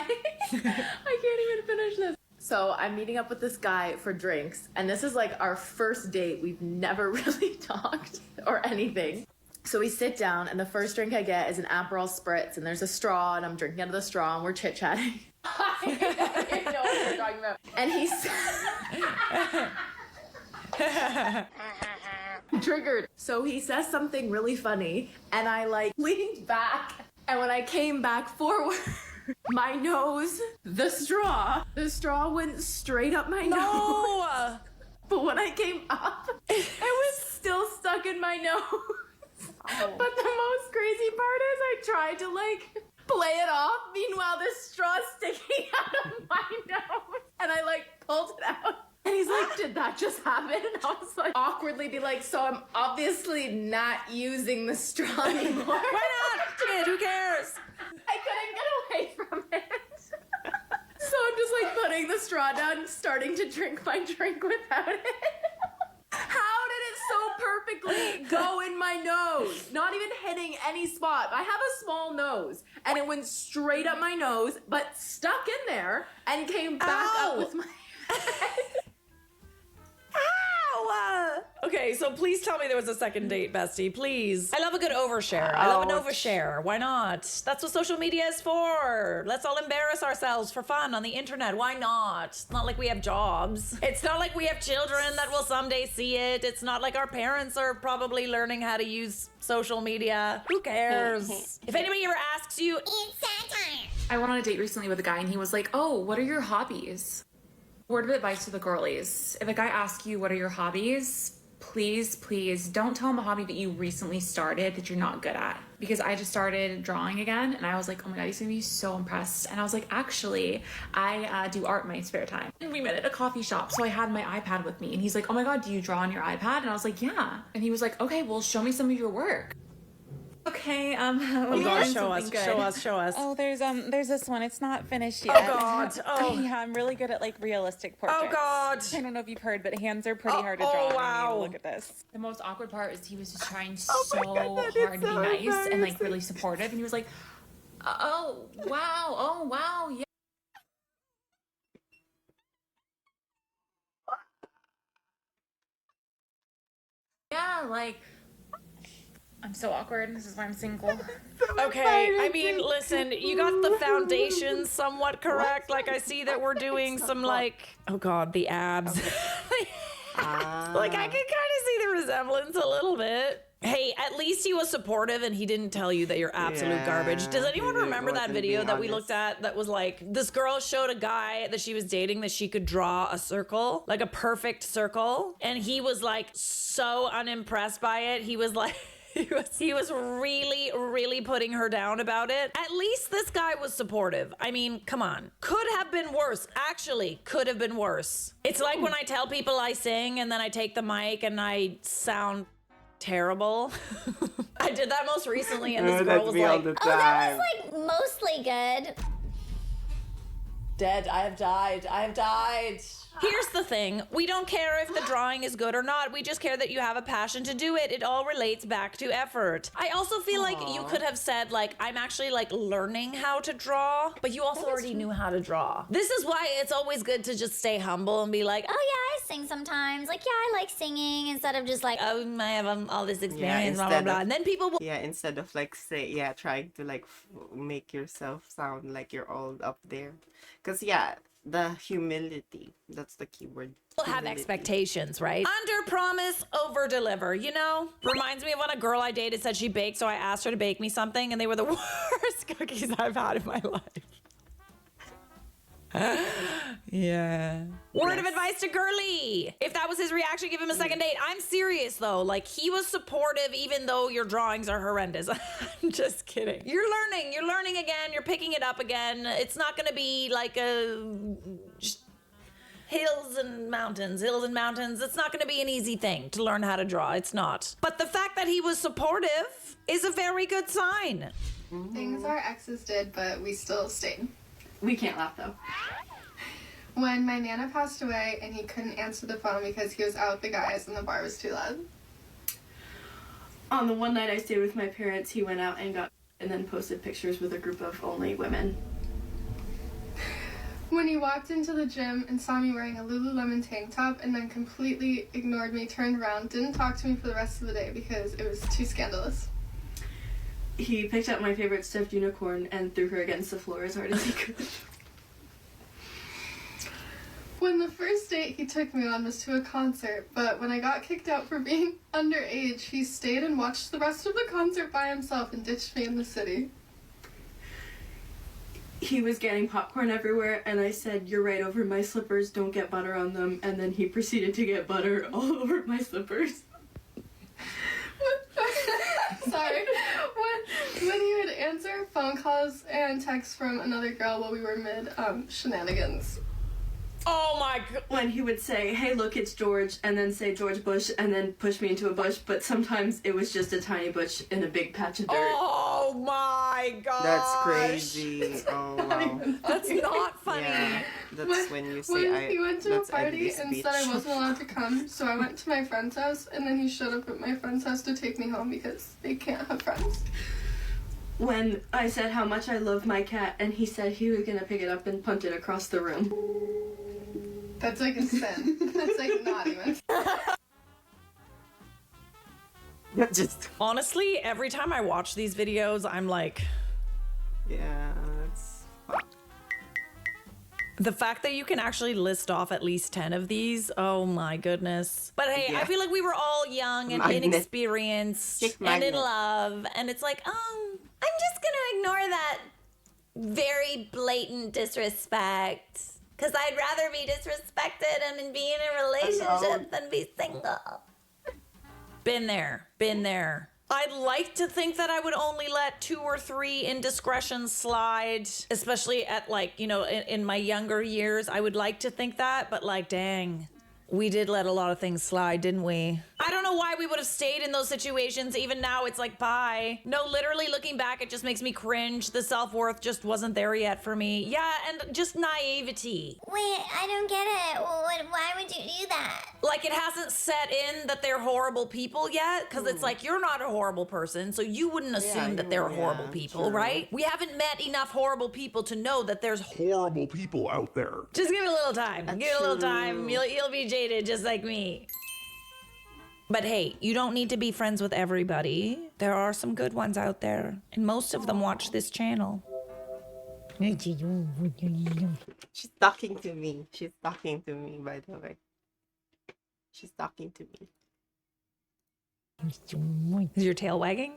can't even finish this. So I'm meeting up with this guy for drinks, and this is like our first date. We've never really talked or anything. So we sit down, and the first drink I get is an Aperol Spritz, and there's a straw, and I'm drinking out of the straw, and we're chit-chatting. I didn't know what we were talking about. And he's triggered. So he says something really funny, and I like leaned back. And when I came back forward, my nose, the straw went straight up my nose. But when I came up, it was still stuck in my nose. Oh. But the most crazy part is I tried to like play it off. Meanwhile, this straw's sticking out of my nose. And I like pulled it out. And he's like, did that just happen? And I was like, awkwardly be like, so I'm obviously not using the straw anymore. Why not? Kid, who cares? I couldn't get away from it. So I'm just like putting the straw down, starting to drink my drink without it. How did it so perfectly literally go in my nose, not even hitting any spot. I have a small nose, and it went straight up my nose, but stuck in there and came back up with my head. Ow! Okay, so please tell me there was a second date, bestie. Please. I love a good overshare. I love an overshare. Why not? That's what social media is for. Let's all embarrass ourselves for fun on the internet. Why not? It's not like we have jobs. It's not like we have children that will someday see it. It's not like our parents are probably learning how to use social media. Who cares? If anybody ever asks you, it's satire. I went on a date recently with a guy and he was like, oh, what are your hobbies? Word of advice to the girlies. If a guy asks you what are your hobbies, please don't tell him a hobby that you recently started that you're not good at. Because I just started drawing again and I was like, oh my God, he's gonna be so impressed. And I was like, actually, I do art in my spare time. And we met at a coffee shop, so I had my iPad with me. And he's like, oh my God, do you draw on your iPad? And I was like, yeah. And he was like, okay, well, show me some of your work. Okay, oh gosh, show us. Oh, there's this one. It's not finished Oh yet. God. Oh. Yeah, I'm really good at like realistic portraits. Oh God. I don't know if you've heard, but hands are pretty hard to draw. Oh wow. Look at this. The most awkward part is he was just trying so hard to be nice and like really supportive. And he was like, oh, wow, yeah. Yeah, like, I'm so awkward. This is why I'm single. Okay, I mean, listen, you got the foundation somewhat correct. Like, I see that we're doing some, like, oh God, the abs. Like, I can kind of see the resemblance a little bit. Hey, at least he was supportive and he didn't tell you that you're absolute garbage. Does anyone remember that video that we looked at that was like, this girl showed a guy that she was dating that she could draw a circle, like a perfect circle, and he was like so unimpressed by it. He was like, he was really, really putting her down about it. At least this guy was supportive. I mean, come on. Could have been worse. Actually, could have been worse. It's like when I tell people I sing and then I take the mic and I sound terrible. I did that most recently and this girl was like, oh, that was like mostly good. Dead. I have died. Here's the thing. We don't care if the drawing is good or not. We just care that you have a passion to do it. It all relates back to effort. I also feel like you could have said, like, I'm actually, like, learning how to draw, but you also already knew how to draw. This is why it's always good to just stay humble and be like, oh, yeah, I sing sometimes. Like, yeah, I like singing instead of just like, oh, I have all this experience, blah, blah, blah. And then people will... Yeah, instead of, like, trying to, like, make yourself sound like you're all up there. Because, yeah, the humility, that's the key word. People have expectations, right? Under promise, over deliver, you know? Reminds me of when a girl I dated said she baked, so I asked her to bake me something, and they were the worst cookies I've had in my life. Yeah. Word of advice to Girly. If that was his reaction, give him a second date. I'm serious though. Like, he was supportive even though your drawings are horrendous. I'm just kidding. You're learning again. You're picking it up again. It's not gonna be like just hills and mountains. It's not gonna be an easy thing to learn how to draw. It's not. But the fact that he was supportive is a very good sign. Things our exes did, but we still stayed. We can't laugh though. When my Nana passed away and he couldn't answer the phone because he was out with the guys and the bar was too loud. On the one night I stayed with my parents, he went out and then posted pictures with a group of only women. When he walked into the gym and saw me wearing a Lululemon tank top and then completely ignored me, turned around, didn't talk to me for the rest of the day because it was too scandalous. He picked up my favorite stuffed unicorn and threw her against the floor as hard as he could. When the first date he took me on was to a concert, but when I got kicked out for being underage, he stayed and watched the rest of the concert by himself and ditched me in the city. He was getting popcorn everywhere, and I said, "You're right over my slippers, don't get butter on them," and then he proceeded to get butter all over my slippers. Sorry. When he would answer phone calls and texts from another girl while we were mid shenanigans. Oh my God. When he would say, "Hey, look, it's George," and then say George Bush, and then push me into a bush, but sometimes it was just a tiny bush in a big patch of dirt. Oh Oh my god. That's crazy. Oh wow. That's not funny. Yeah, that's when you say When he went to a let's end party this and bitch. said I wasn't allowed to come, so I went to my friend's house, and then he showed up at my friend's house to take me home because they can't have friends. When I said how much I love my cat, and he said he was gonna pick it up and punt it across the room. That's like a sin. That's like not even. Just honestly, every time I watch these videos, I'm like, yeah, that's the fact that you can actually list off at least 10 of these, oh my goodness. But hey, I Yeah. feel like we were all young and Magnet. inexperienced Chick and in magnet. love, and it's like, I'm just gonna ignore that very blatant disrespect. Because I'd rather be disrespected and be in a relationship than be single. been there. I'd like to think that I would only let 2 or 3 indiscretions slide, especially at like, you know, in my younger years. I would like to think that, but like, dang, we did let a lot of things slide, didn't we? I don't know why we would have stayed in those situations. Even now, it's like, bye. No, literally looking back, it just makes me cringe. The self-worth just wasn't there yet for me. Yeah, and just naivety. Wait, I don't get it. Why would you do that? Like, it hasn't set in that they're horrible people yet, because it's like, you're not a horrible person, so you wouldn't assume that they're horrible people, right? We haven't met enough horrible people to know that there's horrible people out there. Just give it a little time. Give it a little time. You'll be jaded just like me. But hey, you don't need to be friends with everybody. There are some good ones out there, and most of them watch this channel. She's talking to me. She's talking to me, by the way. She's talking to me. Is your tail wagging?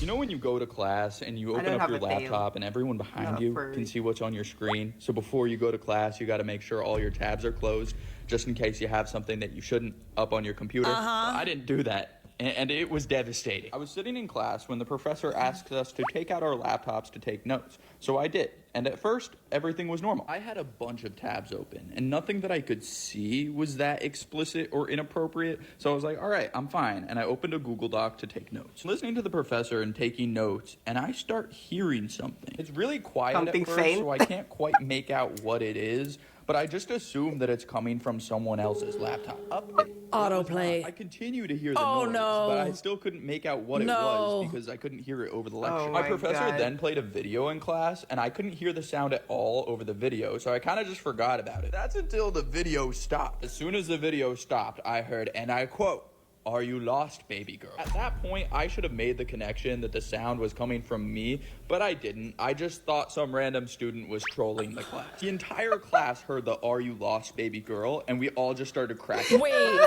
You know when you go to class and you I open don't up have your a tail. laptop and everyone behind Not you furry. can see what's on your screen? So before you go to class, you got to make sure all your tabs are closed just in case you have something that you shouldn't up on your computer. Uh-huh. I didn't do that. And it was devastating. I was sitting in class when the professor asked us to take out our laptops to take notes. So I did. And at first, everything was normal. I had a bunch of tabs open, and nothing that I could see was that explicit or inappropriate. So I was like, all right, I'm fine. And I opened a Google Doc to take notes. Listening to the professor and taking notes, and I start hearing something. It's really quiet Something at first, faint? so I can't quite make out what it is. But I just assume that it's coming from someone else's laptop. Update. Autoplay. I continue to hear the Oh, noise, no. but I still couldn't make out what it No. was because I couldn't hear it over the lecture. Oh my my professor God. then played a video in class, and I couldn't hear the sound at all over the video, so I kind of just forgot about it. That's until the video stopped. As soon as the video stopped, I heard, and I quote, "Are you lost, baby girl?" At that point, I should have made the connection that the sound was coming from me, but I didn't. I just thought some random student was trolling the class. The entire class heard the "Are you lost, baby girl?" and we all just started cracking. Wait.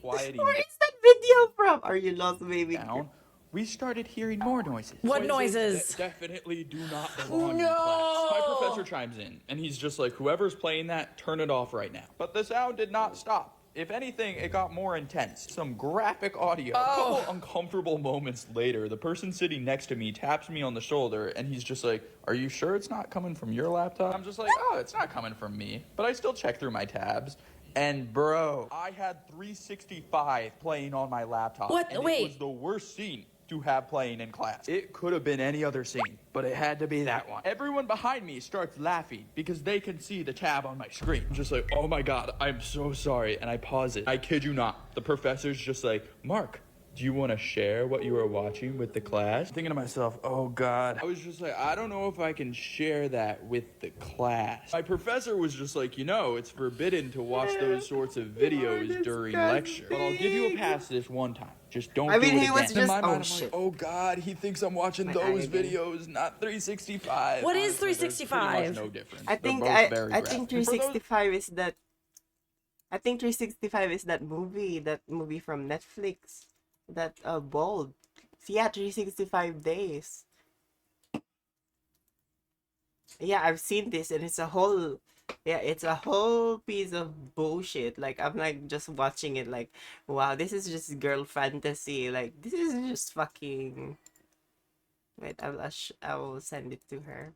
Quieting Where is that video from? Are you lost, baby? down, we started hearing more noises. What noises? That definitely do not belong in No. class. My professor chimes in, and he's just like, whoever's playing that, turn it off right now. But the sound did not stop. If anything, it got more intense. Some graphic audio. A couple uncomfortable moments later, the person sitting next to me taps me on the shoulder, and he's just like, "Are you sure it's not coming from your laptop?" I'm just like, "Oh, it's not coming from me." But I still check through my tabs. And bro, I had 365 playing on my laptop. What? And Wait. it was the worst scene to have playing in class. It could have been any other scene, but it had to be that one. Everyone behind me starts laughing because they can see the tab on my screen. I'm just like, oh my God, I'm so sorry. And I pause it. I kid you not. The professor's just like, "Mark, do you want to share what you were watching with the class?" Thinking to myself, oh God. I was just like, I don't know if I can share that with the class. My professor was just like, you know, it's forbidden to watch those sorts of videos during lecture. But I'll give you a pass this one time. Just don't I mean, do it he was again. In my just- oh, mind, I'm shit. like, oh God, he thinks I'm watching My those eye again. videos, not 365. What is Honestly, there's 365? pretty much no difference. I They're think both I very I graphic. think For those- 365 is that. I think 365 is that movie from Netflix, that Bold. Yeah, 365 days. Yeah, I've seen this, and it's a whole piece of bullshit. Like, I'm like just watching it like, wow, this is just girl fantasy. Like, this is just fucking. Wait, I will send it to her.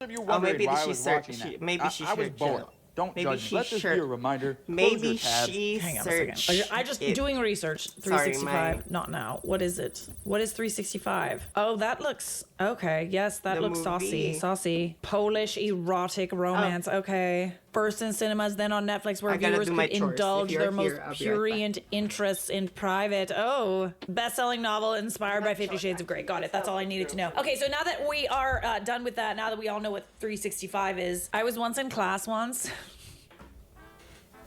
If you're Oh, wondering maybe why I she was searched. watching that, Maybe she I was searched bored. it. Don't Maybe judge she me. Let this be a reminder. Close Maybe your tabs. she Hang on a second. searched. I just it. doing research. Sorry, 365. Not now. What is it? What is 365? Oh, that looks okay. Yes, that The looks saucy. movie. Saucy. Polish erotic romance. Okay. First in cinemas, then on Netflix, where I gotta viewers do my could chores. indulge If you're their here, most I'll be right prurient interests in private. Oh, best-selling novel inspired by 50 Shades of Grey. Got it. That's all I needed to know. Okay, so now that we are done with that, now that we all know what 365 is, I was once in class once.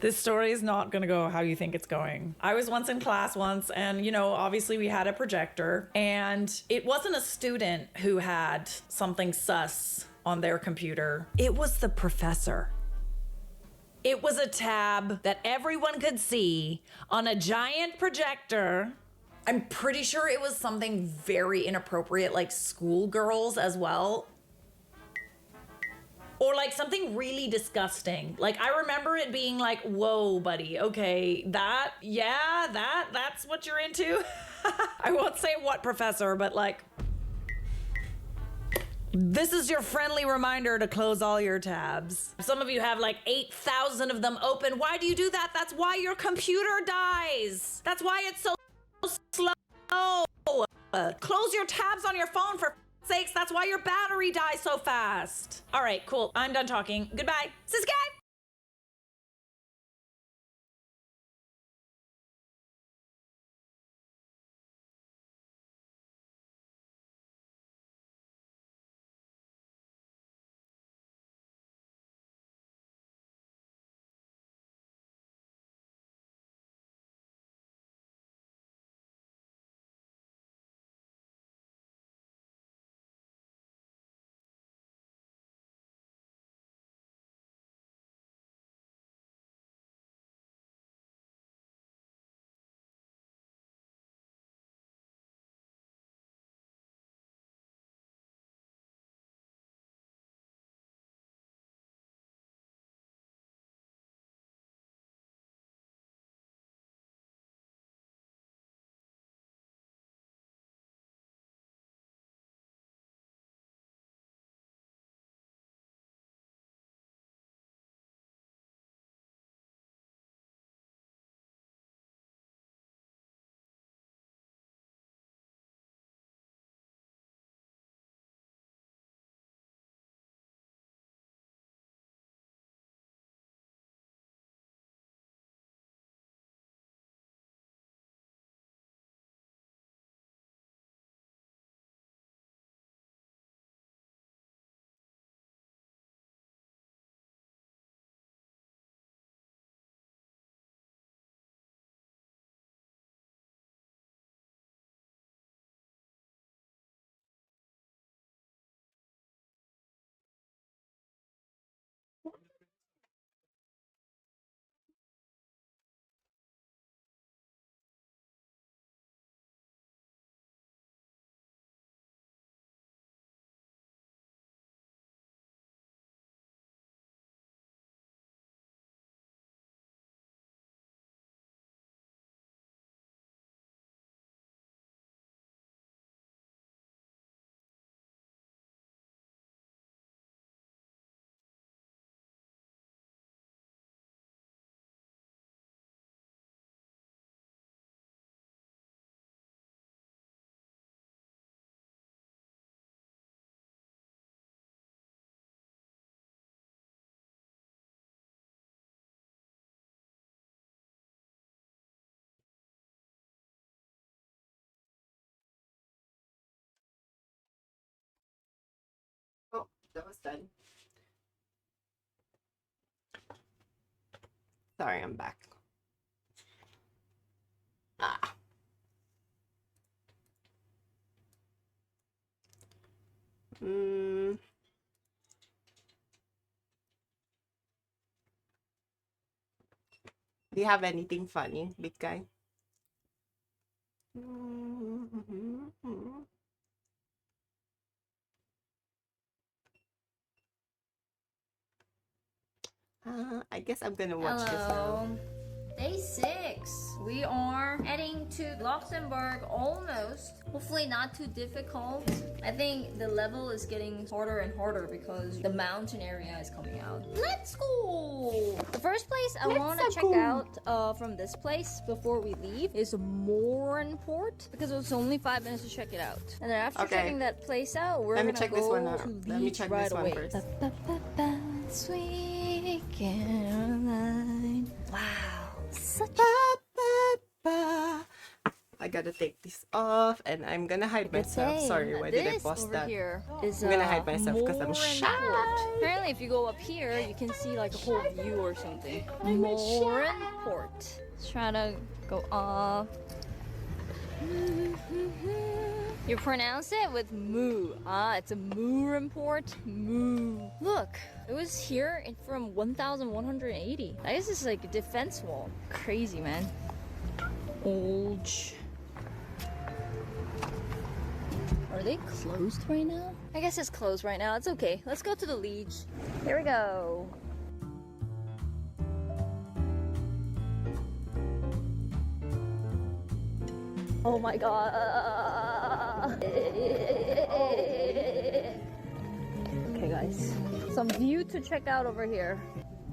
This story is not gonna go how you think it's going. I was once in class once, and obviously we had a projector, and it wasn't a student who had something sus on their computer. It was the professor. It was a tab that everyone could see on a giant projector. I'm pretty sure it was something very inappropriate, like schoolgirls as well. Or like something really disgusting. Like I remember it being like, whoa, buddy, okay, that's what you're into. I won't say what professor, but like, this is your friendly reminder to close all your tabs. Some of you have like 8,000 of them open. Why do you do that? That's why your computer dies. That's why it's so slow. Close your tabs on your phone for sakes. That's why your battery dies so fast. All right, cool. I'm done talking. Goodbye. Sis guy. Oh, that was done. Sorry, I'm back. Ah. Do you have anything funny, big guy? I guess I'm gonna watch this now. Day 6. We are heading to Luxembourg almost. Hopefully not too difficult. I think the level is getting harder and harder because the mountain area is coming out. Let's go! The first place I want to check out from this place before we leave is Morinport because it's only 5 minutes to check it out. And then after checking that place out, we're gonna go to Leeds right away. Sweet Caroline. Wow. Such I gotta take this off and I'm gonna hide myself. Sorry, why did I post that? Here I'm gonna hide myself because I'm shy. Apparently, if you go up here, you can see like a whole view or something. Morinport. Let's try to go up. You pronounce it with moo. Ah, it's a Morinport. Moo. Look, it was here from 1180. I guess it's like a defense wall. Crazy, man. Old. Are they closed right now? I guess it's closed right now. It's okay. Let's go to the Liege. Here we go. Oh my god. Okay guys, some view to check out over here.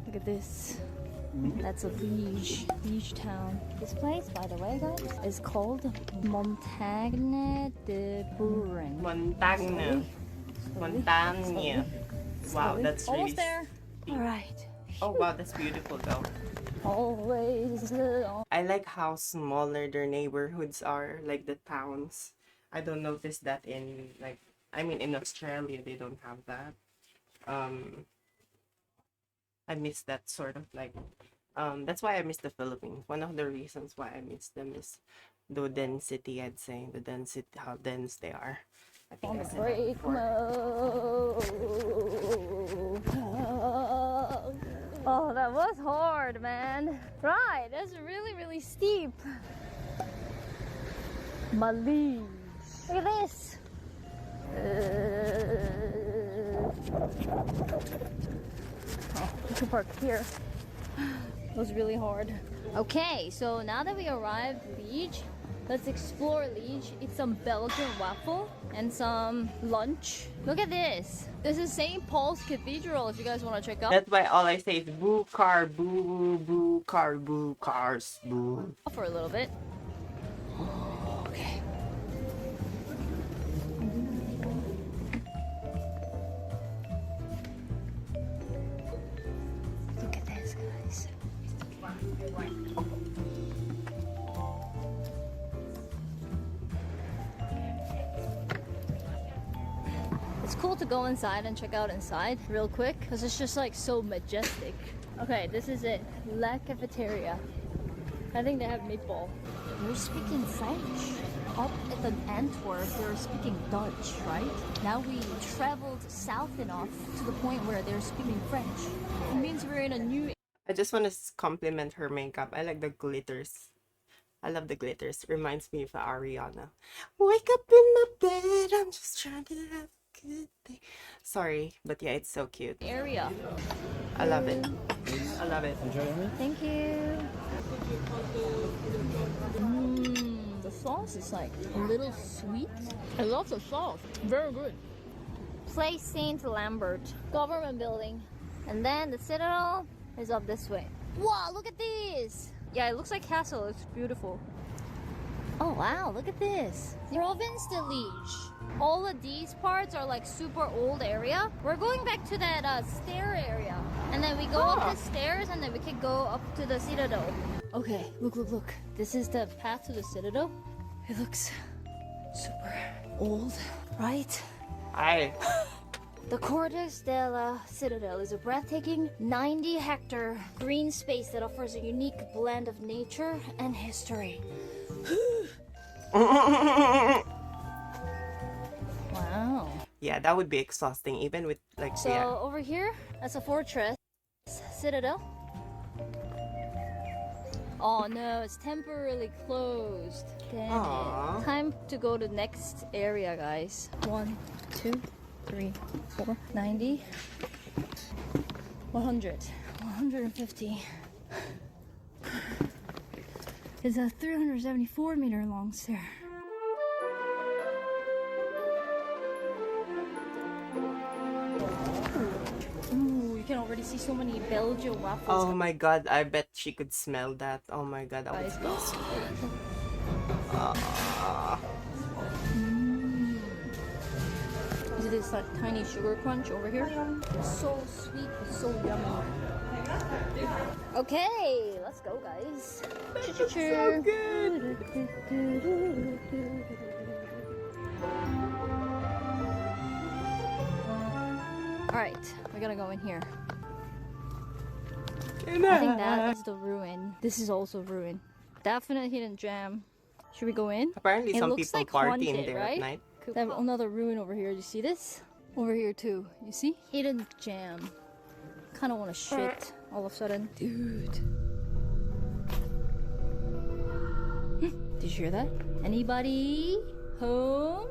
Look at this. That's a Liege town. This place, by the way guys, is called Montagne de Buren. Montagne. Wow, that's really... Almost there. Alright. Oh wow, that's beautiful though. Always. I like how smaller their neighborhoods are, like the towns. I don't notice that in in Australia they don't have that. I miss that sort of that's why I miss the Philippines. One of the reasons why I miss them is the density, I'd say. The density, how dense they are. I think I said that before. Oh, that was hard, man. Right, that's really, really steep. My liege. Look at this. Oh, we can park here. It was really hard. Okay, so now that we arrived Liege, let's explore Liege, eat some Belgian waffle and some lunch. Look at this. This is St. Paul's Cathedral if you guys want to check out. That's why all I say is boo car, boo, boo car, boo cars, boo. For a little bit. Okay. Look at this, guys. It's cool to go inside and check out inside real quick because it's just like so majestic. Okay, this is it. La Cafeteria. I think they have meatball. They're speaking French. Up at the Antwerp, they're speaking Dutch, right? Now we traveled south enough to the point where they're speaking French. It means we're in a new... I just want to compliment her makeup. I like the glitters. I love the glitters. Reminds me of Ariana. Wake up in my bed, I'm just trying to have a good day. Sorry, but yeah, it's so cute. Area. I love it. I love it. Thank you. The sauce is like a little sweet. I love the sauce. Very good. Place Saint Lambert. Government building. And then the Citadel is up this way. Wow, look at this. Yeah, it looks like castle. It's beautiful. Oh wow, look at this. Province de Liege. All of these parts are like super old area. We're going back to that stair area. And then we go up the stairs and then we can go up to the Citadel. Okay, look. This is the path to the Citadel. It looks super old, right? Aye. The Cortes de la Citadel is a breathtaking 90-hectare green space that offers a unique blend of nature and history. Wow. Yeah, that would be exhausting, even with like. So yeah. over here, that's a fortress. Citadel. Oh no, it's temporarily closed. Damn it. Time to go to next area, guys. 1, 2, 3, 4, 90, 100, 150. is a 374 meter long stair. Ooh, you can already see so many Belgian waffles. Oh my god, I bet she could smell that. Oh my god, that would smell so good. Is this like tiny sugar crunch over here? So sweet, so yummy. Okay, let's go, guys. So good. All right, we're gonna go in here. I think that is the ruin. This is also ruin. Definite hidden gem. Should we go in? Apparently, It some looks people like party in haunted, there right? at night. They have another ruin over here. Do you see this? Over here too. You see? Hidden gem. Kind of want to shit all of a sudden, dude. Did you hear that? Anybody home?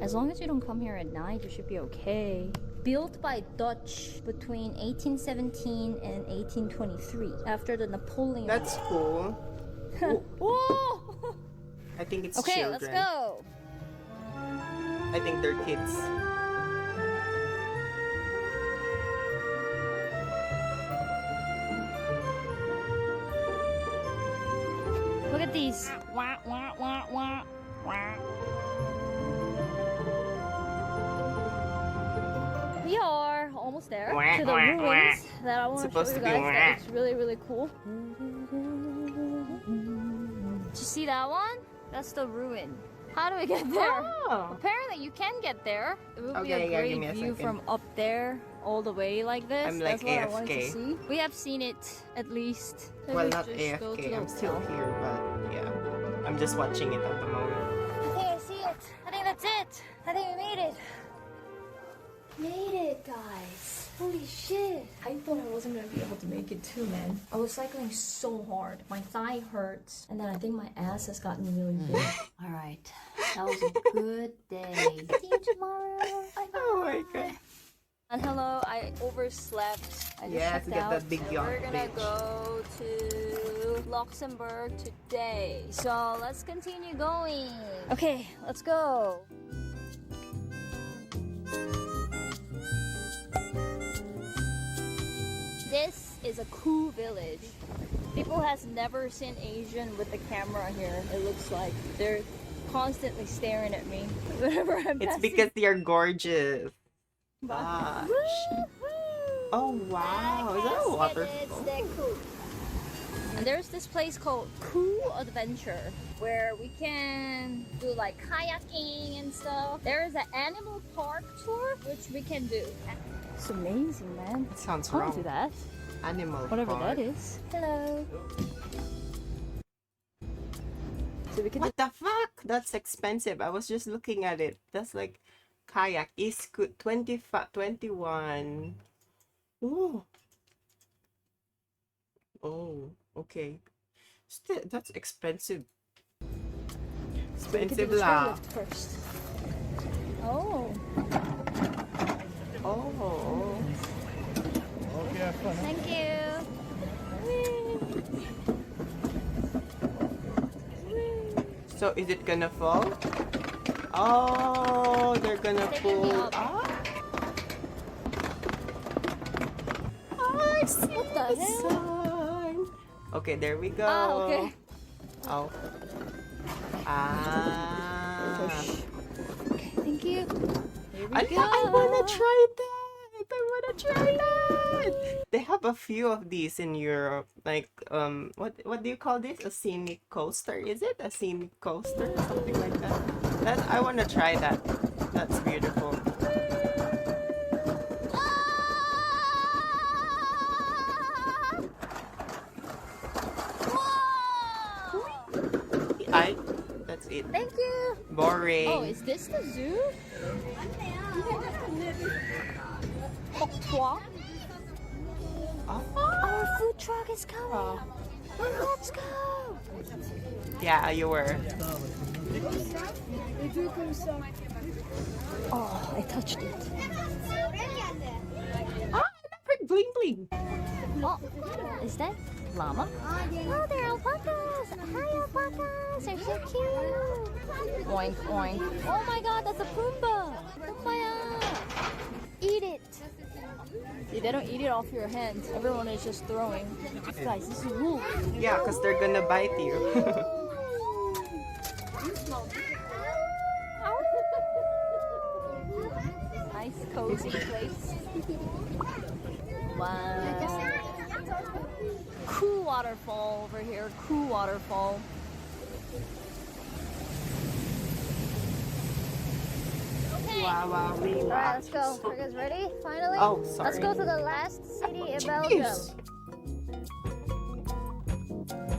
As long as you don't come here at night, you should be okay. Built by Dutch between 1817 and 1823 after the Napoleon. That's cool. Whoa! I think it's Okay, children. let's go. I think they're kids. Look at these. Wah, wah, wah, wah, wah. We are almost there Wah, to the wah, ruins wah. that I want to show Supposed you to be guys. That wah. it's really, really cool. Did you see that one? That's the ruin. How do we get there? Oh. Apparently, you can get there. It would be Okay, a yeah, great give me a view second. from up there all the way like this. I'm like That's what I wanted to AFK. see. We have seen it at least. Well, Let's not just go to AFK. the I'm still hotel. here, but yeah. I'm just watching it at the moment. I think I see it. I think that's it. I think we made it. Made it, guys. Holy shit. I thought I wasn't gonna be able to make it too, man. I was cycling so hard. My thigh hurts. And then I think my ass has gotten really big. Alright. That was a good day. See you tomorrow. Bye-bye. Oh my god. And hello, I overslept. I just Yeah, checked to get out. that big yacht, We're gonna bitch. go to Luxembourg today. So let's continue going. Okay, let's go. This is a cool village. People has never seen Asian with the camera here. It looks like they're constantly staring at me whenever I'm It's passing. because they are gorgeous. Gosh. Oh wow, is that a waterfall? And there's this place called Cool Adventure where we can do like kayaking and stuff. There is an animal park tour which we can do. It's amazing, man. It sounds I wanna wrong. do that. Animal Whatever park. that is. Hello. So we can What the fuck? That's expensive. I was just looking at it. That's like kayak is 21. Ooh. Oh, okay. Still, that's expensive. So we can do Expensive the lah. chairlift first. Oh. Oh. Thank you. So is it gonna fall? Oh, they're gonna pull up. Oh, I see What the hell? sign. Okay, there we go. Ah, okay. Oh. Ah. Okay, thank you. Here we I go. wanna try that. I wanna try that. They have a few of these in Europe. Like what do you call this? A scenic coaster? Is it a scenic coaster? Something like that. I wanna try that. That's beautiful. That's it. Thank you. Boring. Oh, is this the zoo? Trois. Our food truck is coming. Let's go. Yeah, you were. Oh, I touched it. Ah, bling bling. Oh, is that llama. Oh, they're alpacas. Hi, alpacas. They're so cute. Oink, oink. Oh my god, that's a Pumbaa. Pumbaa. Eat it. See, they don't eat it off your hands. Everyone is just throwing. Guys, this is wolf. Yeah, because they're gonna bite you. Nice, cozy place. Wow. Cool waterfall over here. Cool waterfall. Wow, really. Alright, let's go. Are you guys ready? Finally? Oh, sorry. Let's go to the last city in Jeez. Belgium.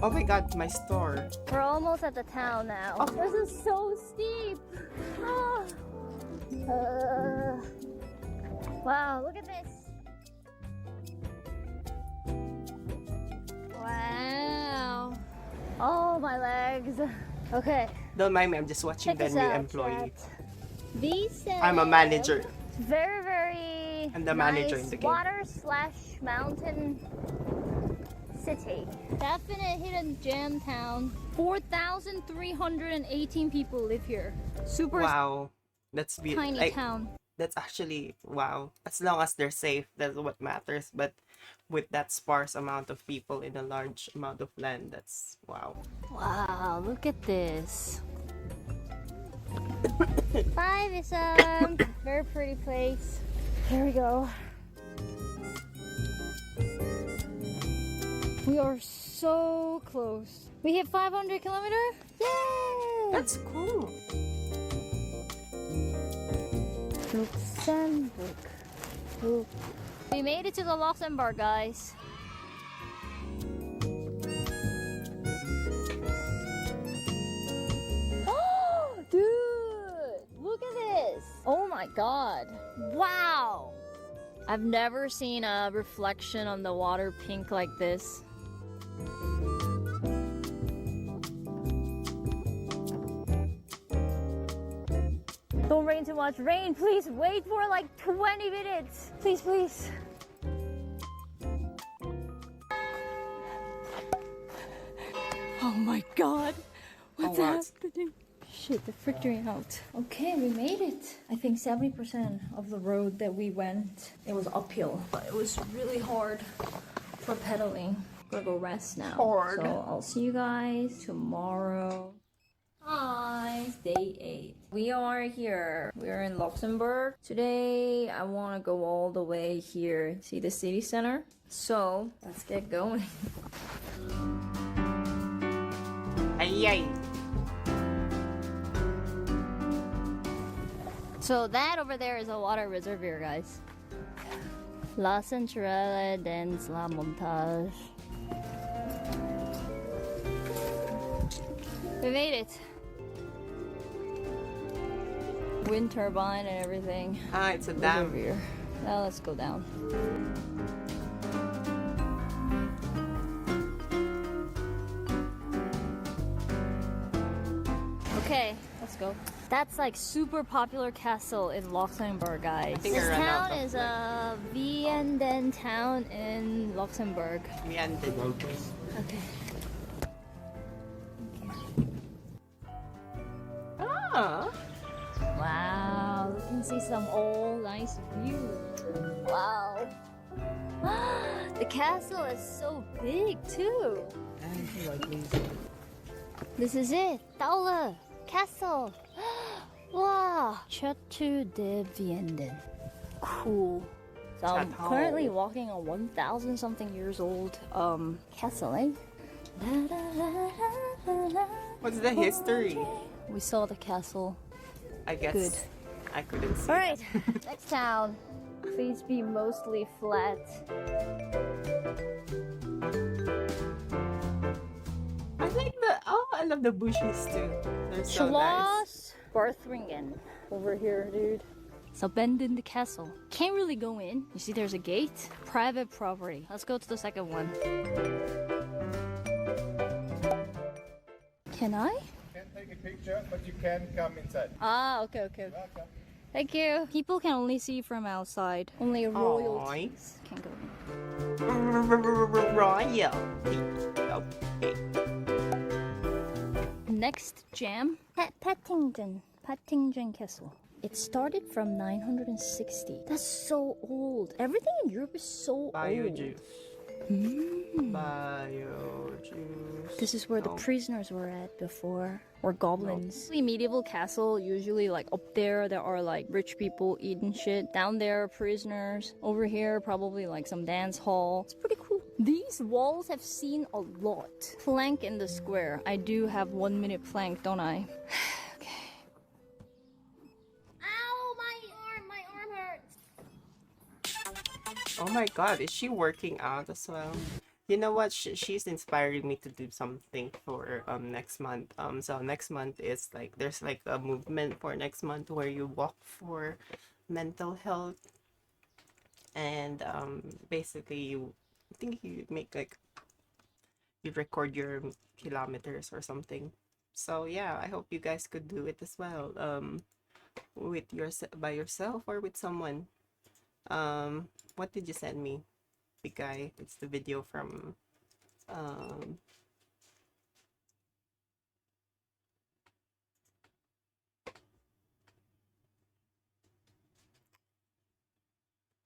Oh my god, my store. We're almost at the town now. Oh. This is so steep. Ah. Wow, look at this. Wow. Oh, my legs. Okay. Don't mind me, I'm just watching Check the this new out, employee. Visa. I'm a manager. Very, very I'm the manager nice in the game. water/mountain city. Definite hidden gem town. 4,318 people live here. Super Wow. That's beautiful. tiny town. That's actually wow. As long as they're safe, that's what matters. But with that sparse amount of people in a large amount of land, that's wow. Wow, look at this. Bye, Visa. Very pretty place. Here we go. We are so close. We hit 500 kilometers. Yay! That's cool. Luxembourg. Ooh. We made it to the Luxembourg, guys. Oh, dude! Look at this! Oh my god! Wow! I've never seen a reflection on the water pink like this. Don't rain too much. Rain, please wait for like 20 minutes. Please, please. Oh my god. What's happening? Shit, the freaking out. Okay, we made it. I think 70% of the road that we went, it was uphill, but it was really hard for pedaling. Gonna go rest now. Hard. So I'll see you guys tomorrow. Hi, it's day 8. We are here. We're in Luxembourg. Today, I want to go all the way here. See the city center? So, let's get going. Ay, ay. So that over there is a water reservoir, guys. La Centrale dens la Montage. We made it. Wind turbine and everything. Ah, it's a dam. Reservoir. Now let's go down. Okay, let's go. That's like super popular castle in Luxembourg, guys. think This I ran out town of is a Vianden town in Luxembourg. Vianden. Okay. Ah. Wow, you can see some old nice view. Wow. The castle is so big too. This is it, Daula Castle. Wow, Chateau de Vianden. Cool. So I'm Chateau. currently walking a 1,000 something years old castle, eh? What's the history? We saw the castle. I guess Good. I couldn't see. All right, next town. Please be mostly flat. I like I love the bushes too. They're so nice. Schloss Barthringen. Over here, dude. It's abandoned castle. Can't really go in. You see there's a gate. Private property. Let's go to the second one. Can I? Can't take a picture, but you can come inside. Ah, okay. Thank you. People can only see from outside. Only royalties can go in. Royal. Okay. Next jam, Pattington Castle. It started from 960. That's so old. Everything in Europe is so Bio old. juice. Bio juice. This is where the prisoners were at before, or goblins. The medieval castle, usually like up there are like rich people eating shit. Down there, prisoners. Over here, probably like some dance hall. It's pretty cool. These walls have seen a lot. Plank in the square. I do have 1 minute plank, don't I? Oh my god, is she working out as well? You know what? She's inspiring me to do something for next month. So next month is like there's like a movement for next month where you walk for mental health, and basically I think you make like you record your kilometers or something. So yeah, I hope you guys could do it as well. With by yourself or with someone. What did you send me? Big guy. It's the video from oh,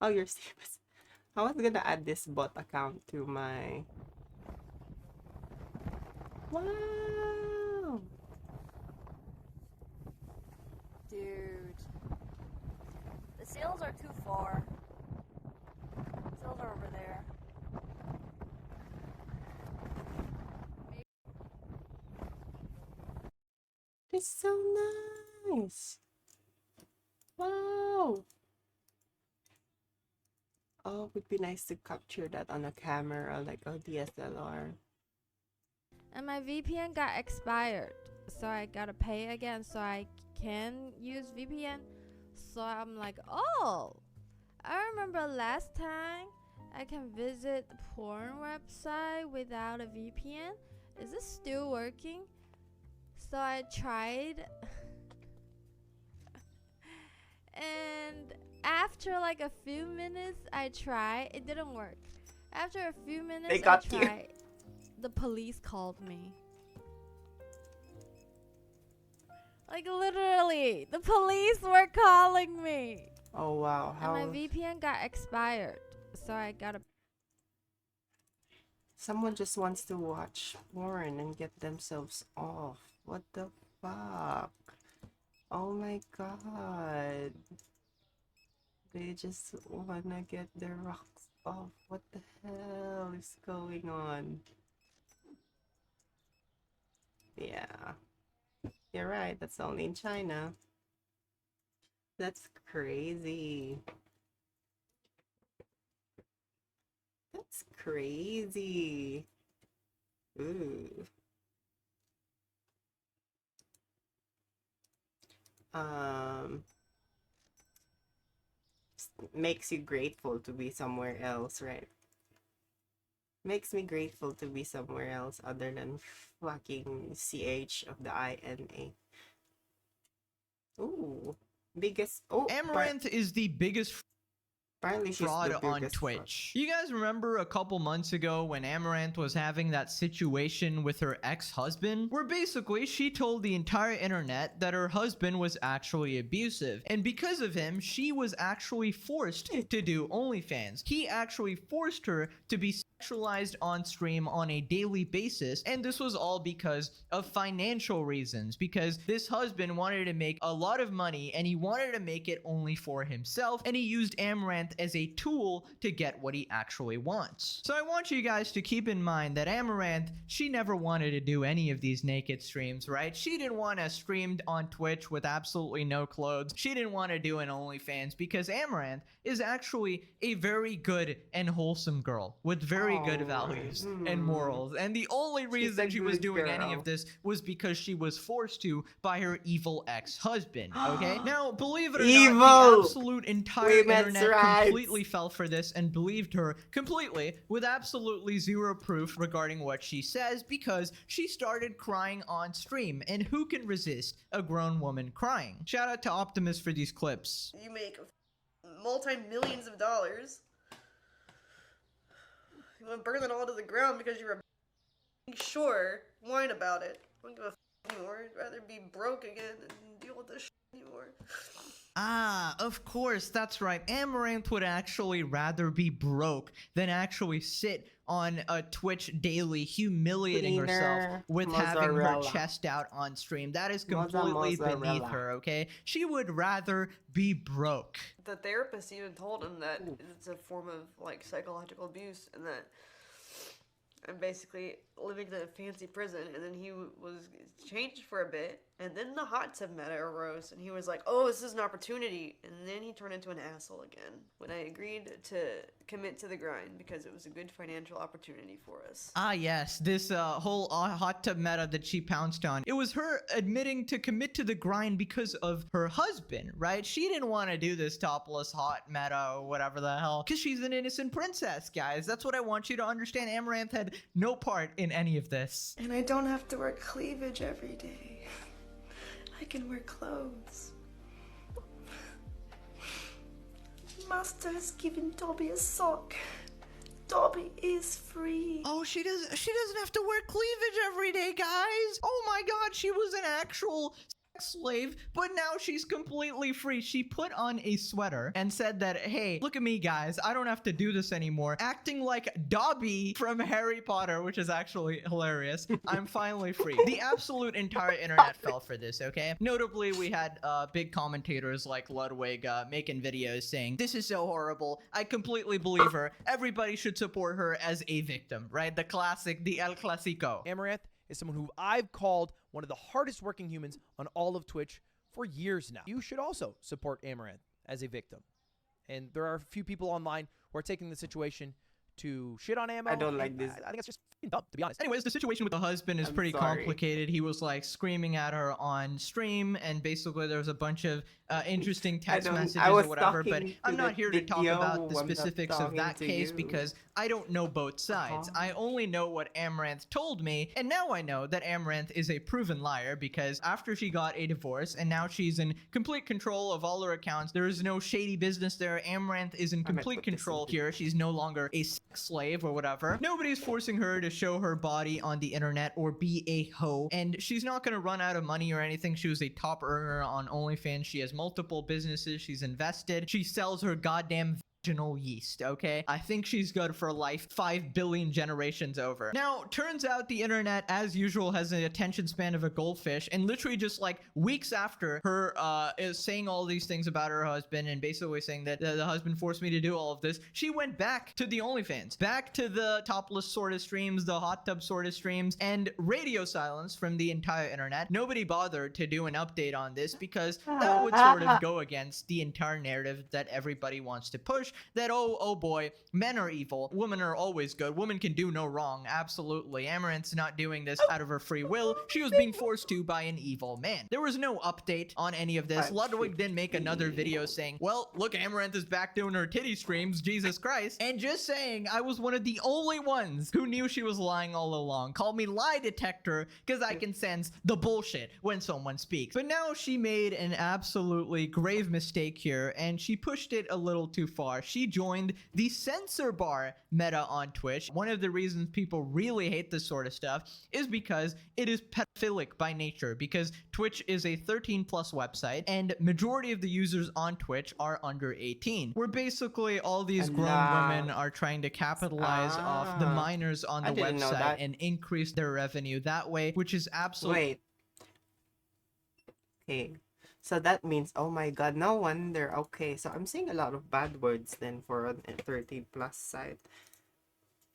you're serious. I was gonna add this bot account to my wow. Dude. The sails are too far. Sails are over there. It's so nice. Wow. Oh, it would be nice to capture that on a camera, like a DSLR. And my VPN got expired, so I gotta pay again so I can use VPN. So I'm like, oh, I remember last time I can visit the porn website without a VPN. Is this still working? So I tried, and after like a few minutes I tried, it didn't work. After a few minutes They got I you. tried, the police called me. Like literally, the police were calling me. Oh wow, And my how VPN got expired, so I gotta. someone just wants to watch porn and get themselves off. What the fuck? Oh my god. They just wanna get their rocks off. What the hell is going on? Yeah. You're right, that's only in China. That's crazy. That's crazy. Ooh. Makes you grateful to be somewhere else, right? Makes me grateful to be somewhere else other than fucking CH of the INA. Ooh. Biggest Amaranth is the biggest apparently she's fraud the on biggest Twitch. You guys remember a couple months ago when Amaranth was having that situation with her ex-husband? Where basically she told the entire internet that her husband was actually abusive. And because of him, she was actually forced to do OnlyFans. He actually forced her to be sexualized on stream on a daily basis, and this was all because of financial reasons, because this husband wanted to make a lot of money and he wanted to make it only for himself, and he used Amaranth as a tool to get what he actually wants. So I want you guys to keep in mind that Amaranth, she never wanted to do any of these naked streams, right? She didn't want to stream on Twitch with absolutely no clothes. She didn't want to do an OnlyFans because Amaranth is actually a very good and wholesome girl with very good values and morals, and the only reason she was doing any of this was because she was forced to by her evil ex-husband. Okay, now believe it or not, the absolute entire internet completely fell for this and believed her completely with absolutely zero proof regarding what she says because she started crying on stream. And who can resist a grown woman crying? Shout out to Optimus for these clips. You make multi-millions of dollars. You want to burn it all to the ground because you're sure, whine about it. I don't give a anymore. I'd rather be broke again and deal with this anymore. Ah, of course, that's right. Amaranth would actually rather be broke than actually sit on a Twitch daily humiliating herself with having her chest out on stream. That is completely beneath her, okay? She would rather be broke. The therapist even told him that it's a form of like psychological abuse and that I'm basically living in a fancy prison, and then he was changed for a bit, and then the hot tub meta arose, and he was like, oh, this is an opportunity, and then he turned into an asshole again when I agreed to commit to the grind because it was a good financial opportunity for us. Ah yes, this whole hot tub meta that she pounced on, it was her admitting to commit to the grind because of her husband, right? She didn't want to do this topless hot meta or whatever the hell, because she's an innocent princess, guys. That's what I want you to understand. Amaranth had no part in any of this. And I don't have to wear cleavage every day. I can wear clothes. Master has given Dobby a sock. Dobby is free. Oh, she doesn't have to wear cleavage every day, guys. Oh my god, she was an actual slave, but now she's completely free. She put on a sweater and said that, hey, look at me, guys, I don't have to do this anymore, acting like Dobby from Harry Potter, which is actually hilarious. I'm finally free. The absolute entire internet fell for this, okay? Notably, we had big commentators like Ludwig making videos saying, this is so horrible, I completely believe her, everybody should support her as a victim, right? The classic, the El Clasico. Amaranth is someone who I've called one of the hardest working humans on all of Twitch for years now. You should also support Amaranth as a victim. And there are a few people online who are taking the situation to shit on Ammo. I don't like this. I think it's just dumb, to be honest. Anyways, the situation with the husband is pretty complicated. He was like screaming at her on stream, and basically there was a bunch of interesting text messages or whatever, but I'm not here to talk about the specifics of that case because I don't know both sides. I only know what Amaranth told me, and now I know that Amaranth is a proven liar because after she got a divorce and now she's in complete control of all her accounts, there is no shady business there. Amaranth is in complete control here. She's no longer a sex slave or whatever. Nobody's forcing her to show her body on the internet or be a hoe, and she's not gonna run out of money or anything. She was a top earner on OnlyFans. She has multiple businesses she's invested. She sells her goddamn vaginal yeast, okay? I think she's good for life 5 billion generations over. Now, turns out the internet, as usual, has an attention span of a goldfish, and literally just like weeks after her is saying all these things about her husband and basically saying that the husband forced me to do all of this, she went back to the OnlyFans, back to the topless sort of streams, the hot tub sort of streams, and radio silence from the entire internet. Nobody bothered to do an update on this because that would sort of go against the entire narrative that everybody wants to push, that oh boy, men are evil, women are always good, women can do no wrong. Absolutely, Amaranth's not doing this out of her free will. She was being forced to by an evil man. There was no update on any of this. Ludwig then make another video saying, well, look, Amaranth is back doing her titty streams, Jesus Christ. And just saying, I was one of the only ones who knew she was lying all along. Call me lie detector because I can sense the bullshit when someone speaks. But now she made an absolutely grave mistake here, and she pushed it a little too far. She joined the censor bar meta on Twitch. One of the reasons people really hate this sort of stuff is because it is pedophilic by nature, because Twitch is a 13+ website and majority of the users on Twitch are under 18. Where basically all these grown women are trying to capitalize off the minors on the website and increase their revenue that way, which is absolutely... Wait. Okay. So that means, oh my god, no wonder. Okay, so I'm seeing a lot of bad words then for a 30+ site.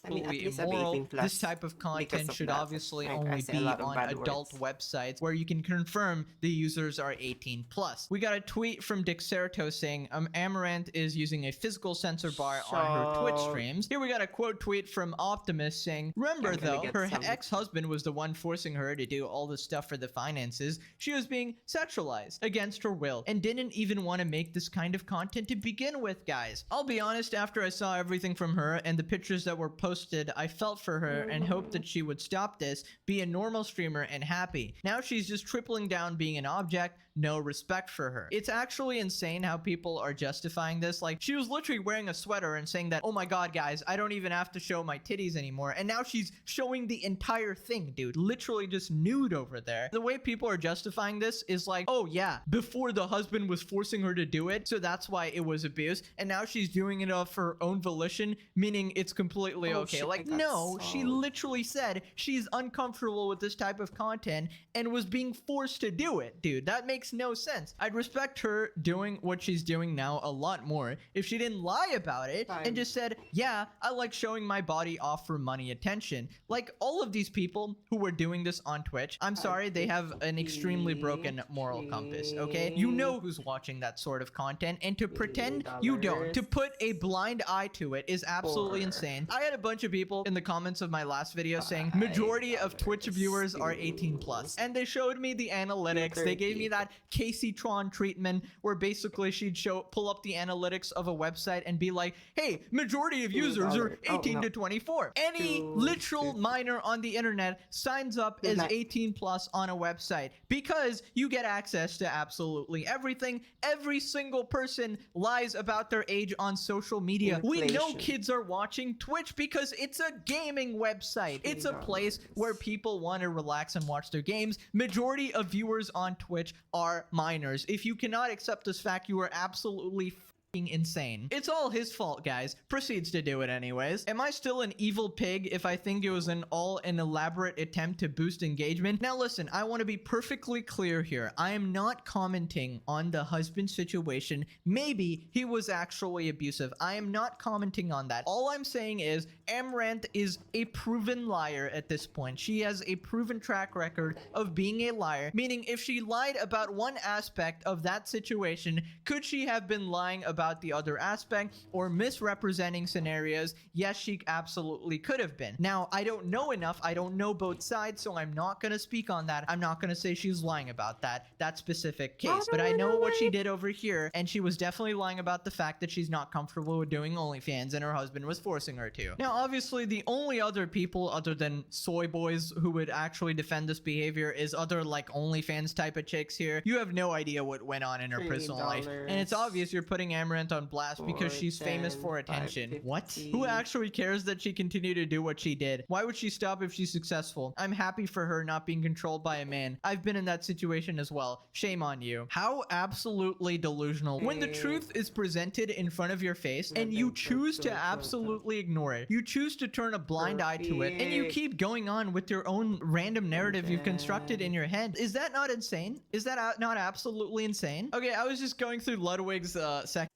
I mean, at absolutely least I'm immoral. 18 plus This type of because content of should that. obviously I only say a be lot of on bad adult words. websites where you can confirm the users are 18 plus. We got a tweet from Dixerto saying Amaranth is using a physical censor bar on her Twitch So- streams. Here we got a quote tweet from Optimus saying, remember I'm gonna though, get her some. ex-husband was the one forcing her to do all the stuff for the finances. She was being sexualized against her will and didn't even want to make this kind of content to begin with, guys. I'll be honest, after I saw everything from her and the pictures that were posted, I felt for her and hoped that she would stop this, be a normal streamer and happy. Now she's just tripling down being an object, no respect for her. It's actually insane how people are justifying this. Like, she was literally wearing a sweater and saying that, oh my god, guys, I don't even have to show my titties anymore. And now she's showing the entire thing, dude. Literally just nude over there. The way people are justifying this is like, oh yeah, before the husband was forcing her to do it, so that's why it was abuse. And now she's doing it of her own volition, meaning it's completely Oh, okay. shit, Like, I got no, she so- literally said she's uncomfortable with this type of content and was being forced to do it, dude. That makes no sense. I'd respect her doing what she's doing now a lot more if she didn't lie about it and just said, yeah, I like showing my body off for money attention. Like all of these people who were doing this on Twitch, I'm sorry, they have an extremely broken moral compass, okay? You know who's watching that sort of content, and to pretend you don't, to put a blind eye to it is absolutely insane. I had a bunch of people in the comments of my last video saying majority of Twitch viewers are 18 plus, and they showed me the analytics. They gave me that Casey Tron treatment where basically she'd pull up the analytics of a website and be like, hey, majority of users are 18 to 24. Any literal minor on the internet signs up as 18 plus on a website because you get access to absolutely everything. Every single person lies about their age on social media. We know Inflation. kids are watching Twitch because it's a gaming website. It's a place where people want to relax and watch their games. Majority of viewers on Twitch are minors. If you cannot accept this fact, you are absolutely f***ing insane. It's all his fault, guys. Proceeds to do it anyways. Am I still an evil pig if I think it was an elaborate attempt to boost engagement? Now listen, I want to be perfectly clear here. I am not commenting on the husband situation. Maybe he was actually abusive. I am not commenting on that. All I'm saying is Amaranth is a proven liar at this point. She has a proven track record of being a liar, meaning if she lied about one aspect of that situation, could she have been lying about the other aspect or misrepresenting scenarios? Yes, she absolutely could have been. Now, I don't know enough. I don't know both sides, so I'm not going to speak on that. I'm not going to say she's lying about that specific case, but I know what she did over here, and she was definitely lying about the fact that she's not comfortable with doing OnlyFans and her husband was forcing her to. Now, obviously, the only other people other than soy boys who would actually defend this behavior is other like OnlyFans type of chicks here. You have no idea what went on in her personal life, and it's obvious you're putting Amaranth on blast because she's famous for attention. What? Who actually cares that she continued to do what she did? Why would she stop if she's successful? I'm happy for her not being controlled by a man. I've been in that situation as well. Shame on you. How absolutely delusional. When the truth is presented in front of your face and you choose to absolutely ignore it, you choose to turn a blind eye to it, and you keep going on with your own random narrative you've constructed in your head. Is that not insane? Is that not absolutely insane? Okay, I was just going through Ludwig's section.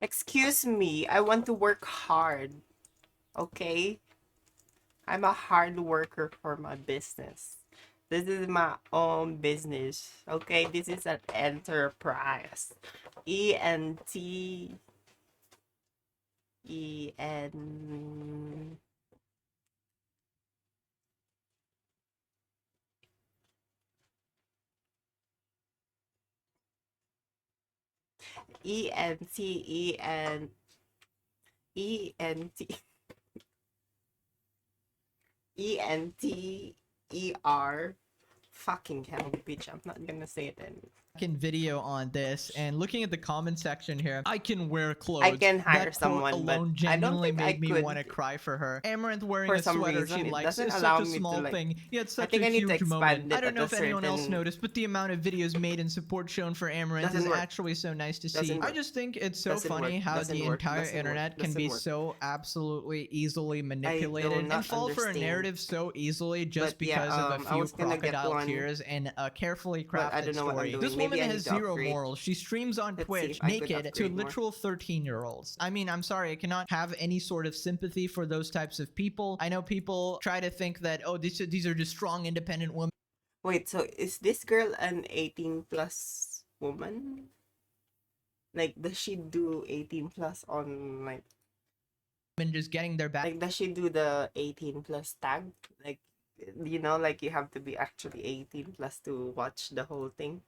Excuse me, I want to work hard. Okay? I'm a hard worker for my business. This is my own business. Okay? This is an enterprise. ENTER. Fucking hell, bitch. I'm not gonna say it anymore. Video on this, and looking at the comment section here, I can wear clothes. I can hire that someone, quote but alone I don't genuinely think I made me could. want to cry for her. Amaranth wearing For a some sweater reason, she it likes doesn't is allow such a me to, small like- thing, yet I such think a I need to huge expand moment. it I don't at know a if anyone else certain- noticed, but the amount of videos made in support shown for Amaranth is Doesn't work. actually so nice to see. Doesn't I work. just think it's so Doesn't funny work. how Doesn't the work. entire Doesn't work. internet can Doesn't be work. so absolutely easily manipulated and not fall for a understand. narrative so easily just But yeah, because of a I few was gonna get crocodile one, tears and a carefully but I crafted don't know what I'm story. doing This was woman I has need to zero upgrade. morals. She streams on Let's see Twitch if I could naked to upgrade more. literal 13-year-olds. I mean, I'm sorry, I cannot have any sort of sympathy for those types of people. I know people try to think that, oh, these are just strong, independent women. Wait, so is this girl an 18 plus woman? Like, does she do 18 plus on, like, Just getting their back. like, does she do the 18 plus tag? Like, you know, like, you have to be actually 18 plus to watch the whole thing.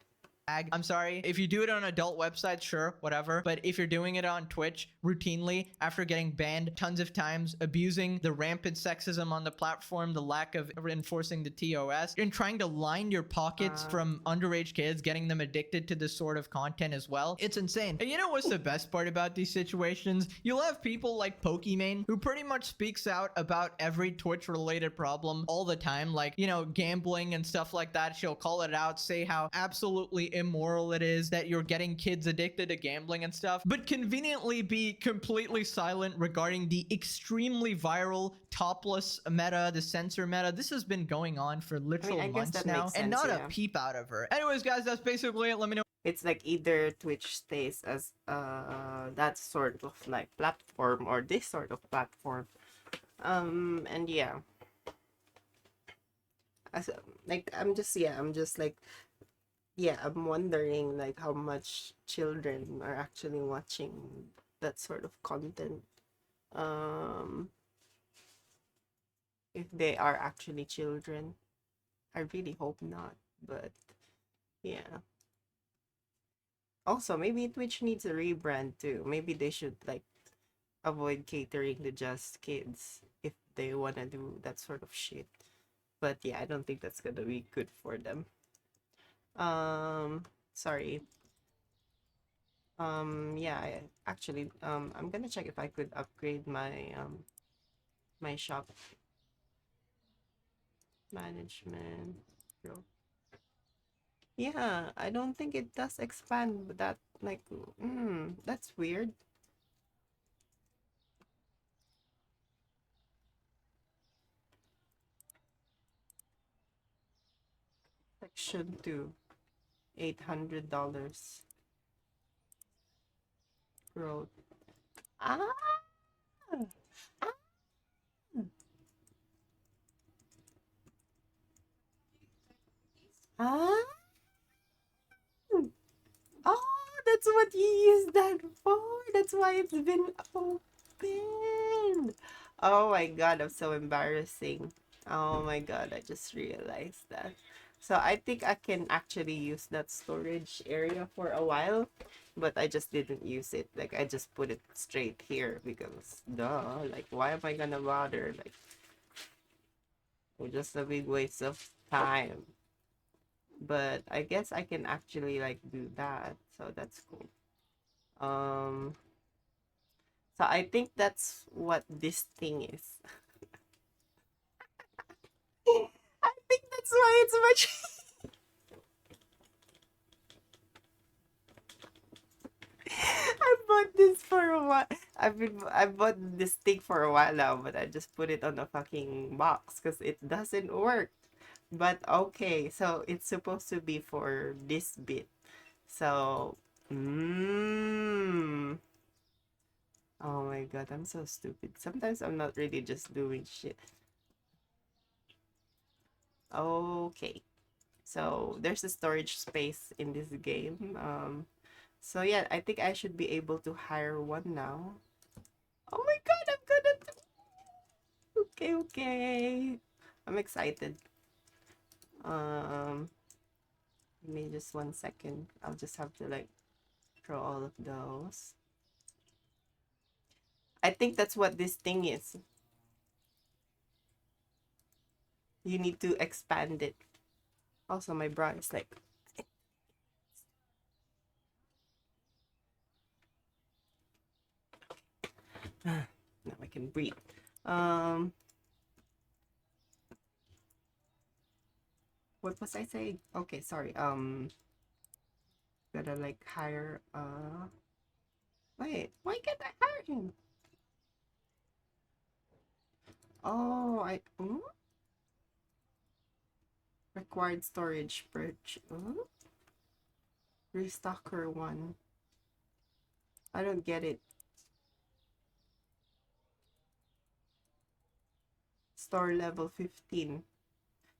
I'm sorry. If you do it on adult websites, sure, whatever. But if you're doing it on Twitch routinely after getting banned tons of times, abusing the rampant sexism on the platform, the lack of enforcing the TOS, and trying to line your pockets from underage kids, getting them addicted to this sort of content as well, it's insane. And you know what's the best part about these situations? You'll have people like Pokimane who pretty much speaks out about every Twitch related problem all the time, like, you know, gambling and stuff like that. She'll call it out, say how absolutely immoral it is that you're getting kids addicted to gambling and stuff, but conveniently be completely silent regarding the extremely viral topless meta, the censor meta. This has been going on for literal I guess months that now, makes and sense, not yeah. a peep out of her. Anyways, guys, that's basically it. Let me know. It's like either Twitch stays as that sort of like platform or this sort of platform. And yeah. As like I'm just like yeah, I'm wondering like how much children are actually watching that sort of content. If they are actually children. I really hope not, but yeah. Also, maybe Twitch needs a rebrand too. Maybe they should like avoid catering to just kids if they want to do that sort of shit. But yeah, I don't think that's gonna be good for them. Sorry. Yeah, actually, I'm gonna check if I could upgrade my my shop management. Bro. Yeah, I don't think it does expand, but that like, that's weird. Section 2, $800 growth. Ah! Ah! Ah! Oh, that's what you use that for. That's why it's been opened. Oh my god, I'm so embarrassing. Oh my god, I just realized that. So I think I can actually use that storage area for a while, but I just didn't use it. Like I just put it straight here because duh, like why am I gonna bother? Like it's just a big waste of time. But I guess I can actually like do that, so that's cool. So I think that's what this thing is. I think that's why it's much. I bought this for a while. I bought this thing for a while now, but I just put it on a fucking box because it doesn't work. But okay, so it's supposed to be for this bit. So, oh my god, I'm so stupid. Sometimes I'm not really just doing shit. Okay, so there's a storage space in this game. So yeah, I think I should be able to hire one now. Oh my god, I'm gonna do... Okay. I'm excited. Give me just 1 second. I'll just have to like draw all of those. I think that's what this thing is. You need to expand it. Also, my bra is like... Now I can breathe. What was I saying? Okay, sorry. Gotta like hire wait, why can't I hire him? Oh, required storage purge. Restocker one. I don't get it. Store level 15.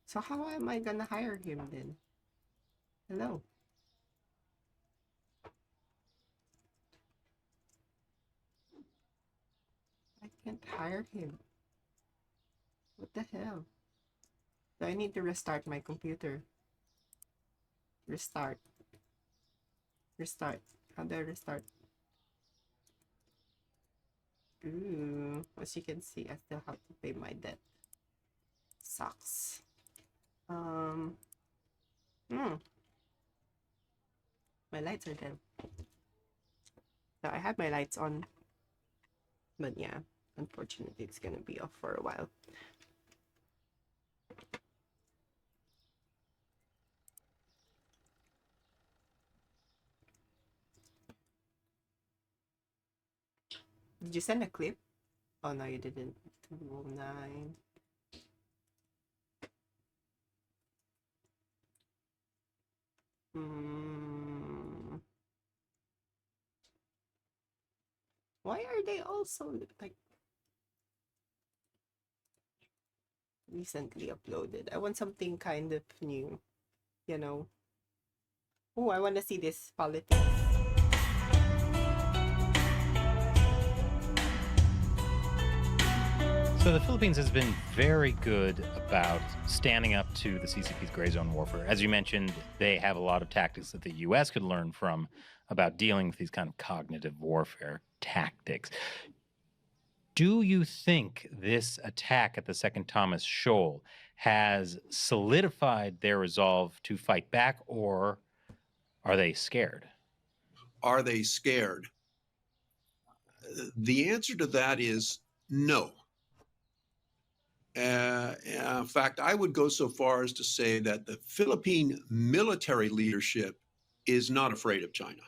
So how am I gonna hire him then? Hello? I can't hire him. What the hell? Do I need to restart my computer? Restart. Restart. How do I restart? Ooh, as you can see, I still have to pay my debt. Sucks. My lights are dead. So I had my lights on. But yeah, unfortunately it's gonna be off for a while. Did you send a clip? Oh no, you didn't. 209. Why are they also like recently uploaded? I want something kind of new, you know. Oh, I want to see this politics. So the Philippines has been very good about standing up to the CCP's gray zone warfare. As you mentioned, they have a lot of tactics that the U.S. could learn from about dealing with these kind of cognitive warfare tactics. Do you think this attack at the Second Thomas Shoal has solidified their resolve to fight back, or are they scared? Are they scared? The answer to that is no. In fact, I would go so far as to say that the Philippine military leadership is not afraid of China.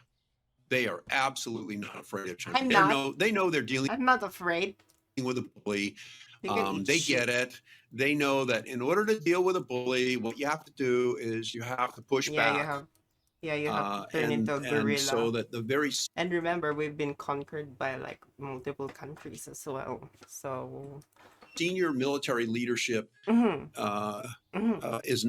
They are absolutely not afraid of China. They know they're dealing. I'm not afraid with a bully. They get it. They know that in order to deal with a bully, what you have to do is you have to push back. You have to turn into a guerrilla. And so that the very and remember, we've been conquered by like multiple countries as well. So senior military leadership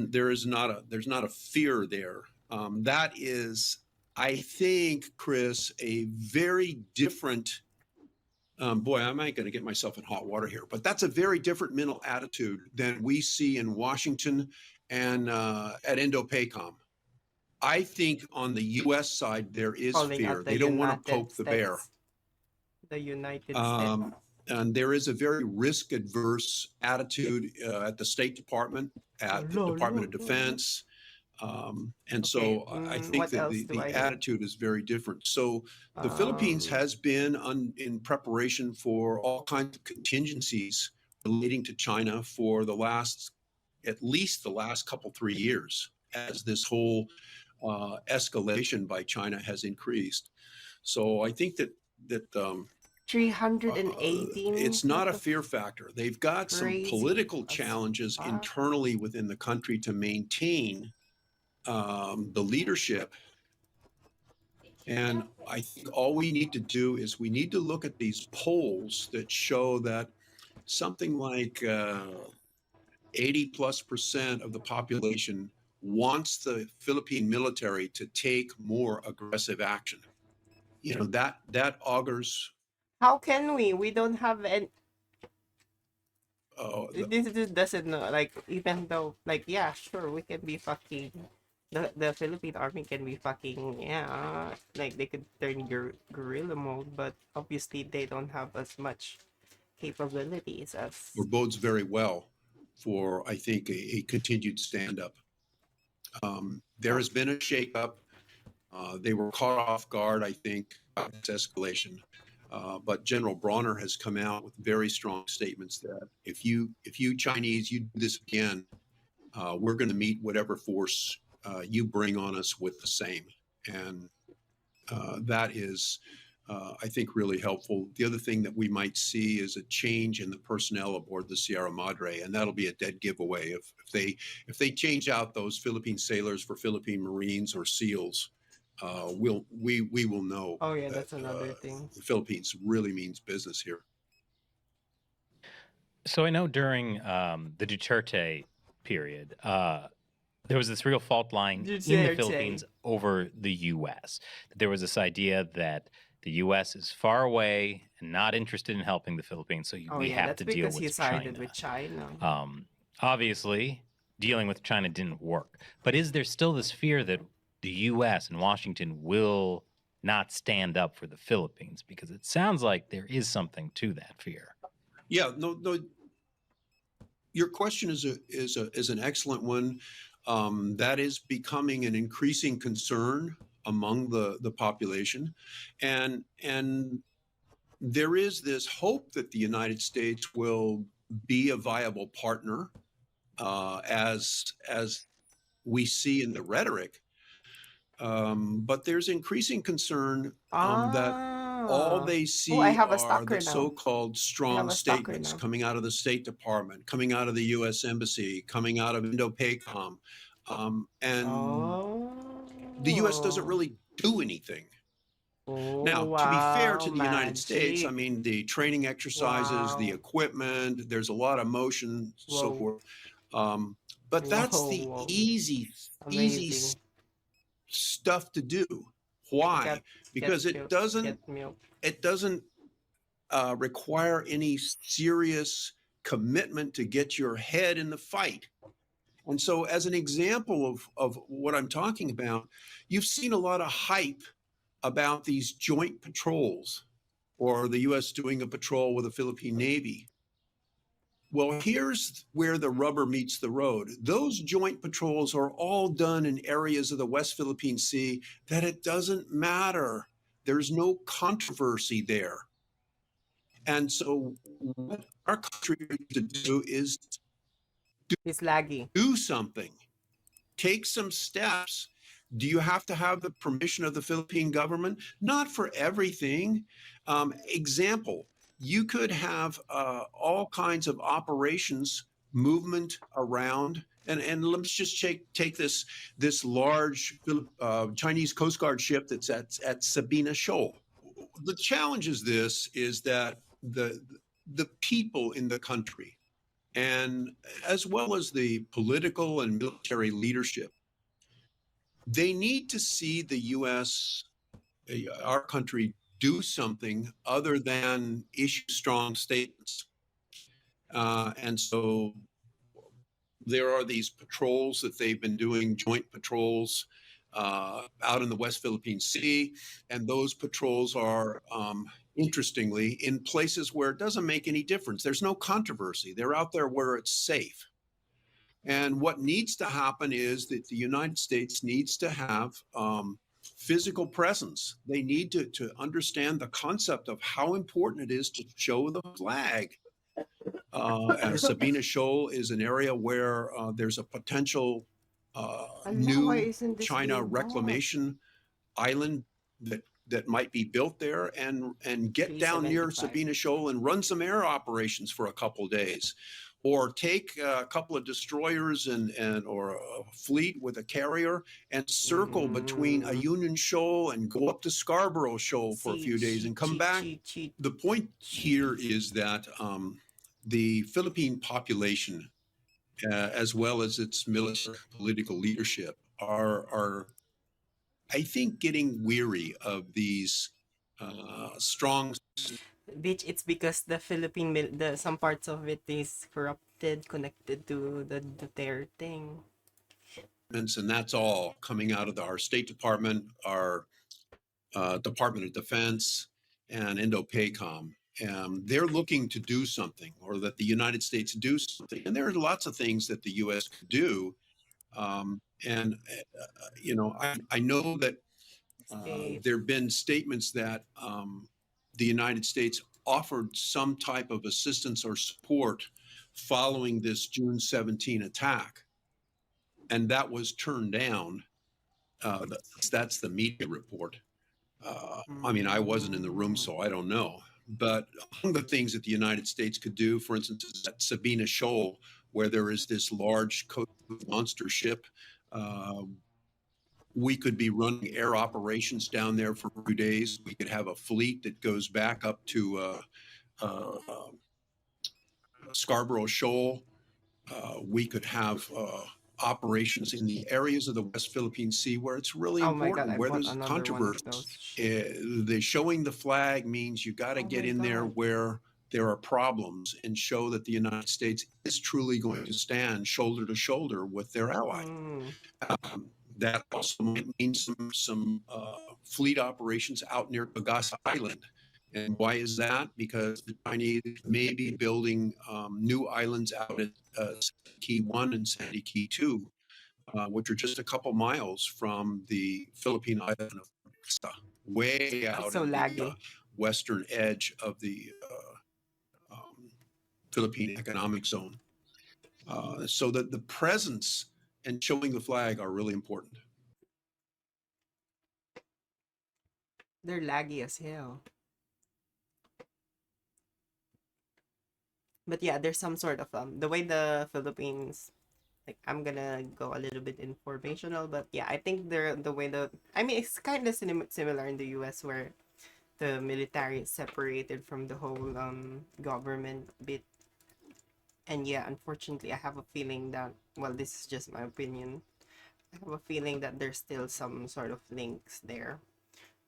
there's not a fear there. That is, I think, Chris, a very different. Boy, I might going to get myself in hot water here, but that's a very different mental attitude than we see in Washington and at Indo-PACOM. I think on the U.S. side there is fear. They don't want to poke the bear. The United States. And there is a very risk-adverse attitude at the State Department, at the Department of Defense. And so I think that the attitude is very different. So the Philippines has been in preparation for all kinds of contingencies relating to China for at least the last couple, 3 years, as this whole escalation by China has increased. So I think that 318. It's not a fear factor. They've got some political challenges internally within the country to maintain the leadership. And I think all we need to do is we need to look at these polls that show that something like 80+% of the population wants the Philippine military to take more aggressive action. You know, that augurs. How can we? We don't have any. This doesn't know. Like, even though, like, yeah, sure, we can be fucking. The Philippine army can be fucking, yeah, like they could turn guerrilla mode, but obviously they don't have as much capabilities as. Or bodes very well for, I think, a continued stand-up. There has been a shake-up. They were caught off guard, I think, by this escalation. But General Bronner has come out with very strong statements that if you Chinese, you do this again, we're going to meet whatever force you bring on us with the same. And that is, I think, really helpful. The other thing that we might see is a change in the personnel aboard the Sierra Madre, and that'll be a dead giveaway if they change out those Philippine sailors for Philippine Marines or SEALs. we will know. Oh yeah, that, that's another thing. the Philippines really means business here. So I know during the Duterte period, there was this real fault line in the Duterte. Philippines over the U.S. There was this idea that the U.S. is far away and not interested in helping the Philippines, so Oh we yeah, have that's to deal because with he sided China. with China. Obviously, dealing with China didn't work. But is there still this fear that the U.S. and Washington will not stand up for the Philippines? Because it sounds like there is something to that fear. Yeah, no. Your question is an excellent one. That is becoming an increasing concern among the population, and there is this hope that the United States will be a viable partner, as we see in the rhetoric. But there's increasing concern that all they see Oh, I have a are stalker the now. so-called I strong have a stalker statements now. coming out of the State Department, coming out of the U.S. Embassy, coming out of Indo-PACOM, and the U.S. doesn't really do anything. Now, to be fair to the United States, I mean, the training exercises, the equipment, there's a lot of motion, so Whoa. forth. But that's the Whoa. easy Amazing. stuff to do. Why? Get Because it milk, doesn't get milk. require any serious commitment to get your head in the fight. And so, as an example of what I'm talking about, you've seen a lot of hype about these joint patrols, or the U.S. doing a patrol with the Philippine Navy. Well, here's where the rubber meets the road. Those joint patrols are all done in areas of the West Philippine Sea that it doesn't matter. There's no controversy there. And so what our country needs to do is It's laggy. do something. Take some steps. Do you have to have the permission of the Philippine government? Not for everything. Example, you could have all kinds of operations, movement around, and let's just take this large Chinese Coast Guard ship that's at Sabina Shoal. The challenge is that the people in the country, and as well as the political and military leadership, they need to see the U.S., our country, do something other than issue strong statements. And so there are these patrols that they've been doing, joint patrols out in the West Philippine Sea. And those patrols are, interestingly, in places where it doesn't make any difference. There's no controversy. They're out there where it's safe. And what needs to happen is that the United States needs to have physical presence. They need to understand the concept of how important it is to show the flag. And Sabina Shoal is an area where there's a potential new China reclamation island that might be built there, and get down near Sabina Shoal and run some air operations for a couple of days. Or take a couple of destroyers or a fleet with a carrier and circle between Ayungin Shoal and go up to Scarborough Shoal for a few days and come back. The point here is that the Philippine population, as well as its military political leadership, are I think getting weary of these strong. Bitch, it's because the some parts of it is corrupted, connected to the Duterte thing. And that's all coming out of our State Department, our Department of Defense, and Indo-PACOM. They're looking to do something, or that the United States do something. And there are lots of things that the U.S. could do. I know that there have been statements that the United States offered some type of assistance or support following this June 17 attack, and that was turned down. That's the media report. I mean, I wasn't in the room, so I don't know. But among the things that the United States could do, for instance, is at Sabina Shoal, where there is this large monster ship We could be running air operations down there for 2 days. We could have a fleet that goes back up to Scarborough Shoal. We could have operations in the areas of the West Philippine Sea where it's really Oh my God, important, I where bought there's another one of controversy. those. The showing the flag means you got to get my in there God. where there are problems and show that the United States is truly going to stand shoulder to shoulder with their ally. That also might mean some fleet operations out near Pagasa Island. And why is that? Because the Chinese may be building new islands out at Sandy Key 1 and Sandy Key 2, which are just a couple miles from the Philippine island of Pagasa, way out so in the laggy. western edge of the Philippine Economic Zone. So that the presence and showing the flag are really important. They're laggy as hell. But yeah, there's some sort of the way the Philippines, like, I'm gonna go a little bit informational, but yeah, I think they're the way I mean, it's kind of similar in the US where the military is separated from the whole government bit. And yeah, unfortunately, I have a feeling that, well, this is just my opinion. I have a feeling that there's still some sort of links there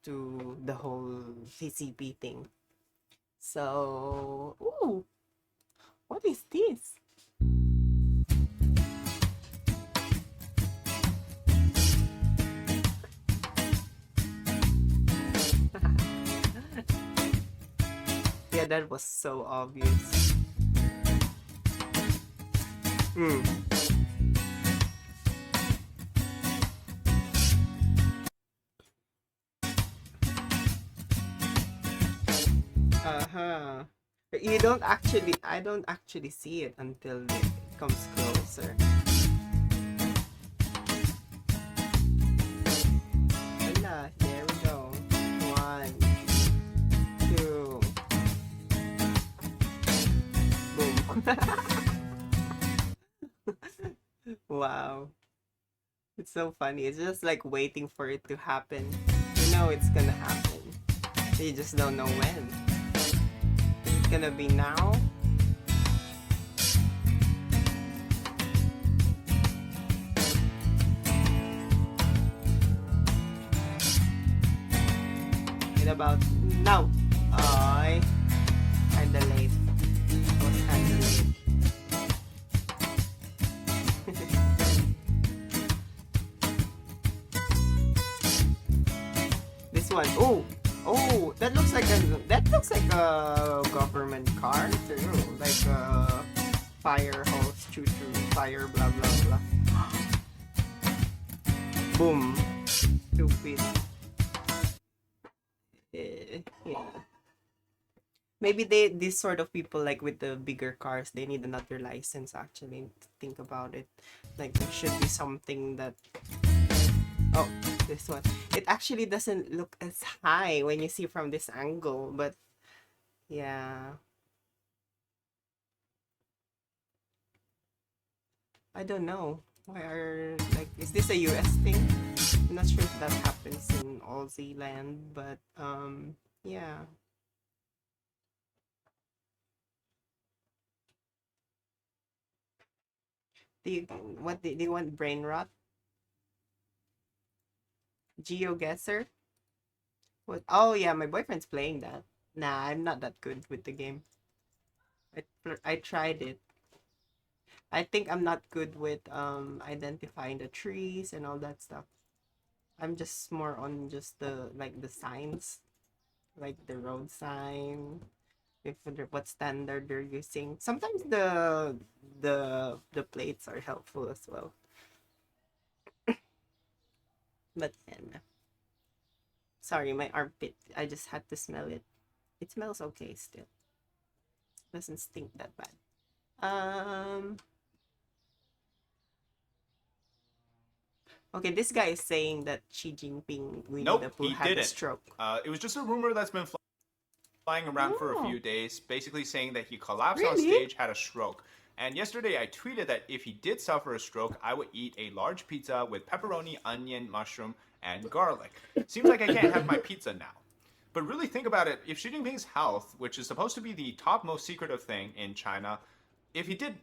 to the whole CCP thing. So, ooh, what is this? Yeah, that was so obvious. Uh-huh. I don't actually see it until it comes closer. Voila, there we go. 1, 2. Boom. Wow. It's so funny. It's just like waiting for it to happen. You know it's gonna happen. You just don't know when. Is it gonna be now? What about now? I kinda late. Was kinda late. This one. Oh, that looks like a government car too. Like a fire hose, choo choo, fire, blah blah blah. Boom. Stupid. Yeah. Maybe these sort of people, like with the bigger cars, they need another license actually, to think about it. Like there should be something that, oh, this one. It actually doesn't look as high when you see from this angle, but yeah. I don't know. Why are, like, is this a US thing? I'm not sure if that happens in Aussie land, but yeah. Do you want brain rot? GeoGuessr? What? Oh yeah, my boyfriend's playing that. Nah, I'm not that good with the game. I tried it. I think I'm not good with identifying the trees and all that stuff. I'm just more on just the signs, like the road sign, what standard they're using. Sometimes the plates are helpful as well. But then, sorry, my armpit, I just had to smell it. It smells okay still. Doesn't stink that bad. Okay, this guy is saying that Xi Jinping, Winnie the Nope, Pooh, he had a didn't. stroke. It was just a rumor that's been flying around for a few days, basically saying that he collapsed on Really? stage, had a stroke. And yesterday I tweeted that if he did suffer a stroke, I would eat a large pizza with pepperoni, onion, mushroom, and garlic. Seems like I can't have my pizza now. But really think about it, if Xi Jinping's health, which is supposed to be the top most secretive thing in China, if he did,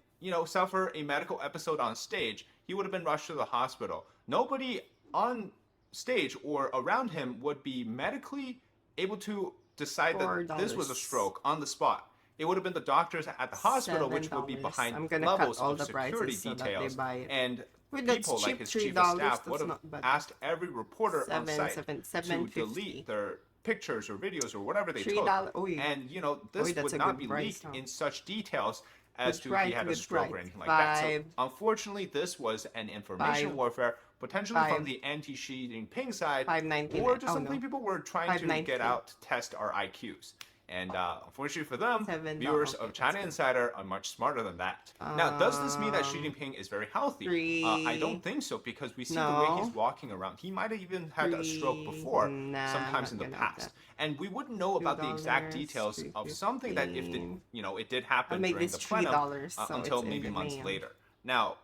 suffer a medical episode on stage, he would have been rushed to the hospital. Nobody on stage or around him would be medically able to decide that this was a stroke on the spot. It would have been the doctors at the hospital, which would be behind I'm gonna levels cut all of the security prices so that they details. buy it. And Wait, that's people like cheap, his chief $3, of staff would that's have not bad. asked every reporter on Seven, site seven, to 7.50. delete their pictures or videos or whatever they $3. took. Oy. And this Oy, that's would a not good be price, leaked huh? in such details as Good to price, he had a good stroke or price. anything like that. So 5. unfortunately, this was an information 5. warfare, potentially 5. from the anti-Xi Jinping side, 5.99. or just Oh, simply no. people were trying to 5.93. get out to test our IQs. And unfortunately for them, $7. viewers Okay, of China that's good. Insider are much smarter than that. Now, does this mean that Xi Jinping is very healthy? 3. I don't think so, because we see the way No. he's walking around. He might have even had a stroke 3. before, Nah, sometimes in not the gonna have past. that. And we wouldn't know about the exact $2, details of something that if it did happen I'll make during this the plenum $3, so until it's in maybe the months mail. later. Now,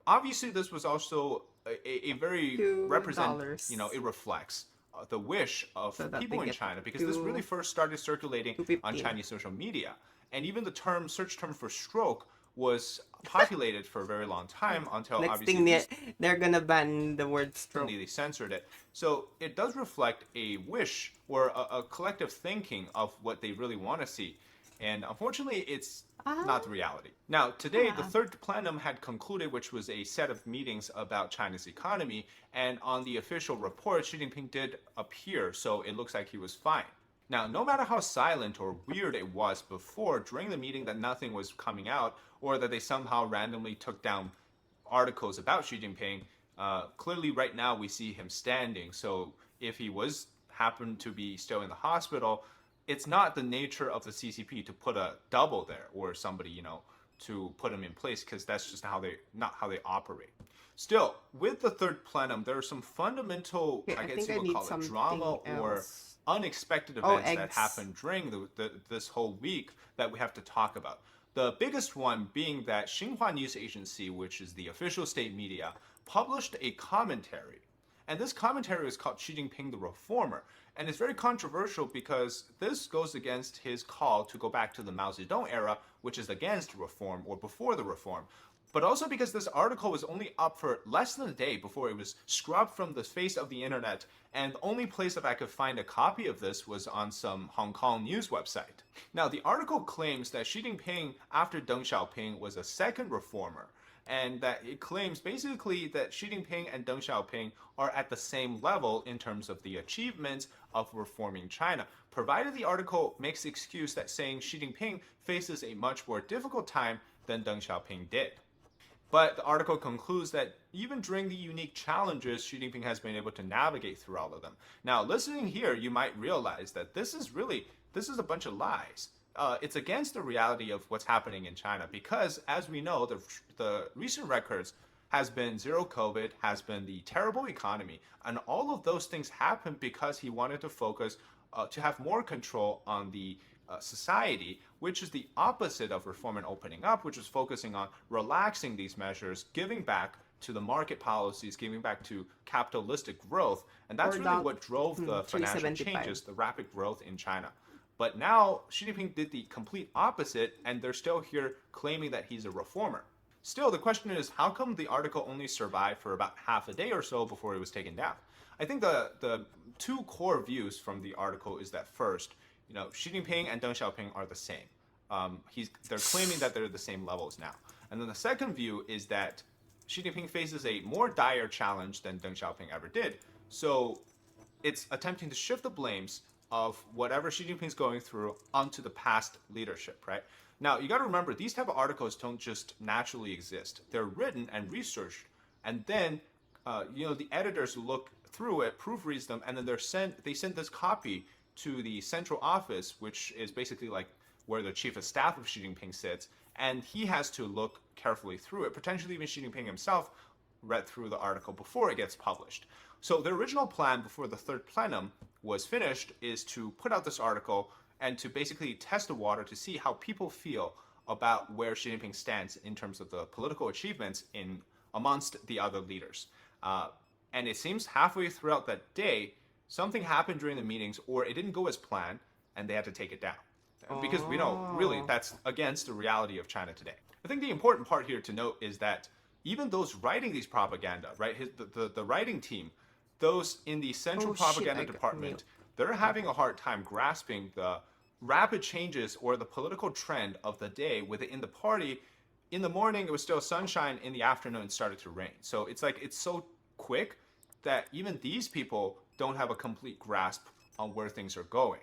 obviously, this was also a very $2. it reflects the wish of So that people they in get China, because this really first started circulating on Chinese social media. And even the search term for stroke was populated for a very long time until Next obviously thing they're gonna ban the word stroke. they censored it. So it does reflect a wish or a collective thinking of what they really want to see. And unfortunately, it's not the reality. Now, today, the third plenum had concluded, which was a set of meetings about China's economy. And on the official report, Xi Jinping did appear, so it looks like he was fine. Now, no matter how silent or weird it was before, during the meeting, that nothing was coming out, or that they somehow randomly took down articles about Xi Jinping, clearly right now we see him standing. So if he happened to be still in the hospital, it's not the nature of the CCP to put a double there or somebody, to put him in place, because that's just not how they operate. Still, with the third plenum, there are some fundamental, Okay, I I guess think you I would need call it something drama or else. unexpected Oh, events that eggs. happened during this whole week that we have to talk about. The biggest one being that Xinhua News Agency, which is the official state media, published a commentary. And this commentary is called Xi Jinping the Reformer. And it's very controversial because this goes against his call to go back to the Mao Zedong era, which is against reform or before the reform. But also because this article was only up for less than a day before it was scrubbed from the face of the internet. And the only place that I could find a copy of this was on some Hong Kong news website. Now, the article claims that Xi Jinping, after Deng Xiaoping, was a second reformer. And that it claims basically that Xi Jinping and Deng Xiaoping are at the same level in terms of the achievements of reforming China, provided the article makes the excuse that saying Xi Jinping faces a much more difficult time than Deng Xiaoping did. But the article concludes that even during the unique challenges, Xi Jinping has been able to navigate through all of them. Now, listening here, you might realize that this is a bunch of lies. It's against the reality of what's happening in China, because, as we know, the recent records has been zero COVID, has been the terrible economy, and all of those things happened because he wanted to focus to have more control on the society, which is the opposite of reform and opening up, which is focusing on relaxing these measures, giving back to the market policies, giving back to capitalistic growth. And that's really what drove the financial 375. changes, the rapid growth in China. But now Xi Jinping did the complete opposite, and they're still here claiming that he's a reformer. Still, the question is, how come the article only survived for about half a day or so before it was taken down? I think the two core views from the article is that first, Xi Jinping and Deng Xiaoping are the same. They're claiming that they're the same levels now. And then the second view is that Xi Jinping faces a more dire challenge than Deng Xiaoping ever did. So it's attempting to shift the blames of whatever Xi Jinping's going through onto the past leadership, right? Now, you got to remember, these type of articles don't just naturally exist. They're written and researched, and then, the editors look through it, proofreads them, and then they send this copy to the central office, which is basically like where the chief of staff of Xi Jinping sits, and he has to look carefully through it. Potentially even Xi Jinping himself read through the article before it gets published. So the original plan before the third plenum was finished is to put out this article and to basically test the water to see how people feel about where Xi Jinping stands in terms of the political achievements in amongst the other leaders. And it seems halfway throughout that day, something happened during the meetings, or it didn't go as planned, and they had to take it down. Because we know, really, that's against the reality of China today. I think the important part here to note is that even those writing these propaganda, right, the writing team, those in the central propaganda department, they're having a hard time grasping the rapid changes or the political trend of the day within the party. In the morning, it was still sunshine. In the afternoon, it started to rain. So it's like, it's so quick that even these people don't have a complete grasp on where things are going.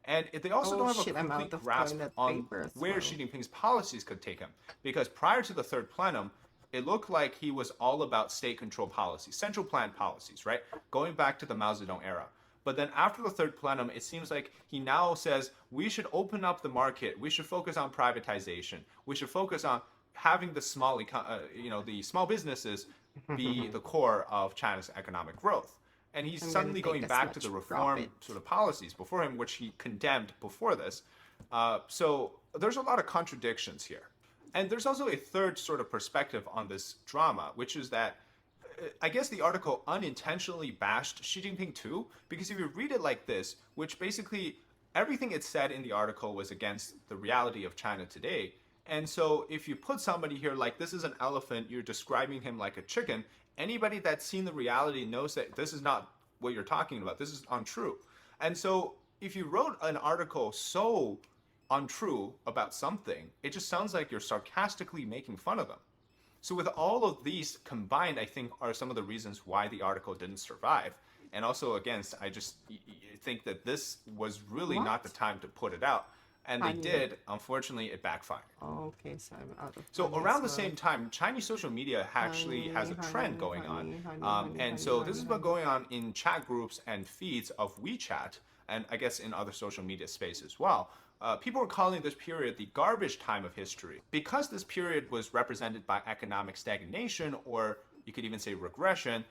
And they also don't have a complete grasp on where Xi Jinping's policies could take him. Because prior to the third plenum, it looked like he was all about state control policies, central planned policies, right? Going back to the Mao Zedong era. But then after the third plenum, it seems like he now says we should open up the market. We should focus on privatization. We should focus on having the small, the small businesses be the core of China's economic growth. And he's suddenly going back to the reform sort of policies before him, which he condemned before this. So there's a lot of contradictions here. And there's also a third sort of perspective on this drama, which is that I guess the article unintentionally bashed Xi Jinping too, because if you read it like this, which basically everything it said in the article was against the reality of China today. And so if you put somebody here like this is an elephant, you're describing him like a chicken, anybody that's seen the reality knows that this is not what you're talking about. This is untrue. And so if you wrote an article so untrue about something, it just sounds like you're sarcastically making fun of them. So with all of these combined, I think are some of the reasons why the article didn't survive. And also, again, I just think that this was really not the time to put it out. And they did. Unfortunately, it backfired. Oh, okay, so I'm out of So around the same time, Chinese social media actually has a trend going on. And so this has been going on in chat groups and feeds of WeChat, and I guess in other social media space as well. People are calling this period the garbage time of history. Because this period was represented by economic stagnation, or you could even say regression,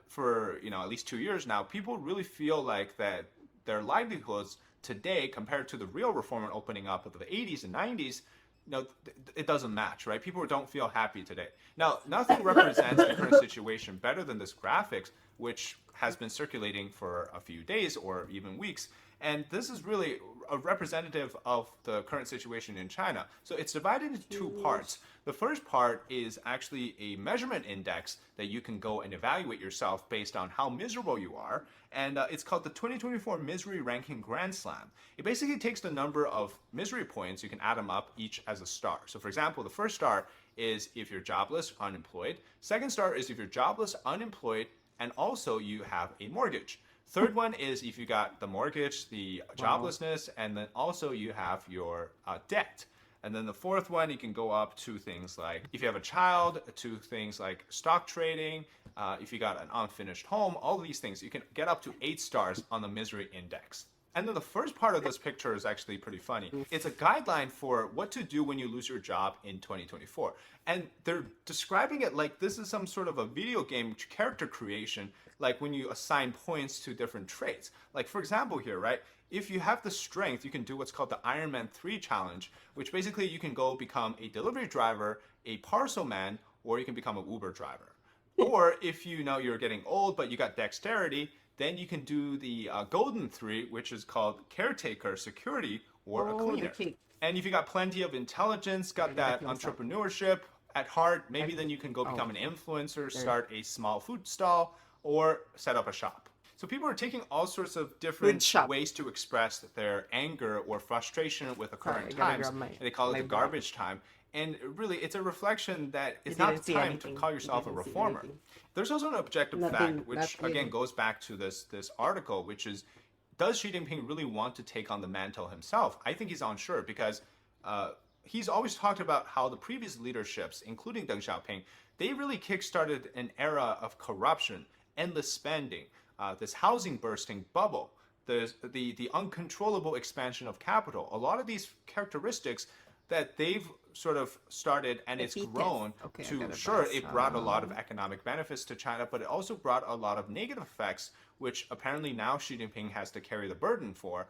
for at least 2 years now, people really feel like that their livelihoods today compared to the real reform opening up of the 80s and 90s, it doesn't match, right? People don't feel happy today. Now, nothing represents the current situation better than this graphics, which has been circulating for a few days or even weeks. And this is really a representative of the current situation in China. So it's divided into two parts. The first part is actually a measurement index that you can go and evaluate yourself based on how miserable you are. And it's called the 2024 Misery Ranking Grand Slam. It basically takes the number of misery points, you can add them up each as a star. So for example, the first star is if you're jobless, unemployed. Second star is if you're jobless, unemployed, and also you have a mortgage. Third one is if you got the mortgage, the joblessness, and then also you have your debt. And then the fourth one, you can go up to things like if you have a child, to things like stock trading, if you got an unfinished home, all these things. You can get up to 8 stars on the misery index. And then the first part of this picture is actually pretty funny. It's a guideline for what to do when you lose your job in 2024. And they're describing it like this is some sort of a video game character creation, like when you assign points to different traits. Like for example here, right? If you have the strength, you can do what's called the Iron Man 3 challenge, which basically you can go become a delivery driver, a parcel man, or you can become an Uber driver. Or if you know you're getting old, but you got dexterity, then you can do the Golden 3, which is called caretaker, security, or a cleaner. And if you got plenty of intelligence, got that entrepreneurship at heart, maybe then you can go become an influencer, start a small food stall, or set up a shop. So people are taking all sorts of different ways to express their anger or frustration with the current times. And they call it the garbage time. And really, it's a reflection that it's not the time to call yourself a reformer. There's also an objective fact, which again goes back to this article, which is, does Xi Jinping really want to take on the mantle himself? I think he's unsure because he's always talked about how the previous leaderships, including Deng Xiaoping, they really kickstarted an era of corruption, endless spending, this housing bursting bubble, the uncontrollable expansion of capital. A lot of these characteristics that they've sort of started, and it's grown to, sure, it brought a lot of economic benefits to China, but it also brought a lot of negative effects, which apparently now Xi Jinping has to carry the burden for.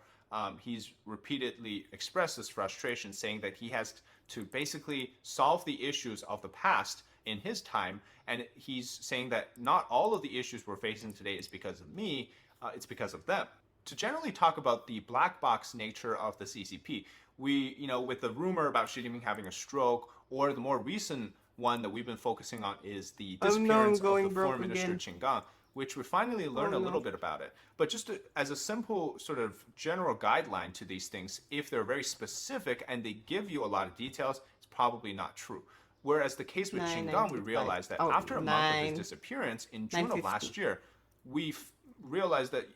He's repeatedly expressed this frustration, saying that he has to basically solve the issues of the past in his time. And he's saying that not all of the issues we're facing today is because of me, it's because of them. To generally talk about the black box nature of the CCP, we, with the rumor about Xi Jinping having a stroke, or the more recent one that we've been focusing on is the disappearance of the foreign minister Qin Gang, which we finally learned a little bit about it. But just as a simple sort of general guideline to these things, if they're very specific and they give you a lot of details, it's probably not true. Whereas the case with Qin Gang, we realized that after a month of his disappearance in June of last year, we've realized that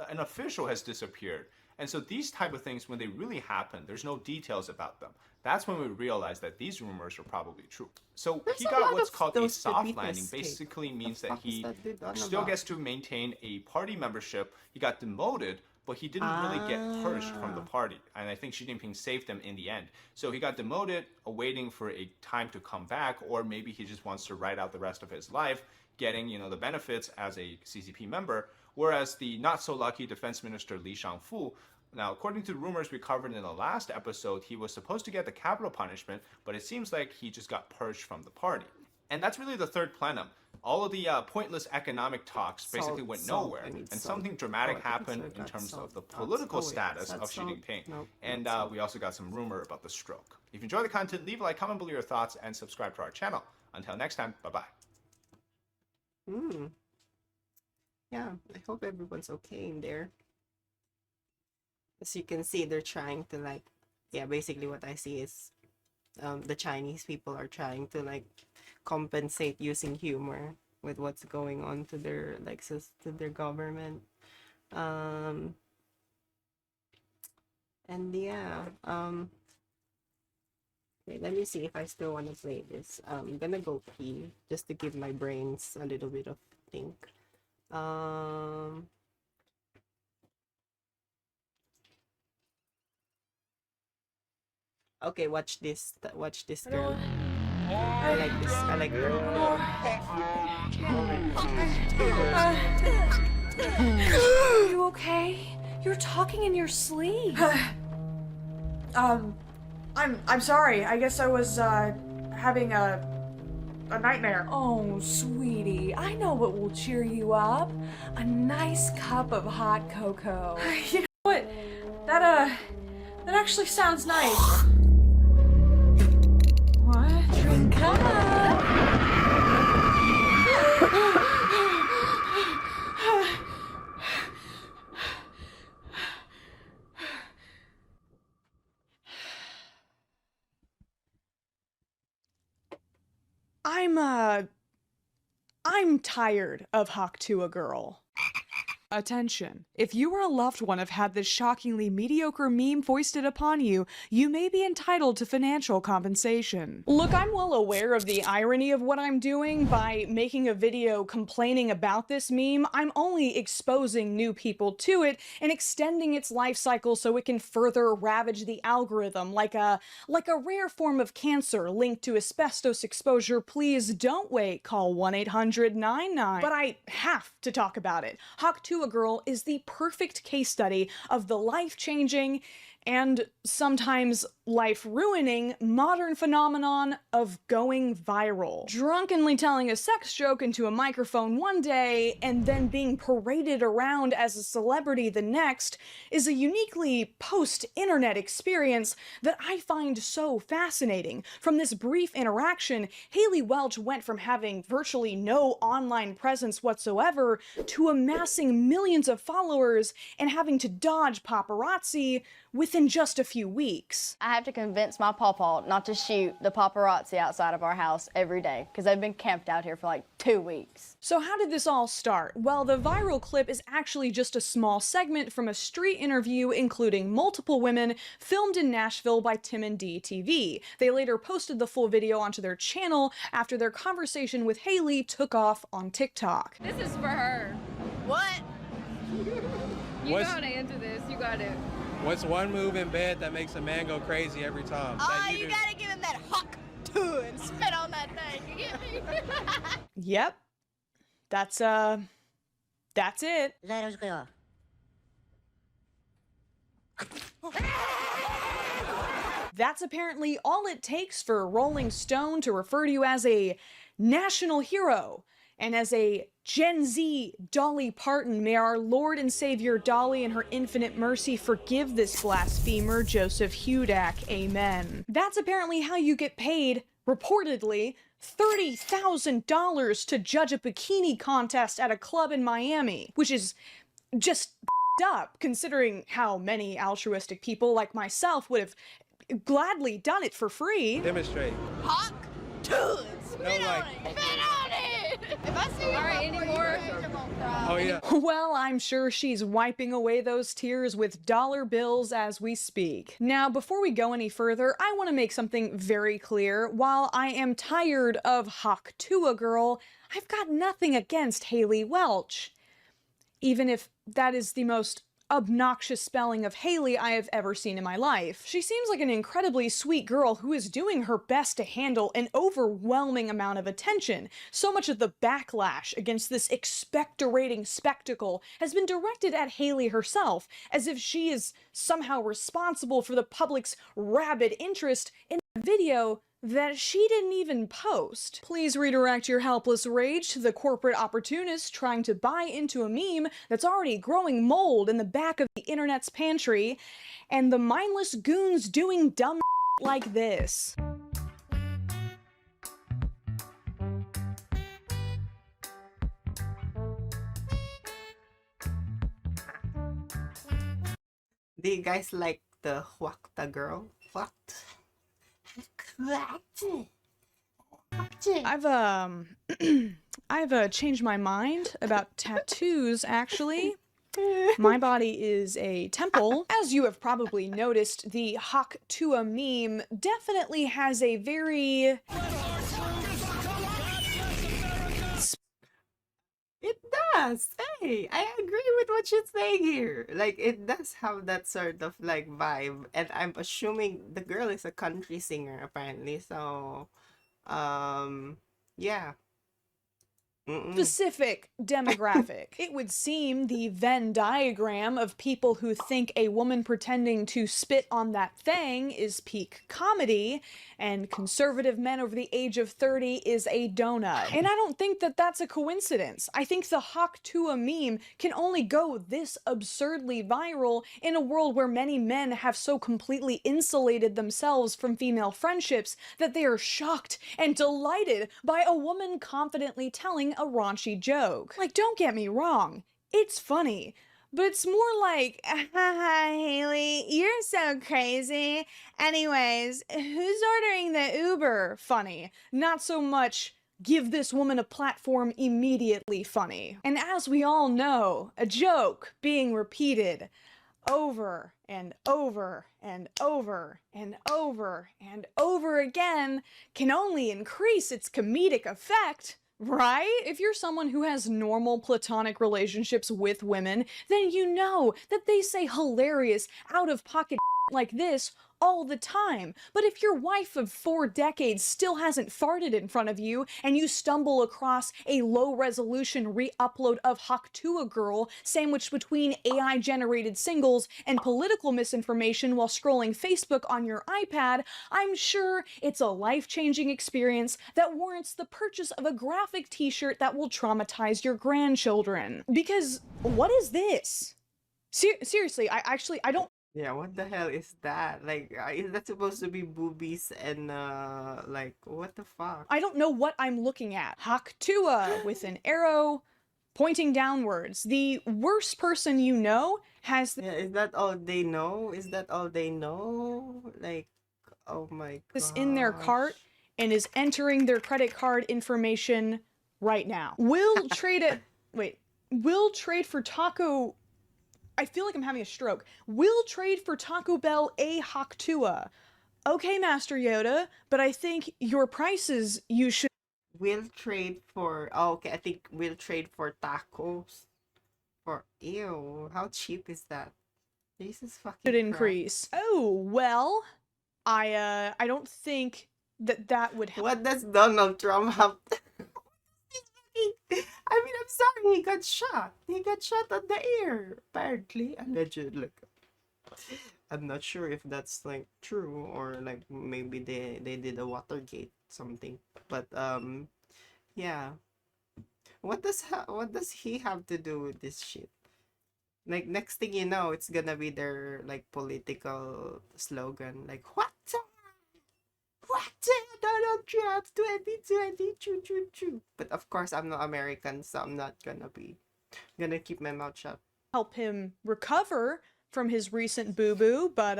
an official has disappeared. And so these type of things, when they really happen, there's no details about them. That's when we realized that these rumors are probably true. So he got what's called a soft landing. Basically means that he still gets to maintain a party membership. He got demoted, but he didn't really get purged from the party. And I think Xi Jinping saved him in the end. So he got demoted, awaiting for a time to come back, or maybe he just wants to ride out the rest of his life, getting the benefits as a CCP member. Whereas the not so lucky defense minister Li Shangfu, now according to rumors we covered in the last episode, he was supposed to get the capital punishment, but it seems like he just got purged from the party. And that's really the third plenum. All of the pointless economic talks basically went nowhere, and something dramatic happened in terms of the political status of Xi Jinping. And we also got some rumor about the stroke. If you enjoy the content, leave a like, comment below your thoughts, and subscribe to our channel. Until next time, bye-bye. Yeah, I hope everyone's okay in there. As you can see, they're trying to basically what I see is the Chinese people are trying to compensate using humor with what's going on to their to their government. And yeah, okay, let me see if I still want to play this. I'm gonna go pee just to give my brains a little bit of think. Okay, watch this girl. I like this. I like her. Are you okay? You're talking in your sleep. I'm sorry. I guess I was having a nightmare. Oh, sweetie, I know what will cheer you up. A nice cup of hot cocoa. You know what? That actually sounds nice. What? Drink up. I'm tired of Haktua Girl. Attention. If you or a loved one have had this shockingly mediocre meme foisted upon you, you may be entitled to financial compensation. Look, I'm well aware of the irony of what I'm doing by making a video complaining about this meme. I'm only exposing new people to it and extending its life cycle so it can further ravage the algorithm like a rare form of cancer linked to asbestos exposure. Please don't wait, call 1-800-99. But I have to talk about it. Haktua Girl is the perfect case study of the life-changing and sometimes life-ruining modern phenomenon of going viral. Drunkenly telling a sex joke into a microphone one day and then being paraded around as a celebrity the next is a uniquely post-internet experience that I find so fascinating. From this brief interaction, Haley Welch went from having virtually no online presence whatsoever to amassing millions of followers and having to dodge paparazzi within just a few weeks. I have to convince my pawpaw not to shoot the paparazzi outside of our house every day because they've been camped out here for like 2 weeks. So how did this all start? Well, the viral clip is actually just a small segment from a street interview including multiple women filmed in Nashville by Tim and Dee TV. They later posted the full video onto their channel after their conversation with Haley took off on TikTok. This is for her. What? You What's- gotta answer this. You gotta. What's one move in bed that makes a man go crazy every time? Oh, that you do? gotta give him that hawk too and spit on that thing. You get me? Yep. That's it. That's apparently all it takes for Rolling Stone to refer to you as a national hero. And as a Gen Z Dolly Parton, may our Lord and Savior Dolly in her infinite mercy forgive this blasphemer, Joseph Hudak. Amen. That's apparently how you get paid, reportedly, $30,000 to judge a bikini contest at a club in Miami, which is just up, considering how many altruistic people like myself would have gladly done it for free. Demonstrate. Hawk to No, like, Spit on it! If I see you anymore, you're gonna cry. oh yeah. Well, I'm sure she's wiping away those tears with dollar bills as we speak. Now, before we go any further, I want to make something very clear. While I am tired of Hawk Tuah Girl, I've got nothing against Haley Welch. Even if that is the most obnoxious spelling of Haley I have ever seen in my life. She seems like an incredibly sweet girl who is doing her best to handle an overwhelming amount of attention. So much of the backlash against this expectorating spectacle has been directed at Haley herself, as if she is somehow responsible for the public's rabid interest in a video that she didn't even post. Please redirect your helpless rage to the corporate opportunists trying to buy into a meme that's already growing mold in the back of the internet's pantry, and the mindless goons doing dumb like this. Do you guys like the Huacta girl? What? I've changed my mind about tattoos, actually. My body is a temple. As you have probably noticed, the Hawk Tuah meme definitely has a very... It does. Hey, I agree with what you're saying here. Like, it does have that sort of like vibe, and I'm assuming the girl is a country singer apparently. So, yeah. specific demographic. It would seem the Venn diagram of people who think a woman pretending to spit on that thing is peak comedy, and conservative men over the age of 30 is a donut. And I don't think that that's a coincidence. I think the Hawk Tuah meme can only go this absurdly viral in a world where many men have so completely insulated themselves from female friendships that they are shocked and delighted by a woman confidently telling a raunchy joke. Like, don't get me wrong, it's funny, but it's more like, haha, Haley, you're so crazy. Anyways, who's ordering the Uber? Funny. Not so much, give this woman a platform immediately funny. And as we all know, a joke being repeated over and over and over and over and over again can only increase its comedic effect. Right? If you're someone who has normal platonic relationships with women, then you know that they say hilarious, out-of-pocket like this all the time. But if your wife of 4 decades still hasn't farted in front of you, and you stumble across a low-resolution re-upload of Hawk Tuah Girl sandwiched between AI-generated singles and political misinformation while scrolling Facebook on your iPad, I'm sure it's a life-changing experience that warrants the purchase of a graphic t-shirt that will traumatize your grandchildren. Because what is this? Seriously, I don't... Yeah, what the hell is that? Like, is that supposed to be boobies and, like, what the fuck? I don't know what I'm looking at. Hawk Tuah with an arrow pointing downwards. The worst person you know has... Yeah, is that all they know? Is that all they know? Like, oh my god. This in their cart and is entering their credit card information right now. Will trade it... Wait. Will trade for Taco... I feel like I'm having a stroke. Will trade for Taco Bell a Hawk Tuah. Okay, Master Yoda, but I think your prices you should... Will trade for... Oh, okay, I think we'll trade for tacos. For... Ew, how cheap is that? Jesus fucking should Christ. increase. Oh, well, I don't think that would help. What does Donald Trump have... I mean, I'm sorry, he got shot. He got shot on the ear, apparently. Allegedly. I'm not sure if that's like true or like maybe they did a Watergate something. But yeah. What does he have to do with this shit? Like next thing you know, it's gonna be their like political slogan, like what Donald Trump 2020 choo choo choo. But of course, I'm not American, so I'm not gonna keep my mouth shut. Help him recover from his recent boo-boo, but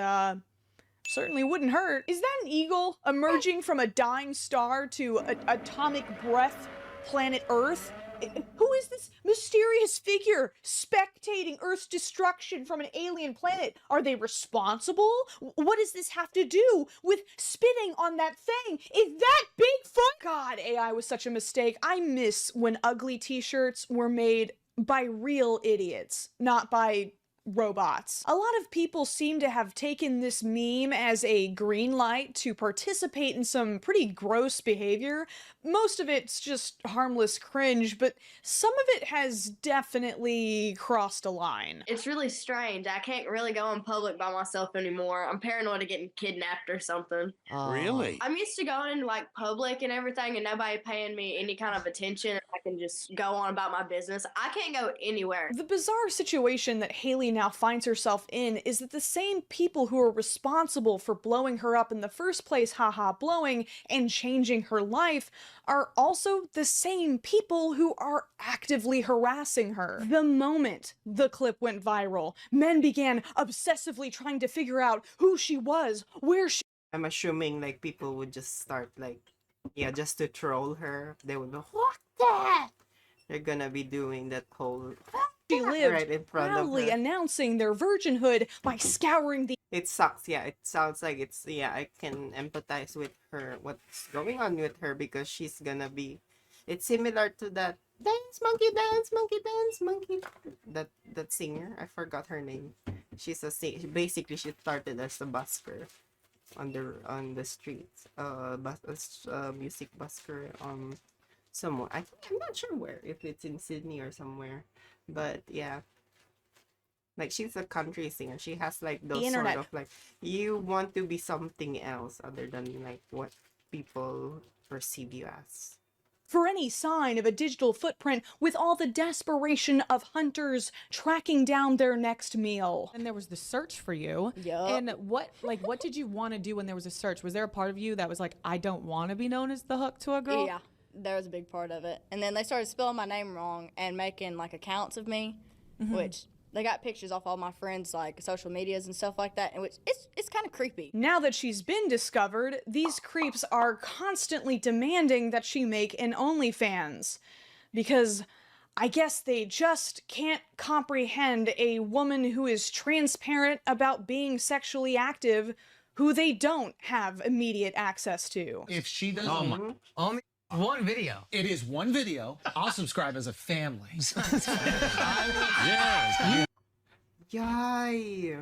certainly wouldn't hurt. Is that an eagle emerging from a dying star to atomic breath planet Earth? Who is this mysterious figure spectating Earth's destruction from an alien planet? Are they responsible? What does this have to do with spitting on that thing? Is that Bigfoot? God, AI was such a mistake. I miss when ugly t-shirts were made by real idiots, not by robots. A lot of people seem to have taken this meme as a green light to participate in some pretty gross behavior. Most of it's just harmless cringe, but some of it has definitely crossed a line. It's really strange. I can't really go in public by myself anymore. I'm paranoid of getting kidnapped or something. Really? I'm used to going in like public and everything and nobody paying me any kind of attention. I can just go on about my business. I can't go anywhere. The bizarre situation that Haley now finds herself in is that the same people who are responsible for blowing her up in the first place, haha blowing, and changing her life, are also the same people who are actively harassing her. The moment the clip went viral, men began obsessively trying to figure out who she was, where she... I'm assuming like people would just start like, yeah, just to troll her. They would go, what the? They're gonna be doing that whole lived, right in front proudly of her. announcing their virginhood by scouring the... It sucks, yeah. It sounds like it's, yeah, I can empathize with her, what's going on with her, because she's gonna be, it's similar to that dance, monkey, that singer. I forgot her name. She's basically she started as a busker on the streets, music busker, somewhere. I'm not sure where, if it's in Sydney or somewhere, but yeah. Like she's a country singer. She has like those sort of like, you want to be something else other than like what people perceive you as. For any sign of a digital footprint with all the desperation of hunters tracking down their next meal. And there was the search for you. Yup. And what did you want to do when there was a search? Was there a part of you that was like, I don't want to be known as the hook to a girl? Yeah, there was a big part of it. And then they started spelling my name wrong and making like accounts of me, which they got pictures off all my friends' like social medias and stuff like that, and which it's kind of creepy. Now that she's been discovered, these creeps are constantly demanding that she make an OnlyFans. Because I guess they just can't comprehend a woman who is transparent about being sexually active, who they don't have immediate access to. If she doesn't... Only one video. It is one video. I'll subscribe as a family. Yay!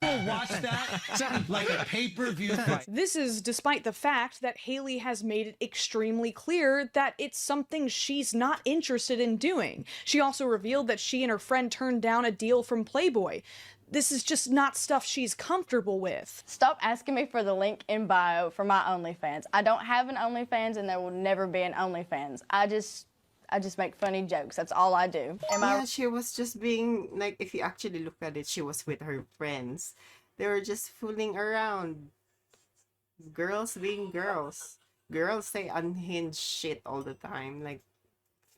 Watch that like a pay-per-view. This is despite the fact that Haley has made it extremely clear that it's something she's not interested in doing. She also revealed that she and her friend turned down a deal from Playboy. This is just not stuff she's comfortable with. Stop asking me for the link in bio for my OnlyFans. I don't have an OnlyFans and there will never be an OnlyFans. I just make funny jokes. That's all I do. She was just being like, if you actually look at it, she was with her friends. They were just fooling around. Girls being girls. Girls say unhinged shit all the time. Like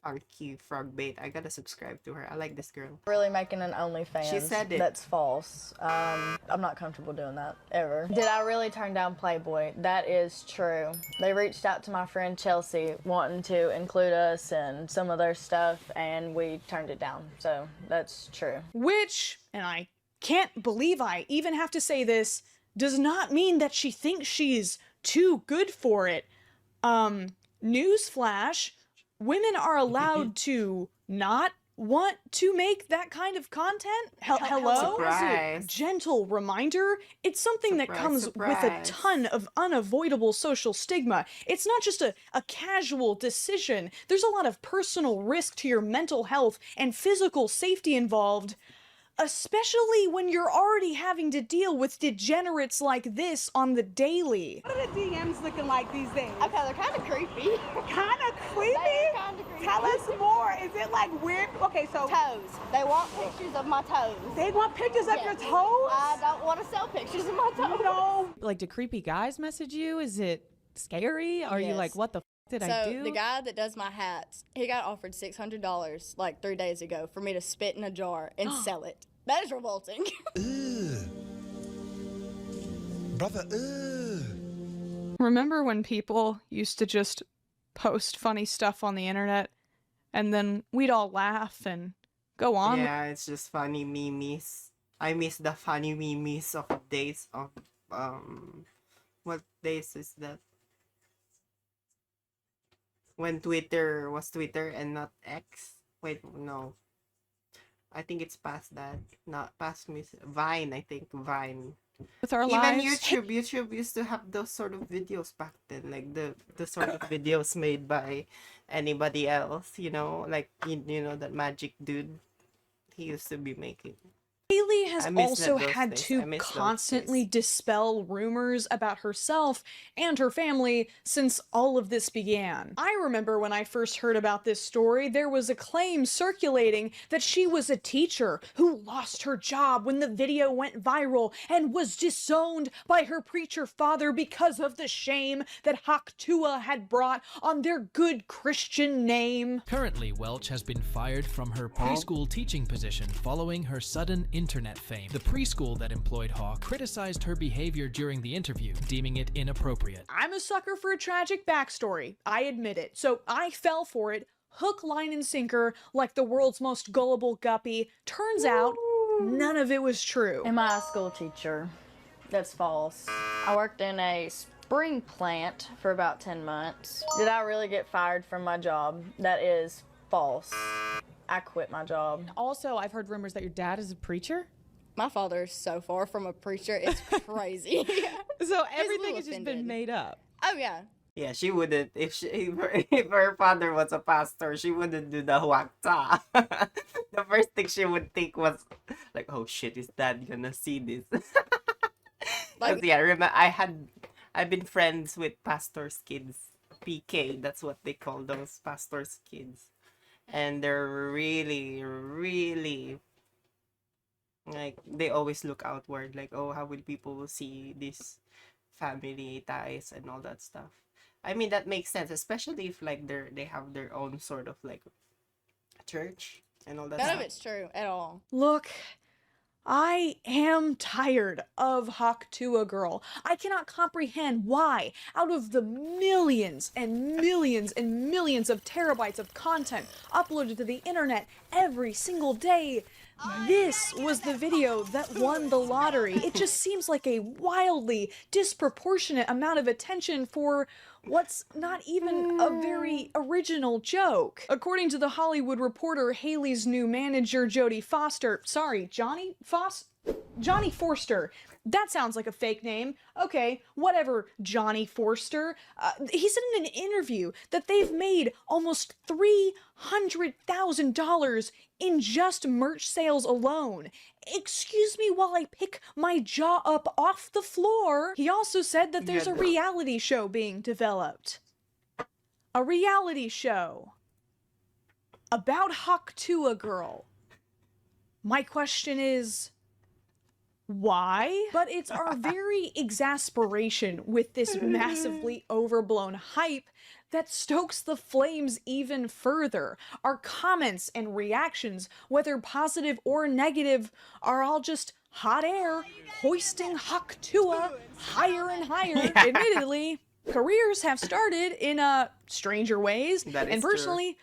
Funky Frog Bait. I gotta subscribe to her. I like this girl. Really making an OnlyFans. She said it. That's false. I'm not comfortable doing that, ever. Did I really turn down Playboy? That is true. They reached out to my friend Chelsea wanting to include us in some of their stuff, and we turned it down. So that's true. Which, and I can't believe I even have to say this, does not mean that she thinks she's too good for it. Newsflash, women are allowed to not want to make that kind of content. Hello? Surprise. Gentle reminder, it's something that comes with a ton of unavoidable social stigma. It's not just a casual decision. There's a lot of personal risk to your mental health and physical safety involved. especially when you're already having to deal with degenerates like this on the daily. What are the DMs looking like these days? Okay, they're kind of creepy. Kind of creepy? Kinda creepy. Tell us more. Is it like weird? Okay, so Toes. They want pictures of my toes. They want pictures of your toes? I don't want to sell pictures of my toes. No. Like, do creepy guys message you? Is it scary? Are you like, what the did I do? So the guy that does my hats, he got offered $600 like 3 days ago for me to spit in a jar and sell it. That is revolting. Brother, Remember when people used to just post funny stuff on the internet and then we'd all laugh and go on? Yeah, it's just funny memes. I miss the funny memes of days of what days is that? When Twitter was Twitter and not X. Wait, no. I think it's past that. Not past Vine, I think. Vine. With our Even lives. YouTube used to have those sort of videos back then. Like the sort of videos made by anybody else, you know? Like, you know, that magic dude. He used to be making. Haley has I miss also those had days. I to miss those constantly dispel rumors about herself and her family since all of this began. I remember when I first heard about this story, there was a claim circulating that she was a teacher who lost her job when the video went viral and was disowned by her preacher father because of the shame that Haktua had brought on their good Christian name. Currently, Welch has been fired from her preschool teaching position following her sudden internet fame. The preschool that employed Hawk criticized her behavior during the interview, deeming it inappropriate. I'm a sucker for a tragic backstory, I admit it, so I fell for it, hook, line, and sinker, like the world's most gullible guppy. Turns out, none of it was true. Am I a school teacher? That's false. I worked in a spring plant for about 10 months. Did I really get fired from my job? That is false. I quit my job. Also, I've heard rumors that your dad is a preacher. My father is so far from a preacher, it's crazy. So everything has just been made up. Oh, yeah. Yeah, she wouldn't. If her father was a pastor, she wouldn't do the huakta. The first thing she would think was like, "Oh shit, is dad gonna see this?" Like, yeah, remember I've been friends with pastors' kids. PK, that's what they call those pastors' kids, and they're really, really like they always look outward. Like, oh, how will people see this family ties and all that stuff? I mean, that makes sense, especially if like they have their own sort of like church and all that None stuff. of it's true at all. Look, I am tired of Haktua Girl. I cannot comprehend why, out of the millions and millions and millions of terabytes of content uploaded to the internet every single day, this was the video that won the lottery. It just seems like a wildly disproportionate amount of attention for what's not even a very original joke. According to The Hollywood Reporter, Haley's new manager, Jodie Foster, Johnny Forster. That sounds like a fake name. Okay, whatever, Johnny Forster. He said in an interview that they've made almost $300,000 in just merch sales alone. Excuse me while I pick my jaw up off the floor. He also said that there's a reality show being developed. A reality show about Haktua Girl. My question is, why? But it's our very exasperation with this massively overblown hype that stokes the flames even further. Our comments and reactions, whether positive or negative, are all just hot air, hoisting Haktua higher and higher. Admittedly, careers have started in stranger ways, That is and true. personally,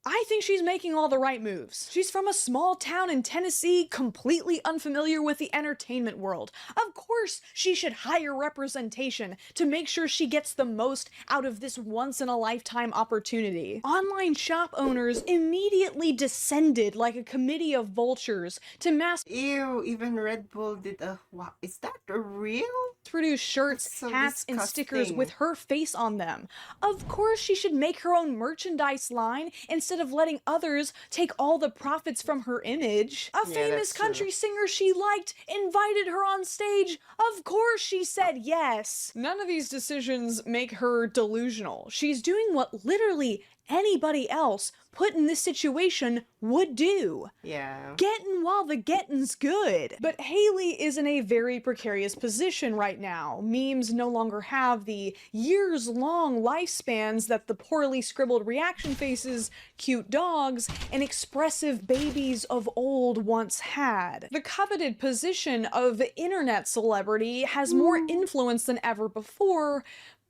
I think she's making all the right moves. She's from a small town in Tennessee, completely unfamiliar with the entertainment world. Of course, she should hire representation to make sure she gets the most out of this once-in-a-lifetime opportunity. Online shop owners immediately descended like a committee of vultures to mass— Ew, even Red Bull did a— wow, is that real? Produce shirts, so hats, and stickers disgusting. with her face on them. Of course, she should make her own merchandise line instead instead of letting others take all the profits from her image. A Yeah, famous that's true. country singer she liked invited her on stage. Of course she said yes. None of these decisions make her delusional. She's doing what literally anybody else put in this situation would do. Yeah. Getting while the getting's good. But Haley is in a very precarious position right now. Memes no longer have the years-long lifespans that the poorly scribbled reaction faces, cute dogs, and expressive babies of old once had. The coveted position of internet celebrity has more influence than ever before,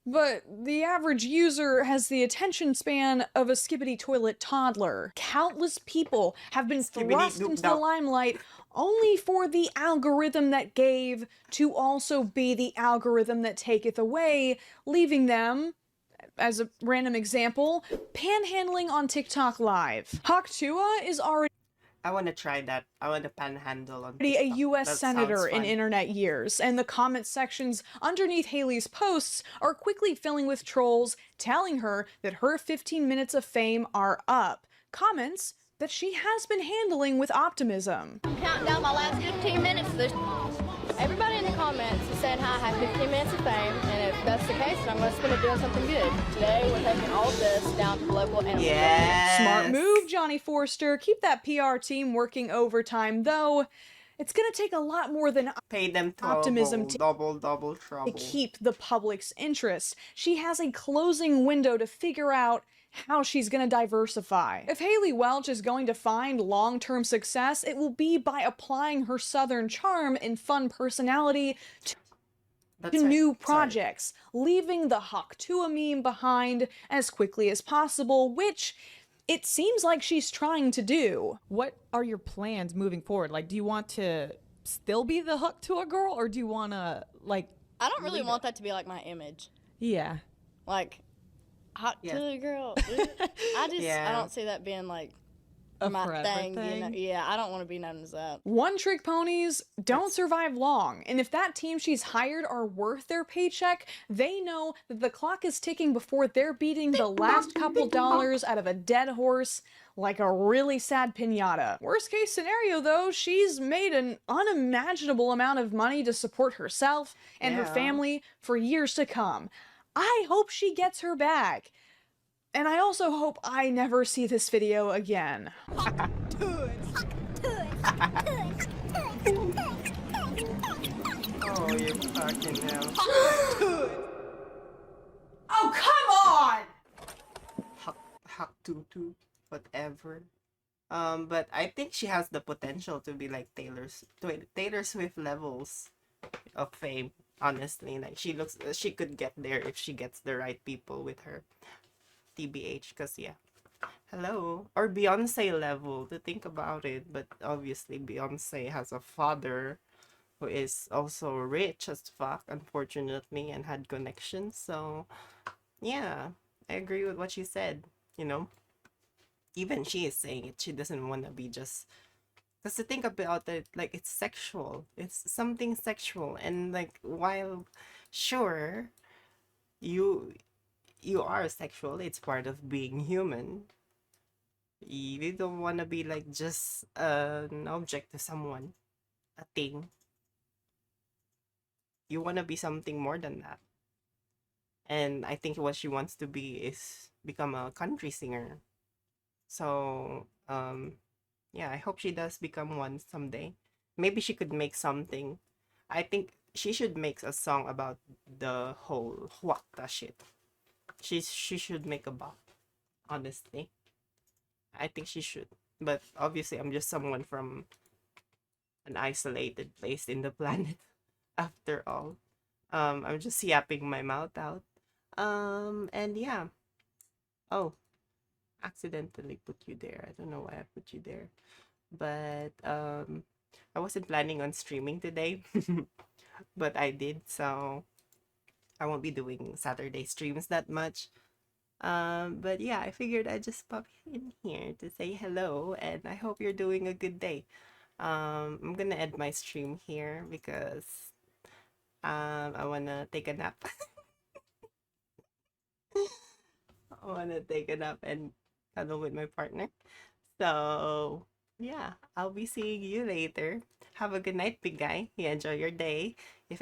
but the average user has the attention span of a skibbity toilet toddler. Countless people have been thrust into the limelight only for the algorithm that gave to also be the algorithm that taketh away, leaving them, as a random example, panhandling on TikTok Live. Hawk Tuah is already I want to try that. I want to panhandle on a TikTok. U.S. That senator sounds in fun. internet years, and the comment sections underneath Haley's posts are quickly filling with trolls telling her that her 15 minutes of fame are up. Comments that she has been handling with optimism. Counting down my last 15 minutes. Everybody in the comments is saying hi, I have 15 minutes of fame, and if that's the case, then I'm going to spend it doing something good. Today, we're taking all this down to the local animal clinic. Smart move, Johnny Forster. Keep that PR team working overtime, though. It's gonna take a lot more than Pay them optimism double to trouble. keep the public's interest. She has a closing window to figure out how she's going to diversify. If Haley Welch is going to find long-term success, it will be by applying her Southern charm and fun personality to new projects, leaving the Hawk Tuah meme behind as quickly as possible, which it seems like she's trying to do. What are your plans moving forward? Like, do you want to still be the Hawk Tuah girl, or do you want to, like... I don't really want that to be like my image. Yeah. Like, hot to the girl. I don't see that being like A my forever thing. You know? thing? Yeah, I don't want to be known as that. One-trick ponies don't survive long, and if that team she's hired are worth their paycheck, they know that the clock is ticking before they're beating the last couple dollars out of a dead horse like a really sad piñata. Worst case scenario, though, she's made an unimaginable amount of money to support herself and her Yeah. family for years to come. I hope she gets her bag. And I also hope I never see this video again. Oh, you're fucking hell. Oh, come on! Hawk Tutu, whatever. But I think she has the potential to be like Taylor Swift levels of fame. Honestly, like she could get there if she gets the right people with her. TBH, cause yeah. Hello. Or Beyonce level to think about it, but obviously Beyonce has a father who is also rich as fuck, unfortunately, and had connections. So yeah, I agree with what she said, you know. Even she is saying it. She doesn't want to be just because to think about it, like it's sexual. It's something sexual, and like while sure you are sexual, it's part of being human. You don't want to be like just an object to someone, a thing. You want to be something more than that. And I think what she wants to be is become a country singer. So, yeah, I hope she does become one someday. Maybe she could make something. I think she should make a song about the whole Huacta shit. She should make a bop, honestly. I think she should. But obviously, I'm just someone from an isolated place in the planet, after all. I'm just yapping my mouth out. And yeah. Oh, accidentally put you there. I don't know why I put you there. But I wasn't planning on streaming today. But I did, so I won't be doing Saturday streams that much. But yeah, I figured I'd just pop in here to say hello, and I hope you're doing a good day. I'm gonna end my stream here because I wanna take a nap. I wanna take a nap and cuddle with my partner. So yeah, I'll be seeing you later. Have a good night, big guy. You enjoy your day. If